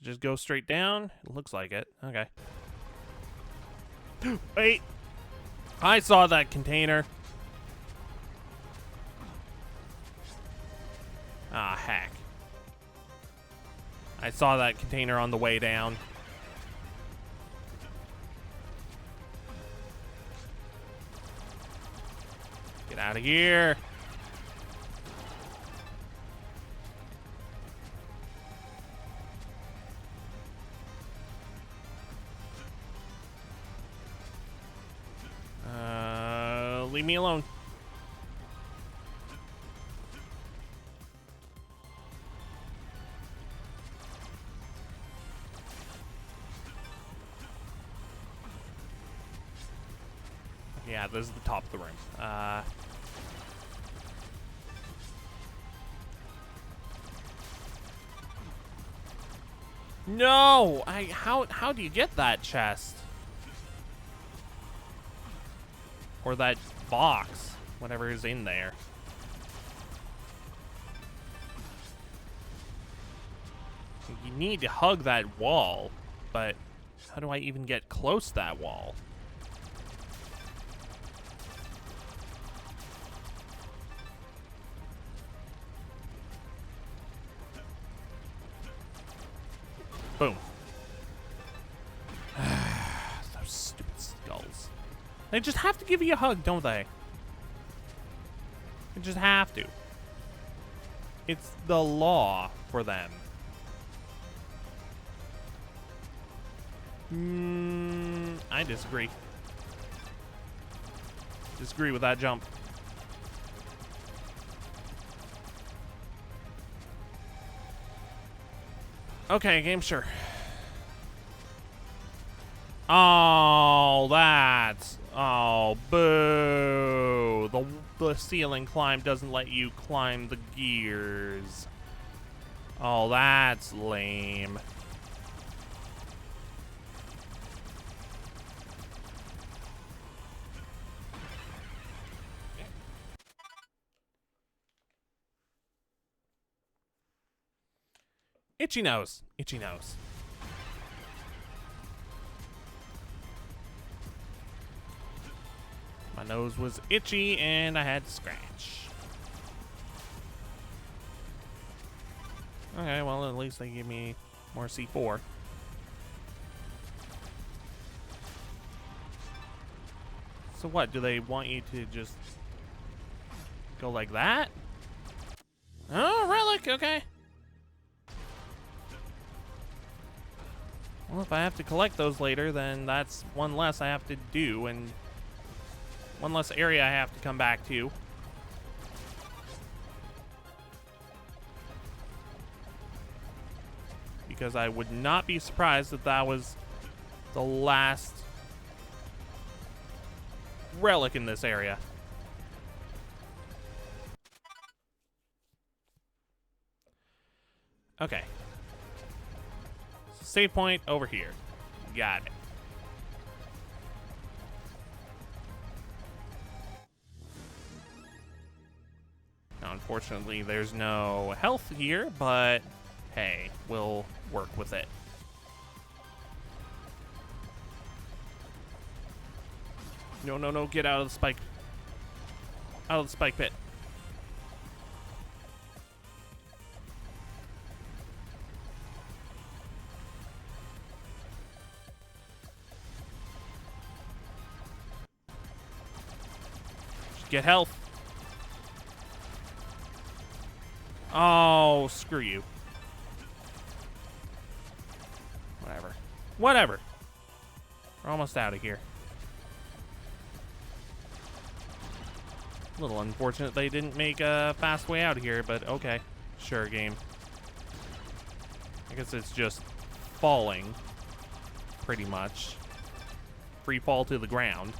Just go straight down? It looks like it. Okay. Wait! I saw that container. Ah, heck. I saw that container on the way down. Get out of here. Leave me alone. Yeah, this is the top of the room. No! How do you get that chest? Or that box, whatever is in there. You need to hug that wall, but how do I even get close to that wall? Boom. Those stupid skulls. They just have to give you a hug, don't they? They just have to. It's the law for them. I disagree. Disagree with that jump. Okay, game, sure. Oh, that's... Oh, boo. The ceiling climb doesn't let you climb the gears. Oh, that's lame. Itchy nose. Itchy nose. My nose was itchy and I had to scratch. Okay, well, at least they give me more C4. So what, do they want you to just go like that? Oh, relic, okay. Well, if I have to collect those later, then that's one less I have to do, and one less area I have to come back to. Because I would not be surprised if that was the last relic in this area. Okay. Save point over here. Got it. Now, unfortunately, there's no health here, but hey, we'll work with it. No, no, no, get out of the spike. Out of the spike pit. Get health. Oh, screw you. Whatever. Whatever. We're almost out of here. A little unfortunate they didn't make a fast way out of here, but okay. Sure, game. I guess it's just falling, pretty much. Free fall to the ground.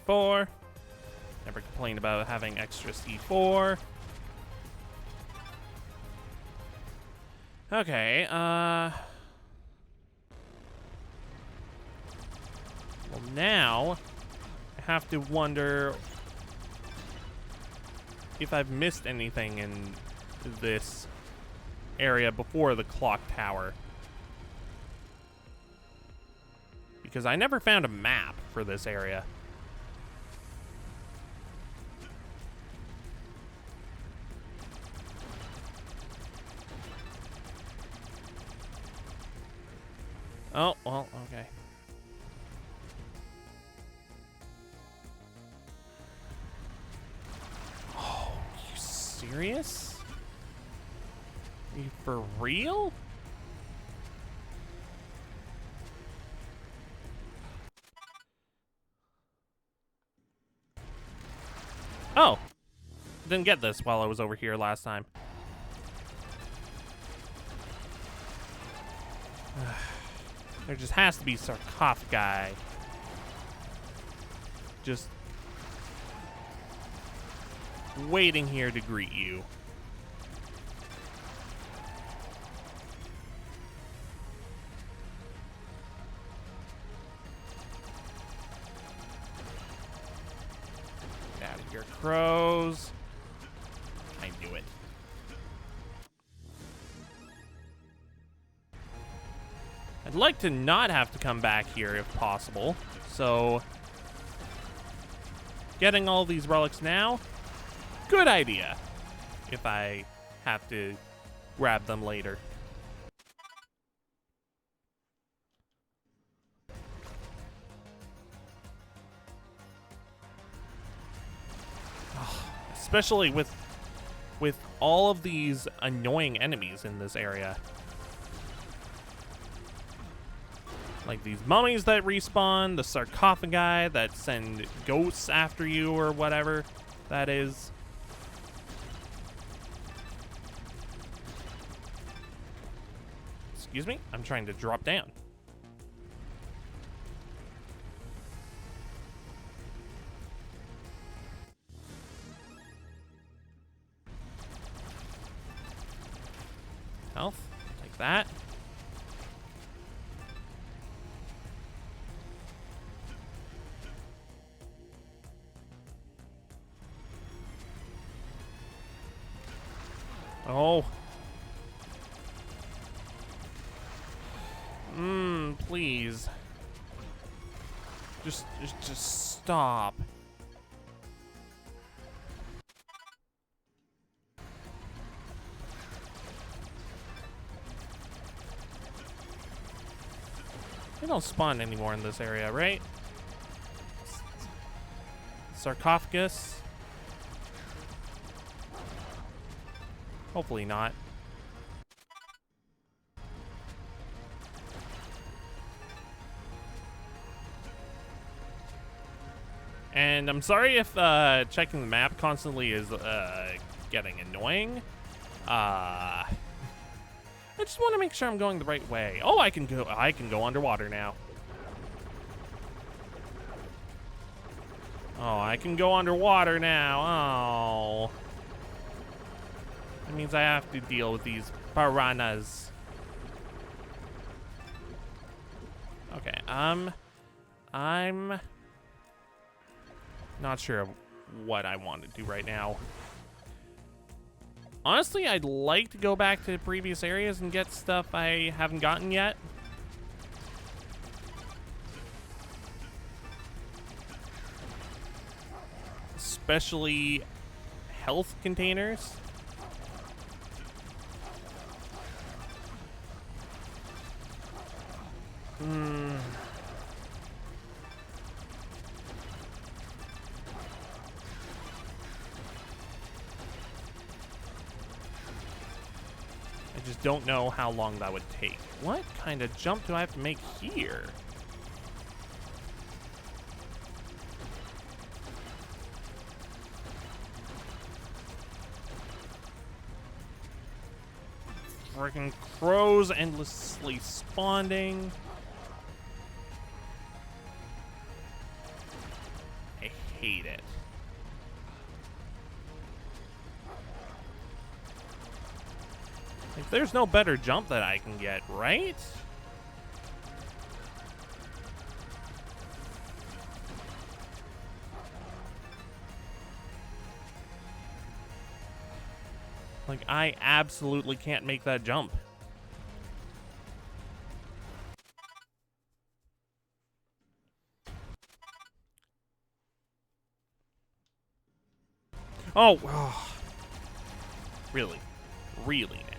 C4. Never complained about having extra C4. Okay, well, now I have to wonder if I've missed anything in this area before the clock tower. Because I never found a map for this area. Oh, well, okay. Oh, you serious? Are you for real? Oh, didn't get this while I was over here last time. There just has to be sarcophagi. Just waiting here to greet you. Get out of here, crows. I knew it. I'd like to not have to come back here if possible, so getting all these relics now, good idea if I have to grab them later. Especially with with all of these annoying enemies in this area. Like these mummies that respawn, the sarcophagi that send ghosts after you or whatever that is. Excuse me? I'm trying to drop down. Health, take that. Oh. Please. Just stop. They don't spawn anymore in this area, right? Sarcophagus. Hopefully not. And I'm sorry if checking the map constantly is getting annoying. I just want to make sure I'm going the right way. Oh, I can go underwater now. Oh, I can go underwater now. Oh. That means I have to deal with these piranhas. Okay, I'm not sure what I want to do right now. Honestly, I'd like to go back to previous areas and get stuff I haven't gotten yet. Especially health containers. I just don't know how long that would take. What kind of jump do I have to make here? Freaking crows endlessly spawning. I hate it. Like, there's no better jump that I can get, right? Like, I absolutely can't make that jump. Oh. Really? Really now?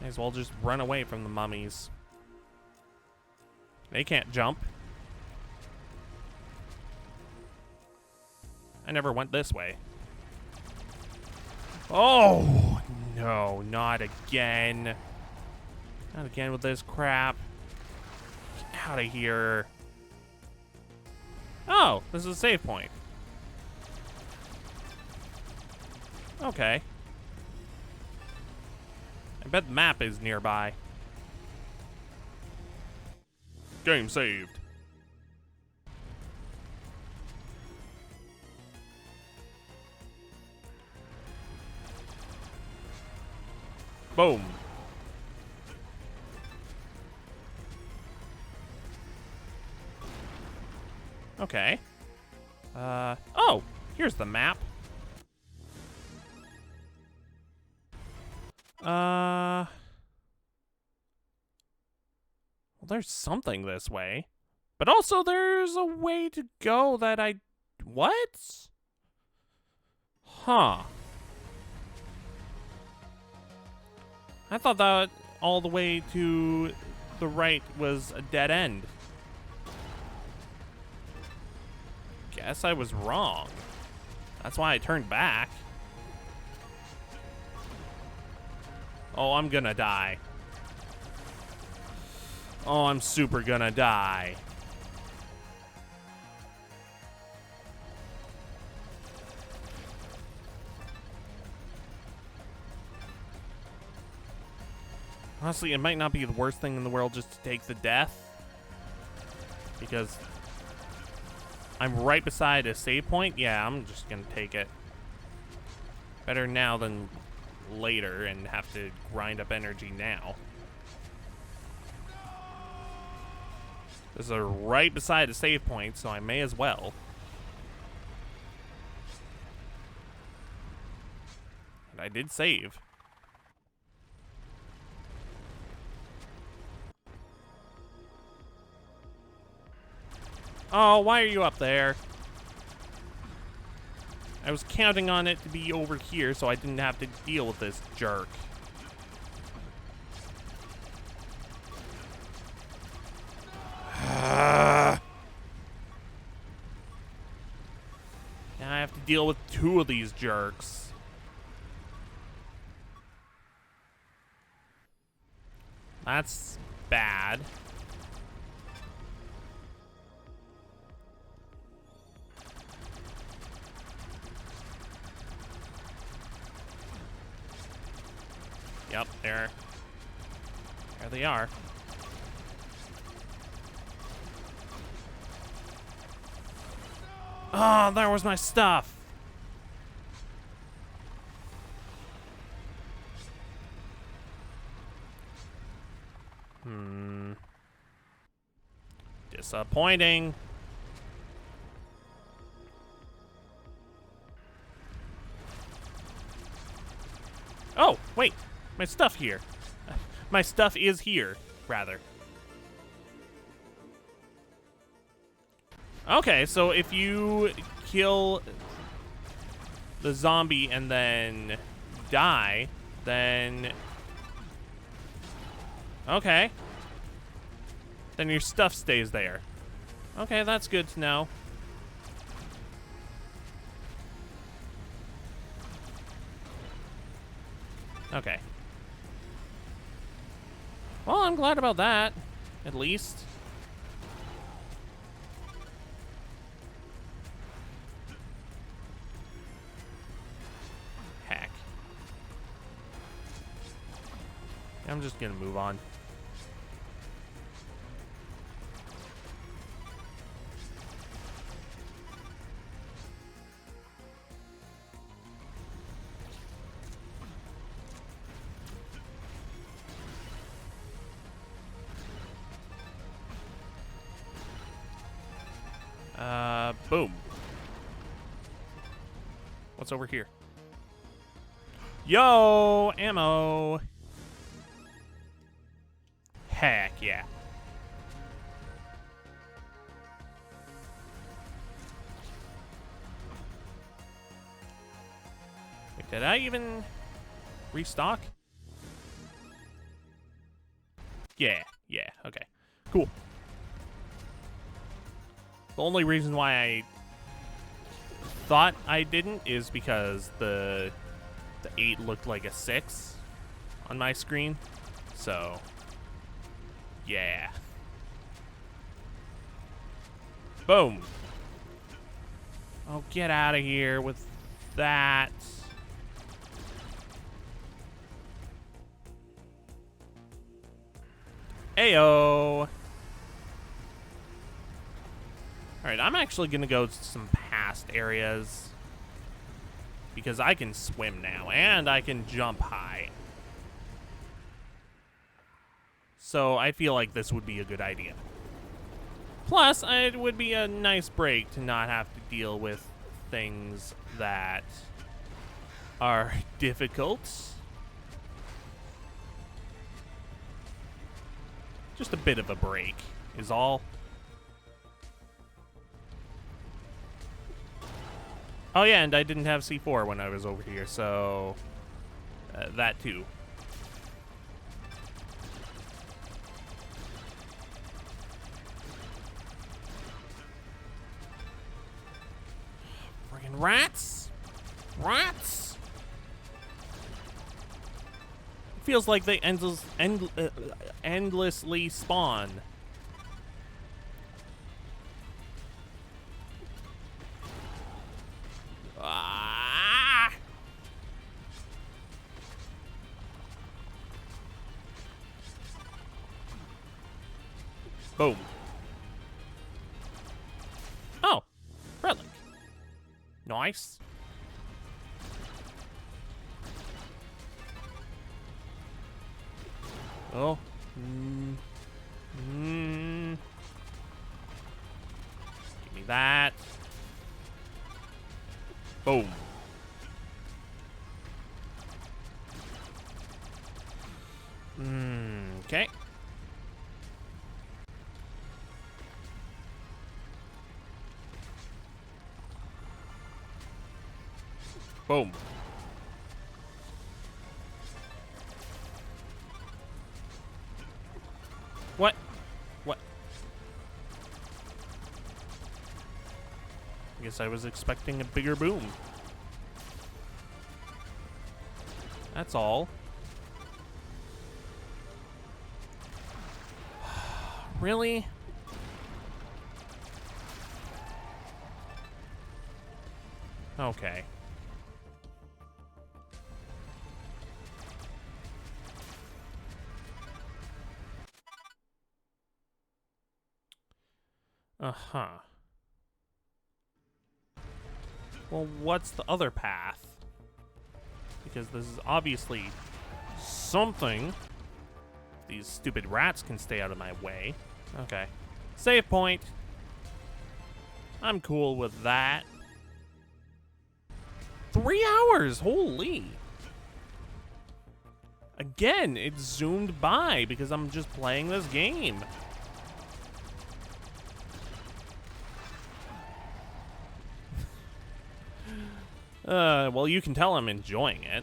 May as well just run away from the mummies. They can't jump. I never went this way. Oh, no, not again. Not again with this crap. Get out of here. Oh, this is a save point. Okay. I bet the map is nearby. Game saved. Boom. Okay. Oh, here's the map. Well, there's something this way. But also there's a way to go that what? Huh. I thought that all the way to the right was a dead end. guess I was wrong. That's why I turned back. Oh, I'm gonna die. Oh, I'm super gonna die. Honestly, it might not be the worst thing in the world just to take the death, because I'm right beside a save point. Yeah, I'm just gonna take it. Better now than later and have to grind up energy now. This is right beside a save point, so I may as well. And I did save. Oh, why are you up there? I was counting on it to be over here so I didn't have to deal with this jerk. Now I have to deal with 2 of these jerks. That's bad. Yep, there they are. Oh, there was my stuff. Disappointing. Oh, wait. My stuff here. My stuff is here, rather. Okay, so if you kill the zombie and then die, then... Okay. Then your stuff stays there. Okay, that's good to know. Okay. Well, I'm glad about that, at least. Heck. I'm just gonna move on. Boom. What's over here? Yo, ammo. Heck yeah. Wait, did I even restock? Yeah, okay. Cool. The only reason why I thought I didn't is because the 8 looked like a 6 on my screen. So, yeah. Boom. Oh, get out of here with that. Ayo. Alright, I'm actually going to go to some past areas because I can swim now and I can jump high. So I feel like this would be a good idea. Plus, it would be a nice break to not have to deal with things that are difficult. Just a bit of a break is all. Oh yeah, and I didn't have C4 when I was over here, so that too. And rats? Rats? It feels like they endlessly spawn. Ah! Boom. Oh, relic. Nice. Oh. Give me that. Boom. Okay. Boom. What? What? I guess I was expecting a bigger boom. That's all. Really? Okay. Uh-huh. Well, what's the other path? Because this is obviously something. These stupid rats can stay out of my way. Okay. Save point. I'm cool with that. 3 hours! Holy! Again, it zoomed by because I'm just playing this game. Well, you can tell I'm enjoying it,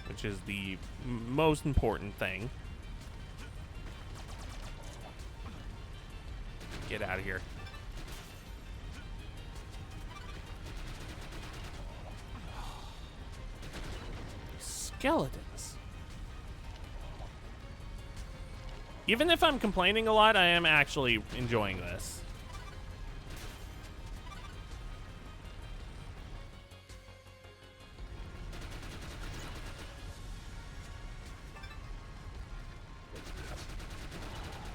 which is the most important thing. Get out of here. Skeletons. Even if I'm complaining a lot, I am actually enjoying this.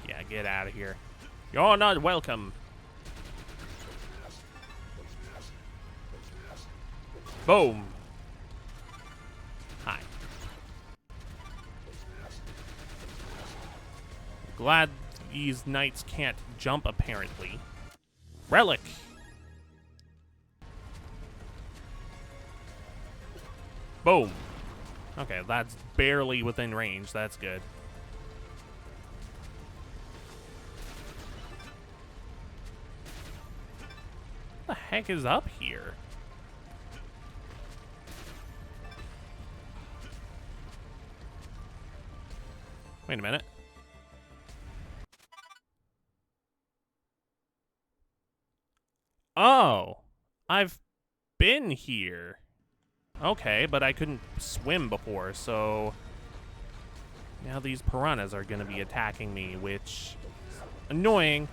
Yeah, get out of here. You're not welcome. Boom. Hi. Glad these knights can't jump, apparently. Relic. Boom. Okay, that's barely within range. That's good. What the heck is up here? Wait a minute. Oh, I've been here. Okay, but I couldn't swim before, so now these piranhas are going to be attacking me, which is annoying.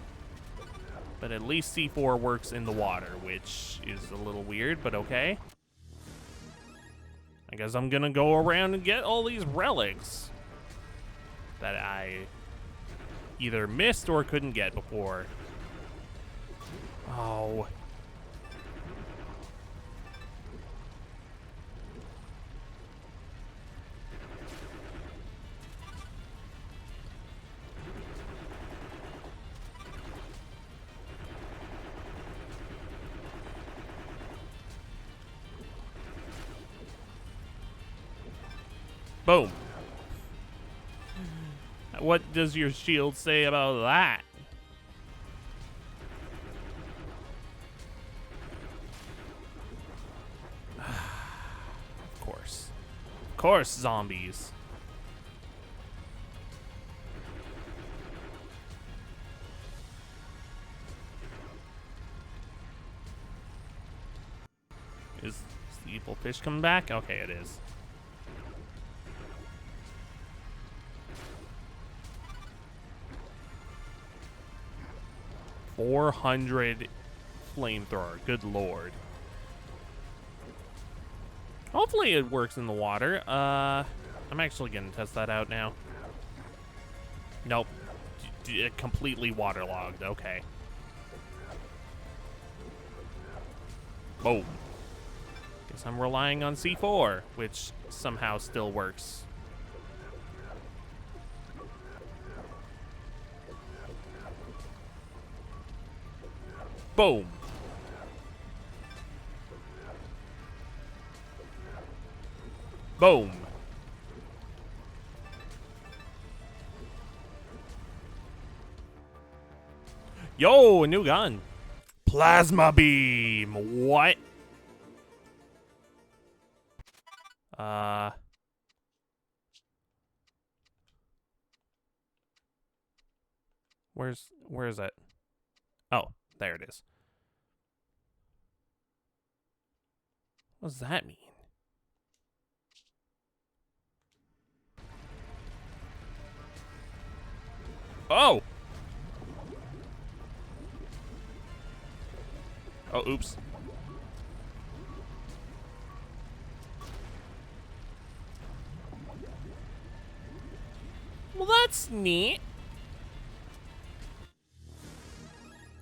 But at least C4 works in the water, which is a little weird, but okay. I guess I'm going to go around and get all these relics that I either missed or couldn't get before. Oh. Boom. What does your shield say about that? Of course. Of course, zombies. Maple fish coming back? Okay, it is. $400 flamethrower. Good lord. Hopefully it works in the water. I'm actually gonna test that out now. Nope. Completely waterlogged. Okay. Boom. Guess I'm relying on C4, which somehow still works. Boom. Boom. Yo, a new gun. Plasma beam. What? Where is it? Oh, there it is. What does that mean? Oh! Oh, oops. Well, that's neat.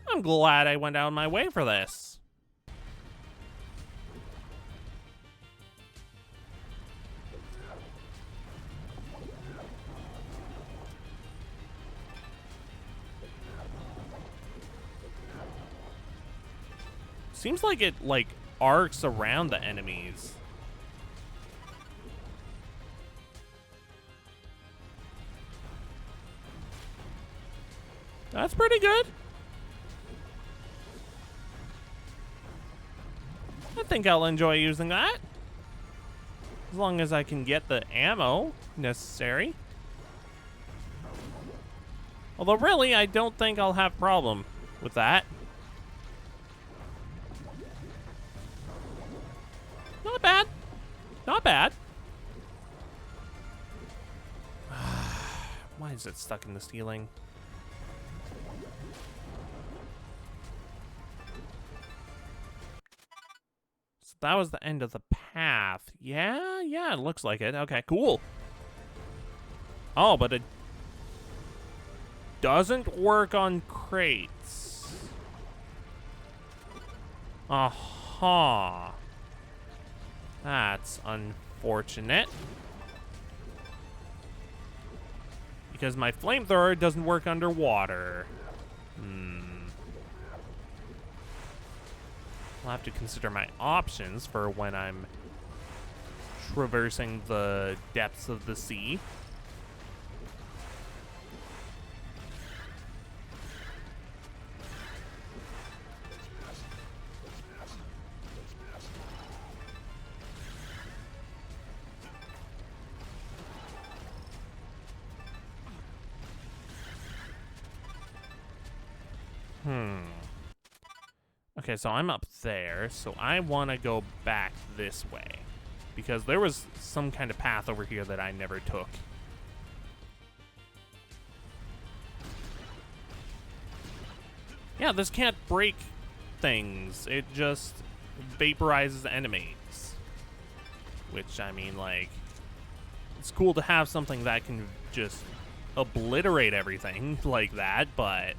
I'm glad I went out of my way for this. Seems like it, like, arcs around the enemies. That's pretty good. I think I'll enjoy using that. As long as I can get the ammo necessary. Although, really, I don't think I'll have a problem with that. Not bad. Not bad. Why is it stuck in the ceiling? So that was the end of the path. Yeah, it looks like it. Okay, cool. Oh, but it doesn't work on crates. Aha. That's unfortunate. Because my flamethrower doesn't work underwater. I'll have to consider my options for when I'm traversing the depths of the sea. Okay, so I'm up there, so I want to go back this way. Because there was some kind of path over here that I never took. Yeah, this can't break things. It just vaporizes enemies. Which, I mean, like, it's cool to have something that can just obliterate everything like that, but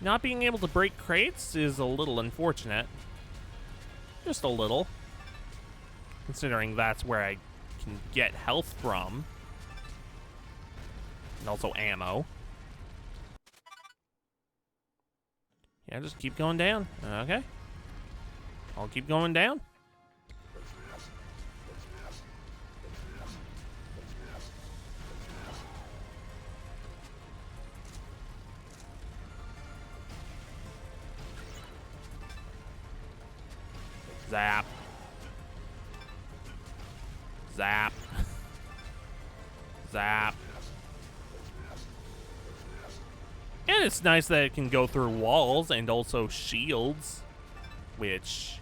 not being able to break crates is a little unfortunate. Just a little. Considering that's where I can get health from. And also ammo. Yeah, just keep going down. Okay. I'll keep going down. Zap. Zap. Zap. And it's nice that it can go through walls and also shields. which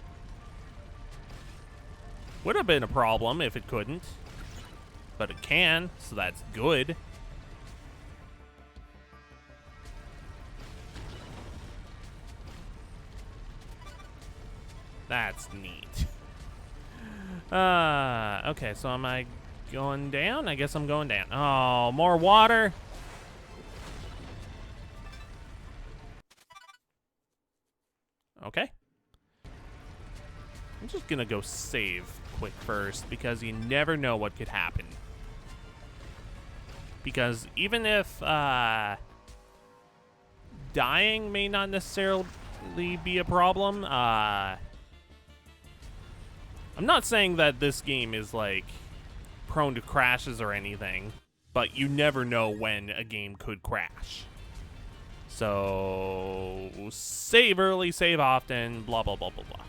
would have been a problem if it couldn't. But it can, so that's good. That's neat. Okay, so am I going down? I guess I'm going down. Oh, more water. Okay. I'm just gonna go save quick first because you never know what could happen. Because even if dying may not necessarily be a problem, I'm not saying that this game is like prone to crashes or anything, but you never know when a game could crash. So save early, save often, blah blah blah blah blah.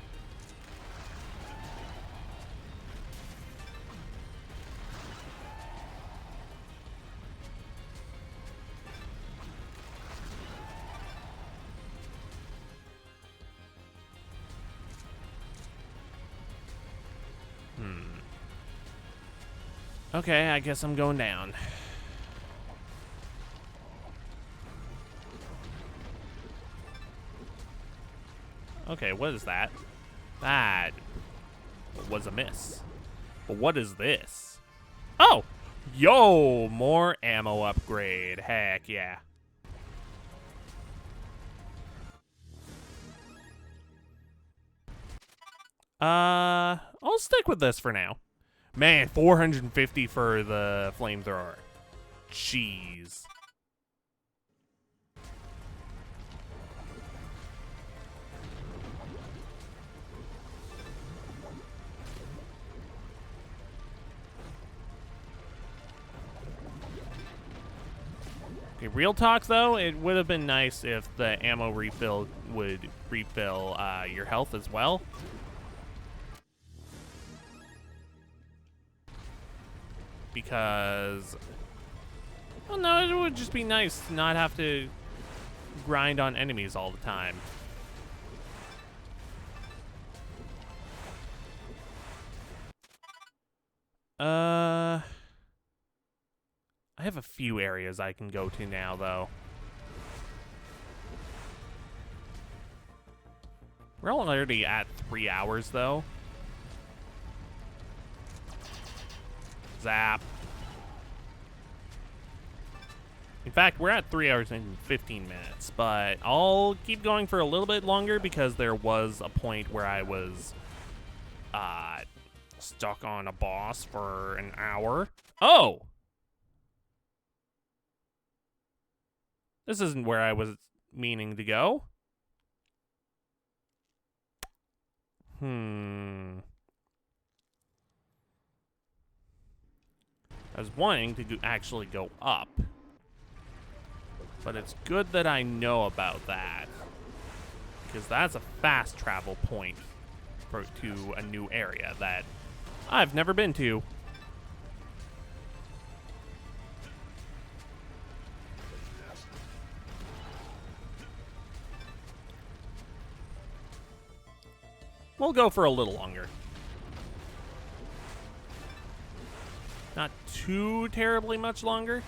Okay, I guess I'm going down. Okay, what is that? That was a miss. But what is this? Oh! Yo! More ammo upgrade. Heck yeah. I'll stick with this for now. Man, 450 for the flamethrower. Jeez. Okay, real talk though, it would have been nice if the ammo refill would refill your health as well. Because, well, no, it would just be nice to not have to grind on enemies all the time. I have a few areas I can go to now, though. We're already at 3 hours, though. Zap. In fact, we're at 3 hours and 15 minutes, but I'll keep going for a little bit longer because there was a point where I was stuck on a boss for an hour. Oh! This isn't where I was meaning to go. I was wanting to actually go up. But it's good that I know about that. Because that's a fast travel point to a new area that I've never been to. We'll go for a little longer. Not too terribly much longer.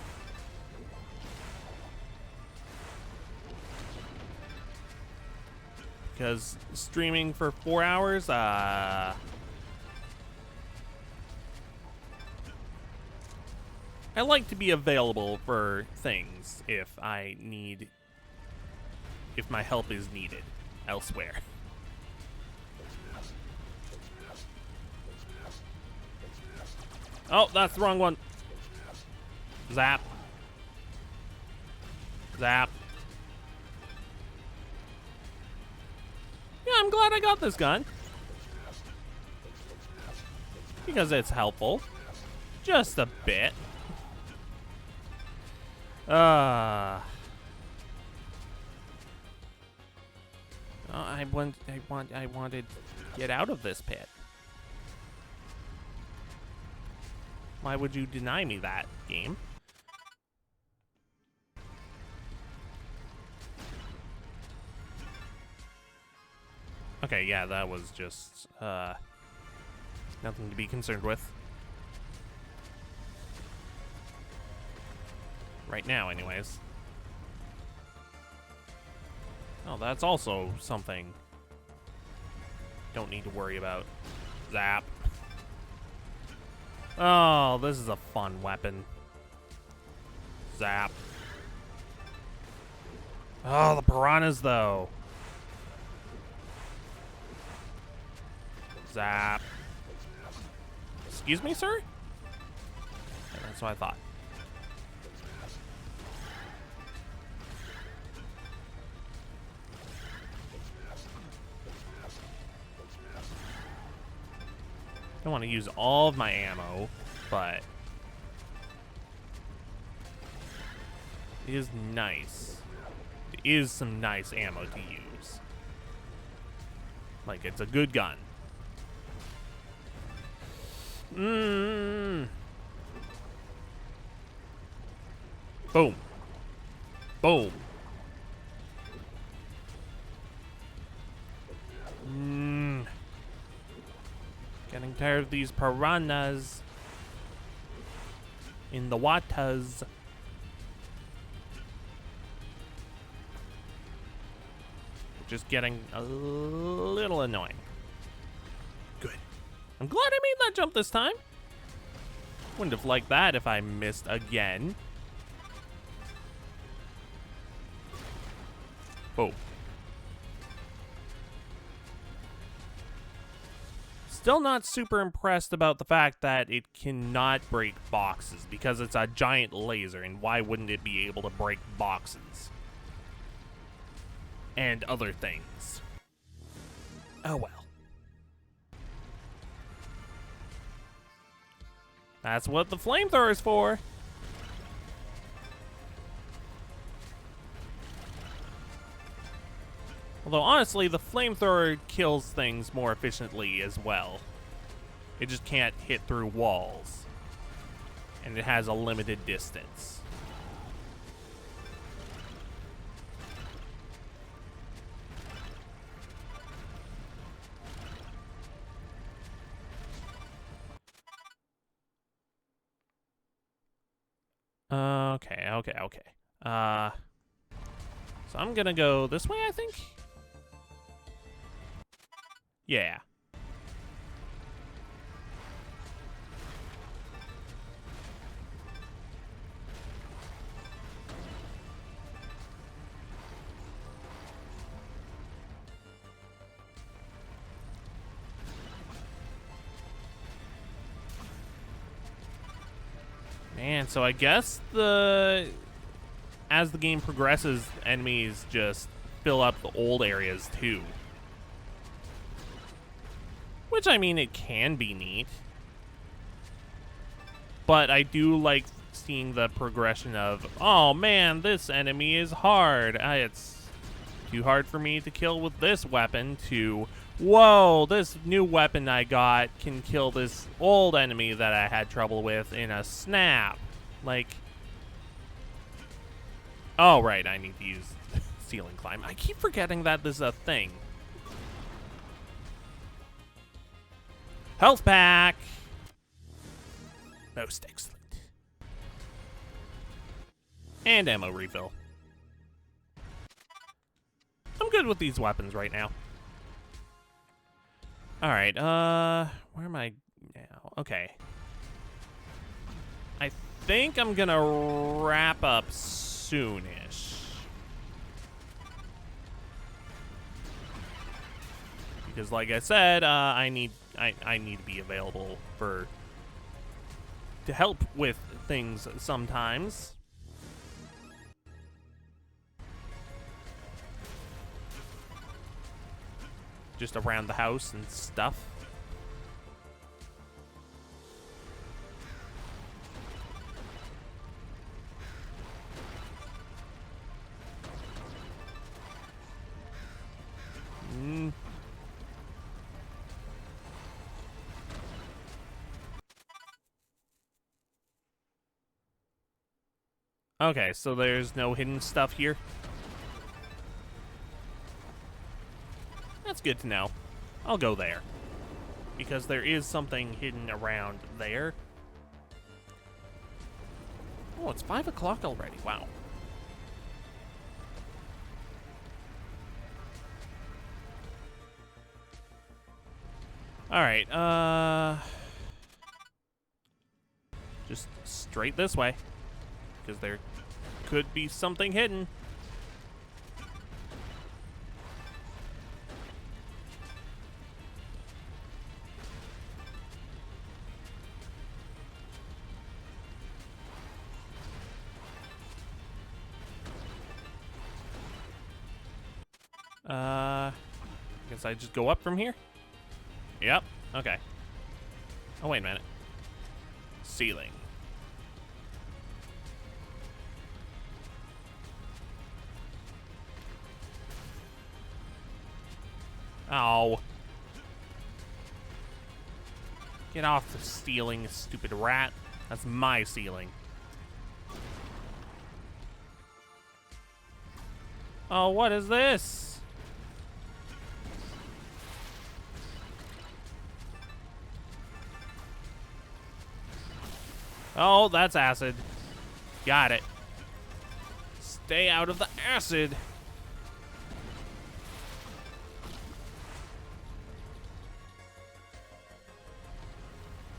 Because streaming for 4 hours, I like to be available for things if my help is needed elsewhere. Oh, that's the wrong one. Zap. Zap. Yeah, I'm glad I got this gun. Because it's helpful. Just a bit. I wanted to get out of this pit. Why would you deny me that, game? Okay, yeah, that was just, nothing to be concerned with. Right now, anyways. Oh, that's also something don't need to worry about. Zap. Oh, this is a fun weapon. Zap. Oh, the piranhas, though. Zap. Excuse me, sir? Yeah, that's what I thought. Don't want to use all of my ammo, but it is nice. It is some nice ammo to use. Like, it's a good gun. Boom. Boom. Getting tired of these piranhas in the waters. Just getting a little annoying. Good. I'm glad I made that jump this time. Wouldn't have liked that if I missed again. Oh. Still not super impressed about the fact that it cannot break boxes because it's a giant laser, and why wouldn't it be able to break boxes? And other things. Oh well. That's what the flamethrower is for. Although, honestly, the flamethrower kills things more efficiently as well. It just can't hit through walls. And it has a limited distance. Okay. So I'm gonna go this way, I think? Yeah. Man, so I guess as the game progresses, enemies just fill up the old areas too. Which, I mean, it can be neat. But I do like seeing the progression of, oh man, this enemy is hard. It's too hard for me to kill with this weapon, to, whoa, this new weapon I got can kill this old enemy that I had trouble with in a snap. Like, oh, right, I need to use ceiling climb. I keep forgetting that this is a thing. Health pack! Most excellent. And ammo refill. I'm good with these weapons right now. Alright, where am I now? Okay. I think I'm gonna wrap up soonish. Because like I said, I need to be available to help with things sometimes. Just around the house and stuff. Okay, so there's no hidden stuff here. That's good to know. I'll go there. Because there is something hidden around there. Oh, it's 5 o'clock already. Wow. Alright, just straight this way. Because there could be something hidden. Guess I just go up from here? Yep, okay. Oh, wait a minute. Ceiling. Oh. Get off the ceiling, stupid rat. That's my ceiling. Oh, what is this? Oh, that's acid. Got it. Stay out of the acid.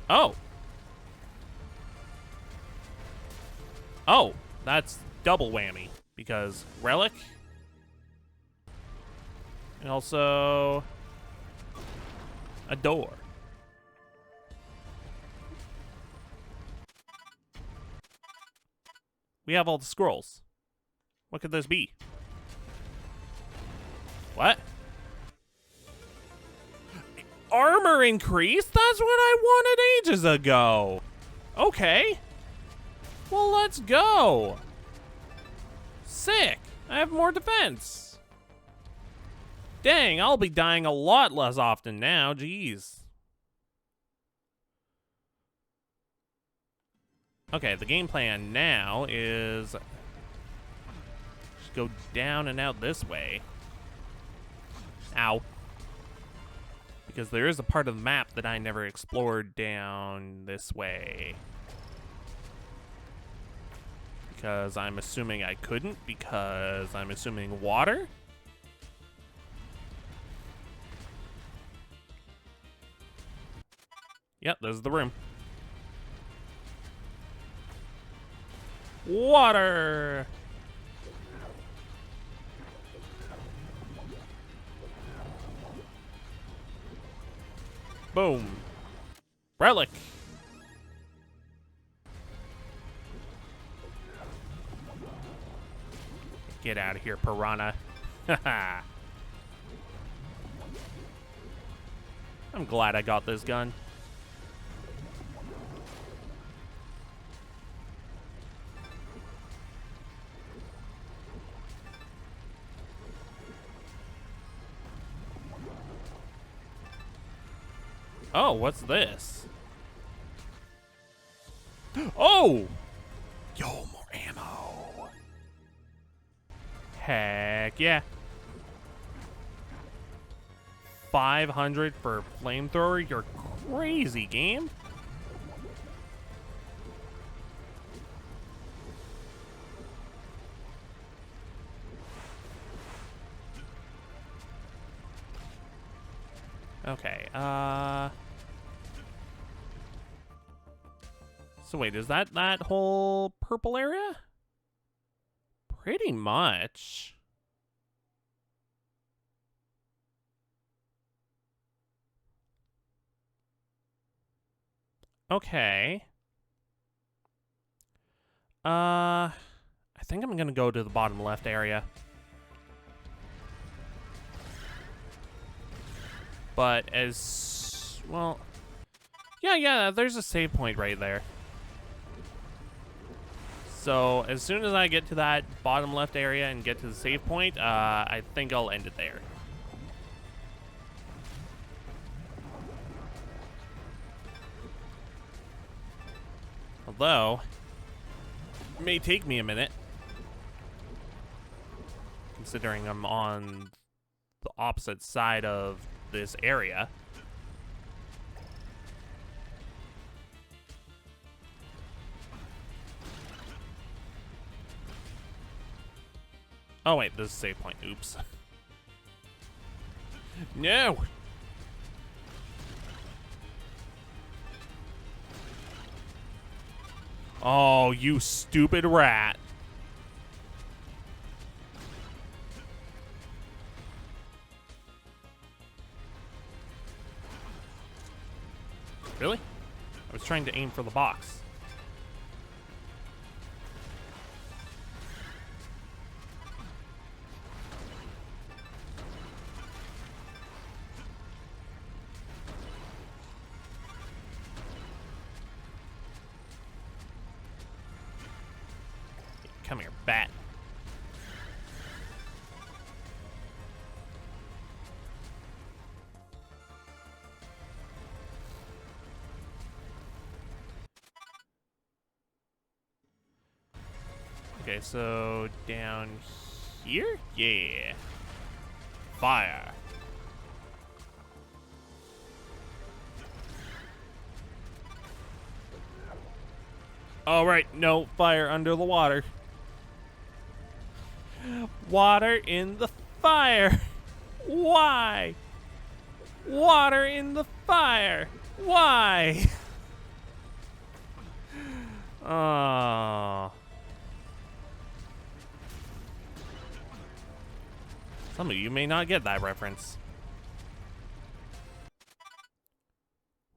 Oh. Oh, that's double whammy. Because relic. And also a door. We have all the scrolls. What could this be? What? Armor increase? That's what I wanted ages ago. Okay. Well, let's go. Sick. I have more defense. Dang, I'll be dying a lot less often now. Jeez. Okay, the game plan now is just go down and out this way. Ow. Because there is a part of the map that I never explored down this way. Because I'm assuming I couldn't, because I'm assuming water? Yep, there's the room. Water! Boom. Relic. Get out of here, piranha. Haha. I'm glad I got this gun. Oh, what's this? Oh! Yo, more ammo. Heck yeah. 500 for flamethrower? You're crazy, game. Okay, so wait, is that whole purple area? Pretty much. Okay. I think I'm gonna go to the bottom left area. But as, well, yeah, there's a save point right there. So as soon as I get to that bottom left area and get to the save point, I think I'll end it there. Although, it may take me a minute, considering I'm on the opposite side of this area. Oh wait, this is a save point. Oops. No! Oh, you stupid rat. Really? I was trying to aim for the box. Come here, bat. Okay, so down here? Yeah. Fire. All right, no fire under the water. Water in the fire. Why? Water in the fire. Why? Oh. Some of you may not get that reference.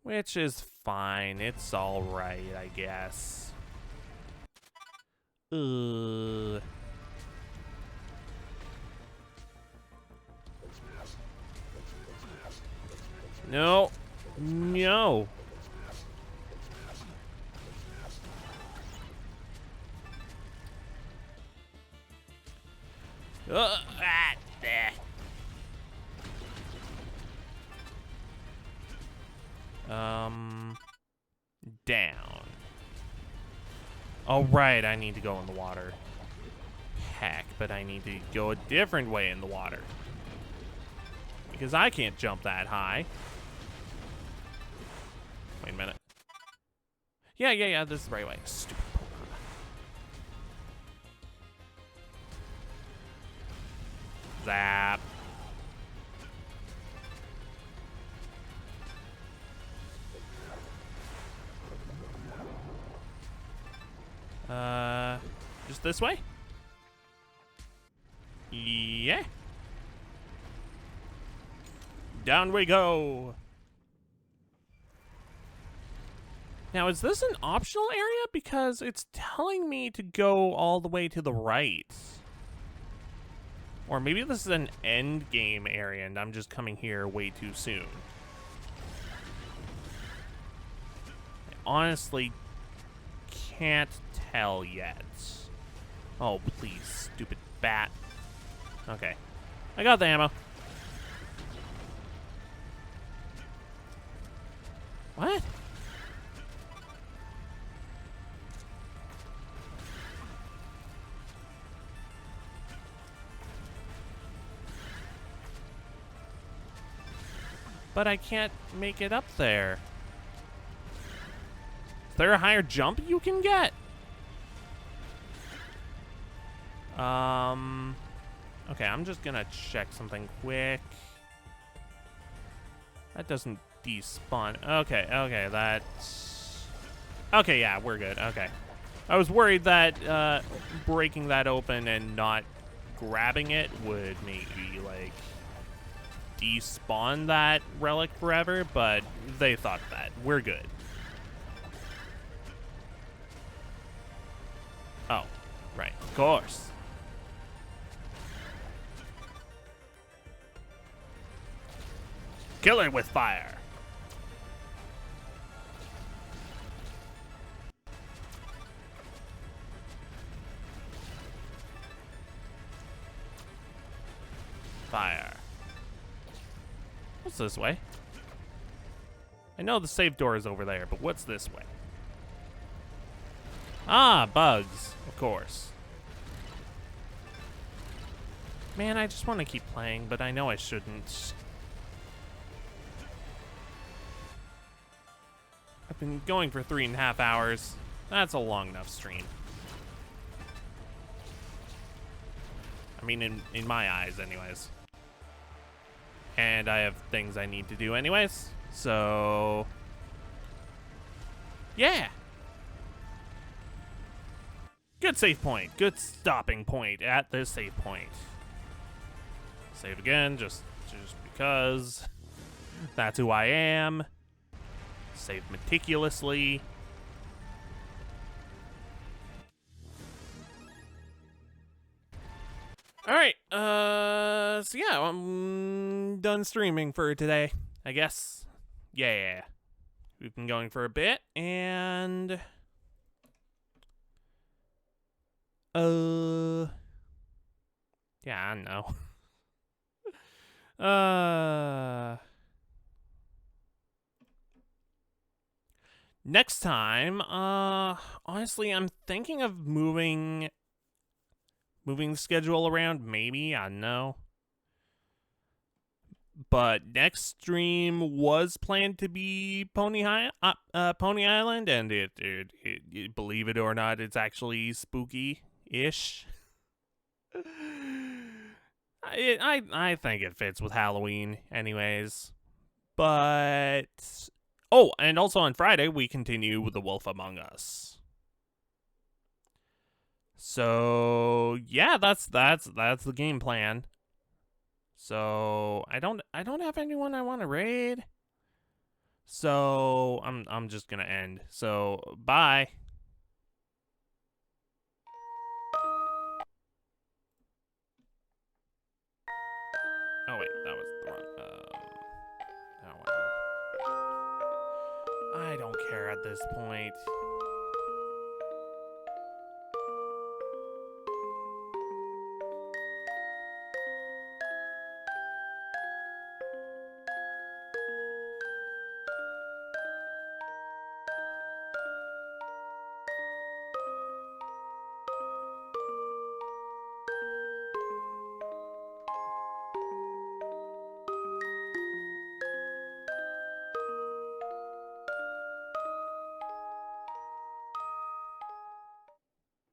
Which is fine. It's all right, I guess. Ugh. No. No. There. Down. Oh, right, I need to go in the water. Heck, but I need to go a different way in the water. Because I can't jump that high. Wait a minute. Yeah, this is the right way. Stupid Pokemon. Zap. Just this way? Yeah. Down we go. Now, is this an optional area? Because it's telling me to go all the way to the right. Or maybe this is an end game area and I'm just coming here way too soon. I honestly can't tell yet. Oh, please, stupid bat. Okay. I got the ammo. What? But I can't make it up there. Is there a higher jump you can get? Okay, I'm just gonna check something quick. That doesn't despawn. Okay, that's... Okay, yeah, we're good. Okay. I was worried that breaking that open and not grabbing it would maybe, like, despawn that relic forever, but they thought that. We're good. Oh, right, of course. Kill it with fire. Fire. What's this way? I know the safe door is over there, but what's this way? Ah, bugs, of course. Man, I just want to keep playing, but I know I shouldn't. I've been going for 3.5 hours. That's a long enough stream. I mean, in my eyes, anyways. And I have things I need to do anyways. So, yeah. Good save point. Good stopping point at this save point. Save again, just because. That's who I am. Save meticulously. Alright, so yeah, I'm done streaming for today, I guess. Yeah. We've been going for a bit, and... yeah, I don't know. Next time, honestly, I'm thinking of moving the schedule around, maybe, I don't know. But next stream was planned to be Pony Island, and it, believe it or not, it's actually spooky-ish. I think it fits with Halloween, anyways. But oh, and also on Friday we continue with The Wolf Among Us. So yeah, that's the game plan. So I don't have anyone I want to raid. So I'm just gonna end. So bye. Oh wait, that was the wrong. Oh, whatever. I don't care at this point.